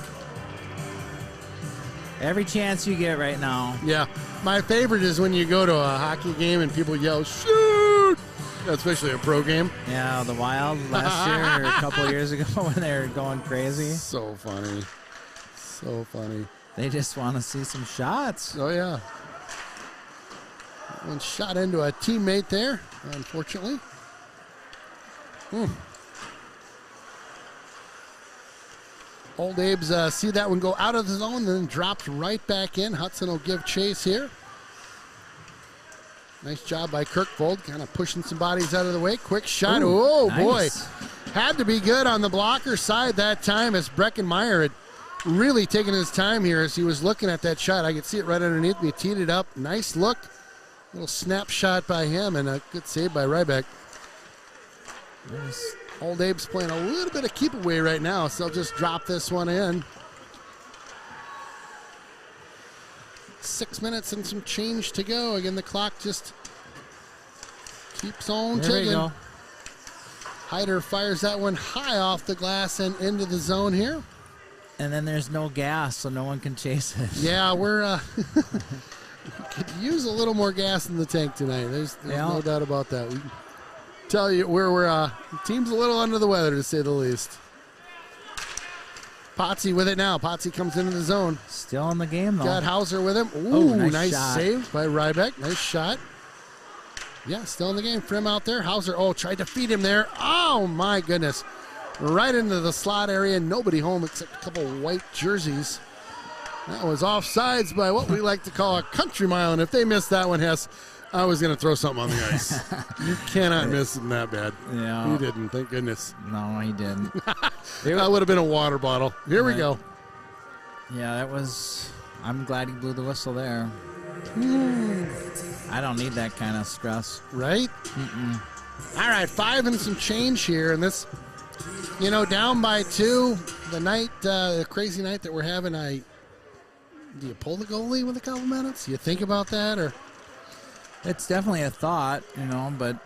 Every chance you get right now. Yeah. My favorite is when you go to a hockey game and people yell, shoot! Especially a pro game. Yeah, the Wild last year or a couple years ago when they were going crazy. So funny. So funny. They just want to see some shots. Oh, yeah. One shot into a teammate there, unfortunately. Old Abe's see that one go out of the zone, then dropped right back in. Hudson will give chase here. Nice job by Kirkvold, kind of pushing some bodies out of the way. Quick shot. Ooh, nice. Boy. Had to be good on the blocker side that time as Breckenmeyer had really taken his time here as he was looking at that shot. I could see it right underneath me. Teed it up. Nice look. Little snapshot by him and a good save by Ryback. Nice. Old Abe's playing a little bit of keep away right now, so they'll just drop this one in. 6 minutes and some change to go. Again, the clock just keeps on ticking. There we go. Hyder fires that one high off the glass and into the zone here. And then there's no gas, so no one can chase it. Yeah, we're could use a little more gas in the tank tonight. There's Yeah. no doubt about that. We tell you we're team's a little under the weather, to say the least. Potsy with it now. Potsy comes into the zone. Still in the game, though. Got Hauser with him. Ooh, nice shot. save by Rybeck. Nice shot. Yeah, still in the game. Frim out there. Hauser, tried to feed him there. Oh, my goodness. Right into the slot area. Nobody home except a couple white jerseys. That was offsides by what we like to call a country mile. And if they missed that one, Hess, I was going to throw something on the ice. You cannot miss him that bad. Yeah. He didn't, thank goodness. No, he didn't. That would have been a water bottle. Here we go. Yeah, that was. I'm glad he blew the whistle there. I don't need that kind of stress. Right? All right, 5 and some change here. And this, down by 2, the crazy night that we're having, do you pull the goalie with a couple minutes? Do you think about that? Or it's definitely a thought, but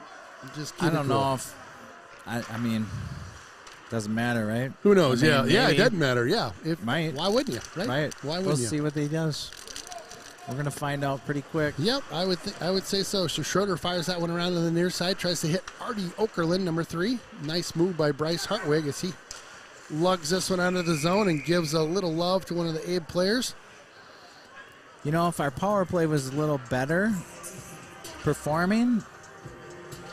just I don't know if, I mean, doesn't matter, right? Who knows? I mean, yeah, it doesn't matter. Yeah, might. Why wouldn't you? Right? Why wouldn't we'll you? see what he does. We're gonna find out pretty quick. Yep, I would say so. So Schroeder fires that one around on the near side, tries to hit Artie Okerlund, number 3. Nice move by Bryce Hartwig as he lugs this one out of the zone and gives a little love to one of the Abe players. If our power play was a little better performing,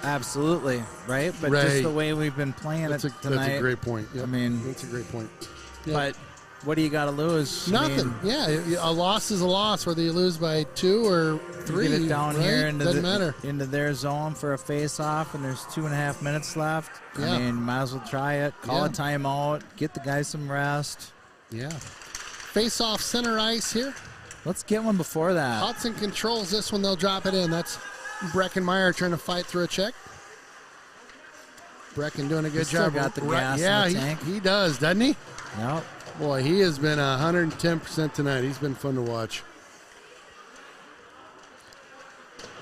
absolutely, right? But just the way we've been playing it tonight. That's a great point. Yep. I mean, that's a great point. Yep. But what do you got to lose? Nothing. A loss is a loss, whether you lose by 2 or 3. Get it down here doesn't matter. Into their zone for a face-off, and there's 2.5 minutes left. Yeah. I mean, might as well try it. Call a timeout. Get the guys some rest. Yeah. Face-off center ice here. Let's get one before that. Hudson controls this one. They'll drop it in. That's Breckenmeyer trying to fight through a check. Brecken doing a good job. Got the gas in the tank. He does, doesn't he? Yep. Boy, he has been 110% tonight. He's been fun to watch.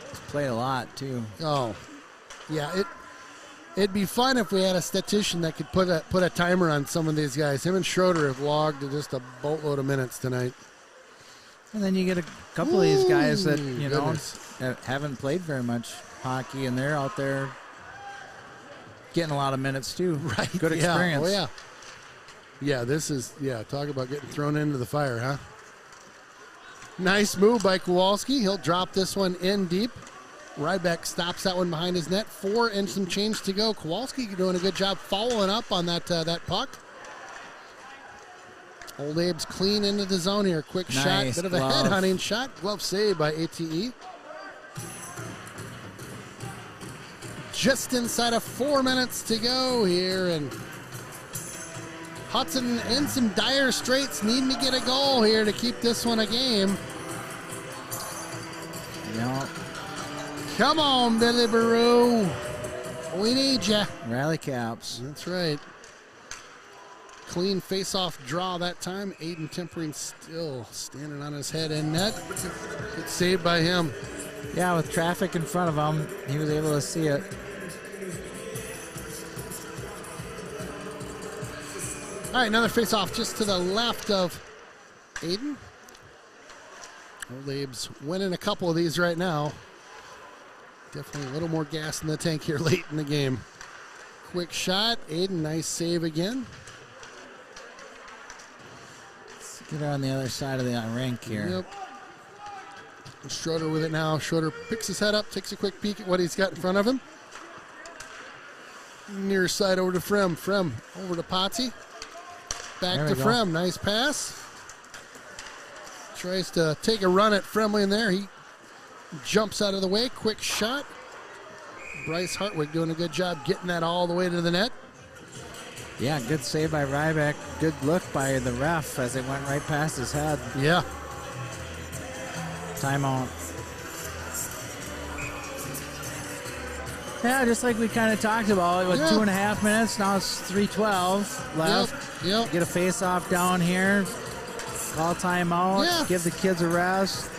He's played a lot, too. Oh, yeah. It'd be fun if we had a statistician that could put a timer on some of these guys. Him and Schroeder have logged just a boatload of minutes tonight. And then you get a couple of these guys that, goodness. haven't played very much hockey, and they're out there getting a lot of minutes, too. Right. Good experience. Oh, yeah. Yeah, talk about getting thrown into the fire, huh? Nice move by Kowalski. He'll drop this one in deep. Rybeck stops that one behind his net. 4 and some change to go. Kowalski doing a good job following up on that puck. Old Abe's clean into the zone here. Quick shot. Bit of a head-hunting shot. Glove save by ATE. Just inside of 4 minutes to go here, and Hudson in some dire straits, needing to get a goal here to keep this one a game. Yep. Come on, Billy Baru. We need ya. Rally caps. That's right. Clean face-off draw that time. Aiden Tempering still standing on his head in net. Good save by him. Yeah, with traffic in front of him, he was able to see it. All right, another face-off just to the left of Aiden. Old Abe's winning a couple of these right now. Definitely a little more gas in the tank here late in the game. Quick shot. Aiden, nice save again. Let's get on the other side of the rink here. Yep. Schroeder with it now. Schroeder picks his head up, takes a quick peek at what he's got in front of him. Near side over to Frem. Frem over to Potsy. Back to Frem. Nice pass. Tries to take a run at Fremley in there. He jumps out of the way. Quick shot. Bryce Hartwig doing a good job getting that all the way to the net. Yeah, good save by Rybeck. Good look by the ref as it went right past his head. Yeah. Timeout. Yeah, just like we kind of talked about. It was 2.5 minutes. Now it's 3:12 left. Yep. Get a face-off down here. Call timeout. Yeah. Give the kids a rest.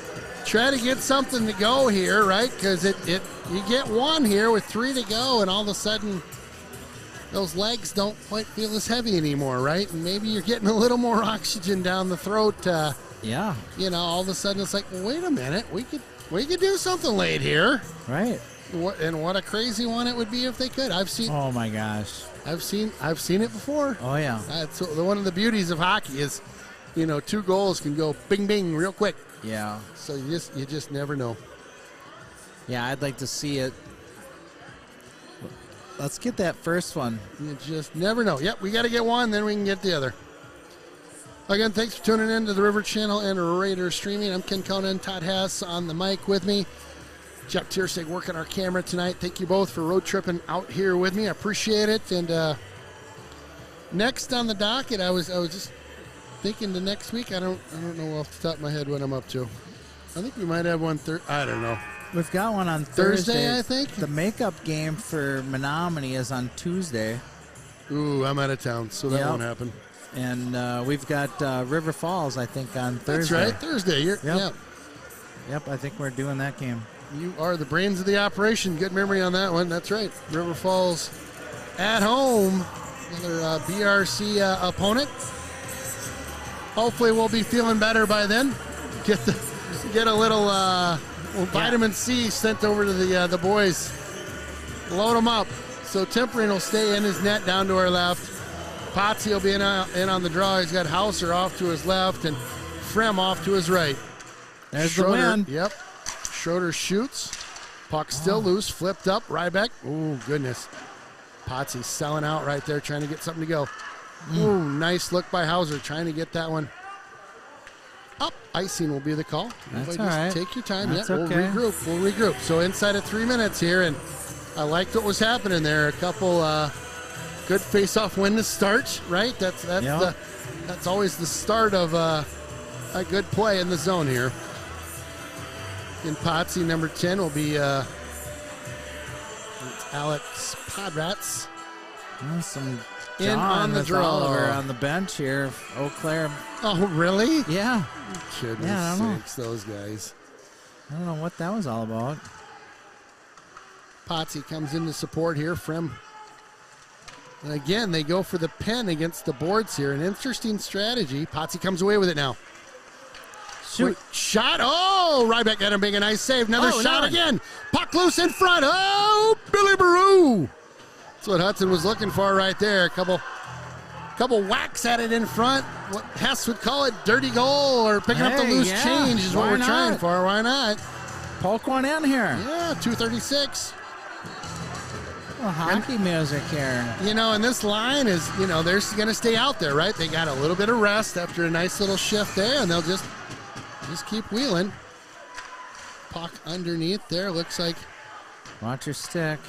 Try to get something to go here, right? Because you get one here with 3 to go, and all of a sudden those legs don't quite feel as heavy anymore, right? And maybe you're getting a little more oxygen down the throat Yeah. You know, all of a sudden it's like, wait a minute, we could do something late here. Right. What a crazy one it would be if they could. Oh my gosh. I've seen it before. Oh yeah. That's one of the beauties of hockey is, you know, 2 goals can go bing bing real quick. Yeah. So you just never know. Yeah, I'd like to see it. Let's get that first one. You just never know. Yep, we got to get one, then we can get the other. Again, thanks for tuning in to the River Channel and Raider Streaming. I'm Ken Conan, Todd Hess on the mic with me. Jeff Tiersig working our camera tonight. Thank you both for road tripping out here with me. I appreciate it. And next on the docket, I was just thinking the next week. I don't know off the top of my head what I'm up to. I think we might have one. I don't know. We've got one on Thursday, I think. The makeup game for Menominee is on Tuesday. Ooh, I'm out of town, so that won't happen. And we've got River Falls, I think, on Thursday. That's right, Thursday. Yep, I think we're doing that game. You are the brains of the operation. Good memory on that one. That's right. River Falls at home. Another BRC opponent. Hopefully we'll be feeling better by then. Get a little vitamin C sent over to the boys. Load them up. So Tempering will stay in his net down to our left. Potsy will be in on the draw. He's got Hauser off to his left and Frem off to his right. There's Schroeder, the win. Yep. Schroeder shoots. Puck still loose. Flipped up. Ryback. Oh, goodness. Potsy selling out right there, trying to get something to go. Ooh, nice look by Hauser, trying to get that one up. Icing will be the call. That's all right. Take your time. That's We'll okay. regroup. So inside of 3 minutes here, and I liked what was happening there. A couple good face-off win to start, right? That's always the start of a good play in the zone here. In Potsy, number 10 will be Alex Podrats. Some in on the draw. Oliver on the bench here. Eau Claire. Oh, really? Yeah. Goodness I don't know. sakes, those guys. I don't know what that was all about. Potsy comes in to support here from. And again, they go for the pen against the boards here. An interesting strategy. Potsy comes away with it now. Shoot. Quick shot. Oh, Ryback got him being a nice save. Another shot again. Puck loose in front. Oh, Billy Baru. That's what Hudson was looking for right there. A couple whacks at it in front. What Hess would call it dirty goal or picking up the loose change is what we're trying for. Why not? Poke one in here. Yeah, 236. Well, hockey music here. You know, and this line is, they're going to stay out there, right? They got a little bit of rest after a nice little shift there, and they'll just keep wheeling. Puck underneath there. Looks like. Watch your stick.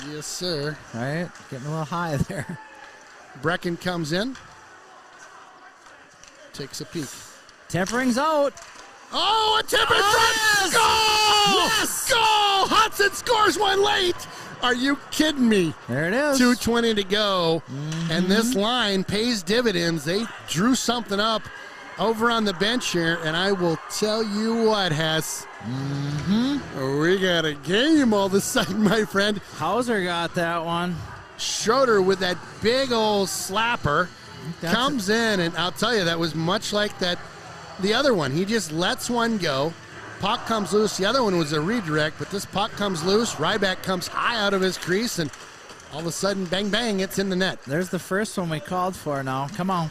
Yes, sir. Right? Getting a little high there. Brecken comes in. Takes a peek. Tempering's out. Oh, a tip in front! Yes! Goal! Yes! Goal! Hudson scores one late! Are you kidding me? There it is. 2:20 to go. And this line pays dividends. They drew something up over on the bench here, and I will tell you what, Hess. We got a game all of a sudden, my friend. Hauser got that one. Schroeder with that big old slapper comes in, and I'll tell you, that was much like the other one. He just lets one go. Puck comes loose. The other one was a redirect, but this puck comes loose. Ryback comes high out of his crease, and all of a sudden, bang, bang, it's in the net. There's the first one we called for now. Come on.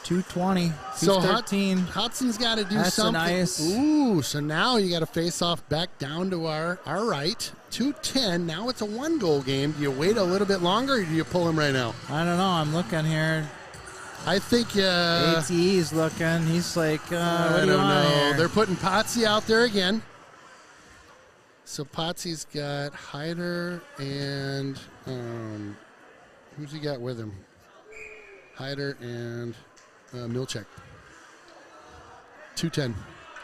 220. So 13. Hudson's got to do That's something. Nice. Ooh, so now you got to face off back down to our right. 2:10. Now it's a 1-goal game. Do you wait a little bit longer, or do you pull him right now? I don't know. I'm looking here. I think ATE's looking. He's like, what do I you don't want know. here? They're putting Potsy out there again. So Potsy's got Hyder and who's he got with him? Hyder and Milchek. 2:10.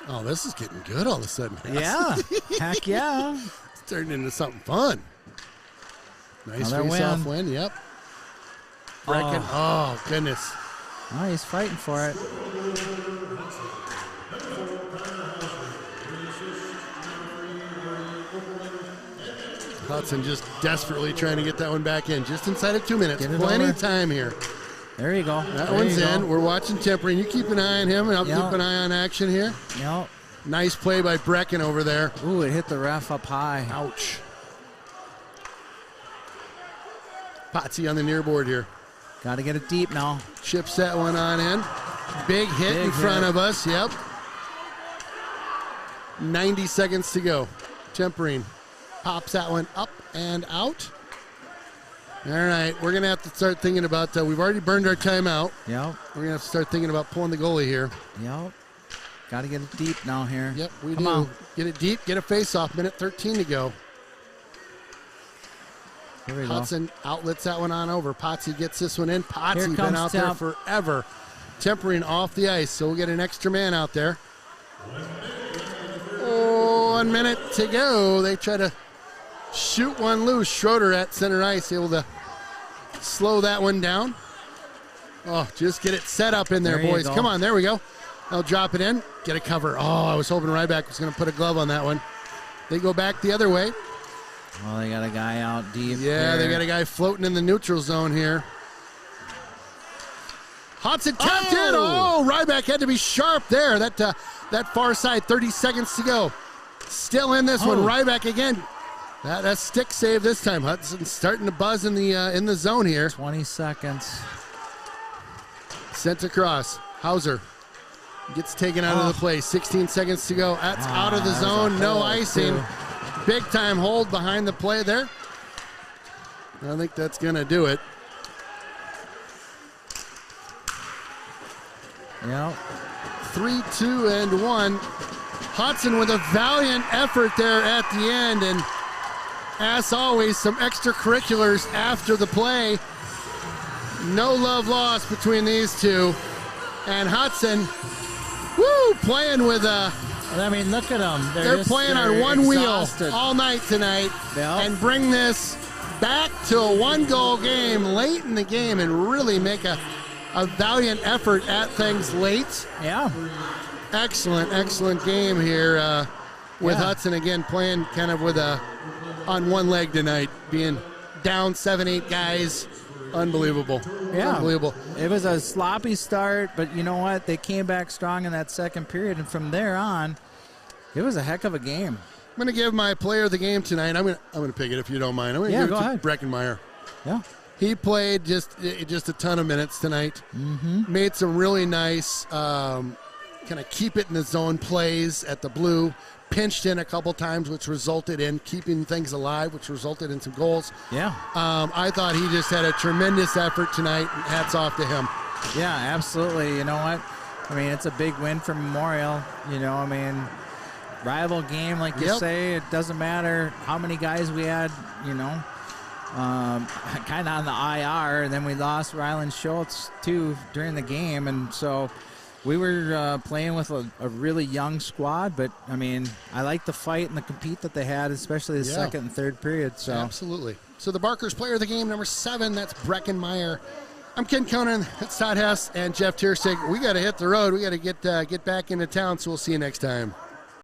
Oh, this is getting good all of a sudden. Yeah. Heck yeah. It's turning into something fun. Nice Another face-off win. Yep. Brecken. Oh, goodness. Oh, he's fighting for it. Hudson just desperately trying to get that one back in. Just inside of 2 minutes. Get it Plenty over. time here. There you go. That one's in. We're watching Tempering. You keep an eye on him, and I'll keep an eye on action here. Yep. Nice play by Brecken over there. Ooh, it hit the ref up high. Ouch. Potsy on the near board here. Got to get it deep now. Chips that one on in. Big hit in front of us. Yep. 90 seconds to go. Tempering pops that one up and out. All right, we're going to have to start thinking about, we've already burned our timeout. Yep. We're going to have to start thinking about pulling the goalie here. Yep. Got to get it deep now here. Yep, we Come do. on. Get it deep, get a face-off. Minute 13 to go. Here we Hudson outlets that one on over. Potsy gets this one in. Potsy comes been out there forever. Tempering off the ice, so we'll get an extra man out there. 1 minute to go. They try to shoot one loose. Schroeder at center ice, able to slow that one down. Oh, just get it set up in there, boys. Come on, there we go. I'll drop it in. Get a cover. Oh, I was hoping Ryback was going to put a glove on that one. They go back the other way. Oh, they got a guy out deep. Yeah, they got a guy floating in the neutral zone here. Hudson tapped in. Oh, Ryback had to be sharp there. That far side, 30 seconds to go. Still in this one. Ryback again. That stick save this time. Hudson starting to buzz in the zone here. 20 seconds. Sent across. Hauser gets taken out of the play. 16 seconds to go. That's out of the zone. No icing. Big time hold behind the play there. I think that's going to do it. Yep. 3, 2, and 1. Hudson with a valiant effort there at the end. And as always, some extracurriculars after the play. No love lost between these two. And Hudson, playing with I mean, look at them. They're playing on one wheel all night tonight, and bring this back to a one-goal game late in the game and really make a valiant effort at things late. Yeah. Excellent game here with Hudson again playing kind of on one leg tonight, being down 7-8 guys. Unbelievable. Yeah. Unbelievable. It was a sloppy start, but you know what? They came back strong in that second period, and from there on, it was a heck of a game. I'm going to give my player of the game tonight. I'm going to pick it if you don't mind. I'm going to give it to Breckenmeyer. Yeah. He played just a ton of minutes tonight. Mm-hmm. Made some really nice kind of keep it in the zone plays at the blue. Pinched in a couple times, which resulted in keeping things alive, which resulted in some goals. Yeah. I thought he just had a tremendous effort tonight, and hats off to him. Yeah, absolutely. You know what? I mean, it's a big win for Memorial. You know, I mean, rival game, like you say. It doesn't matter how many guys we had, you know, kind of on the IR, and then we lost Ryland Schultz, too, during the game, and so we were playing with a really young squad, but, I mean, I like the fight and the compete that they had, especially the second and third period. So absolutely. So the Barkers player of the game, number 7, that's Breckenmeyer. I'm Ken Conan, that's Todd Hess, and Jeff Tiersig. We got to hit the road. We got to get back into town, so we'll see you next time.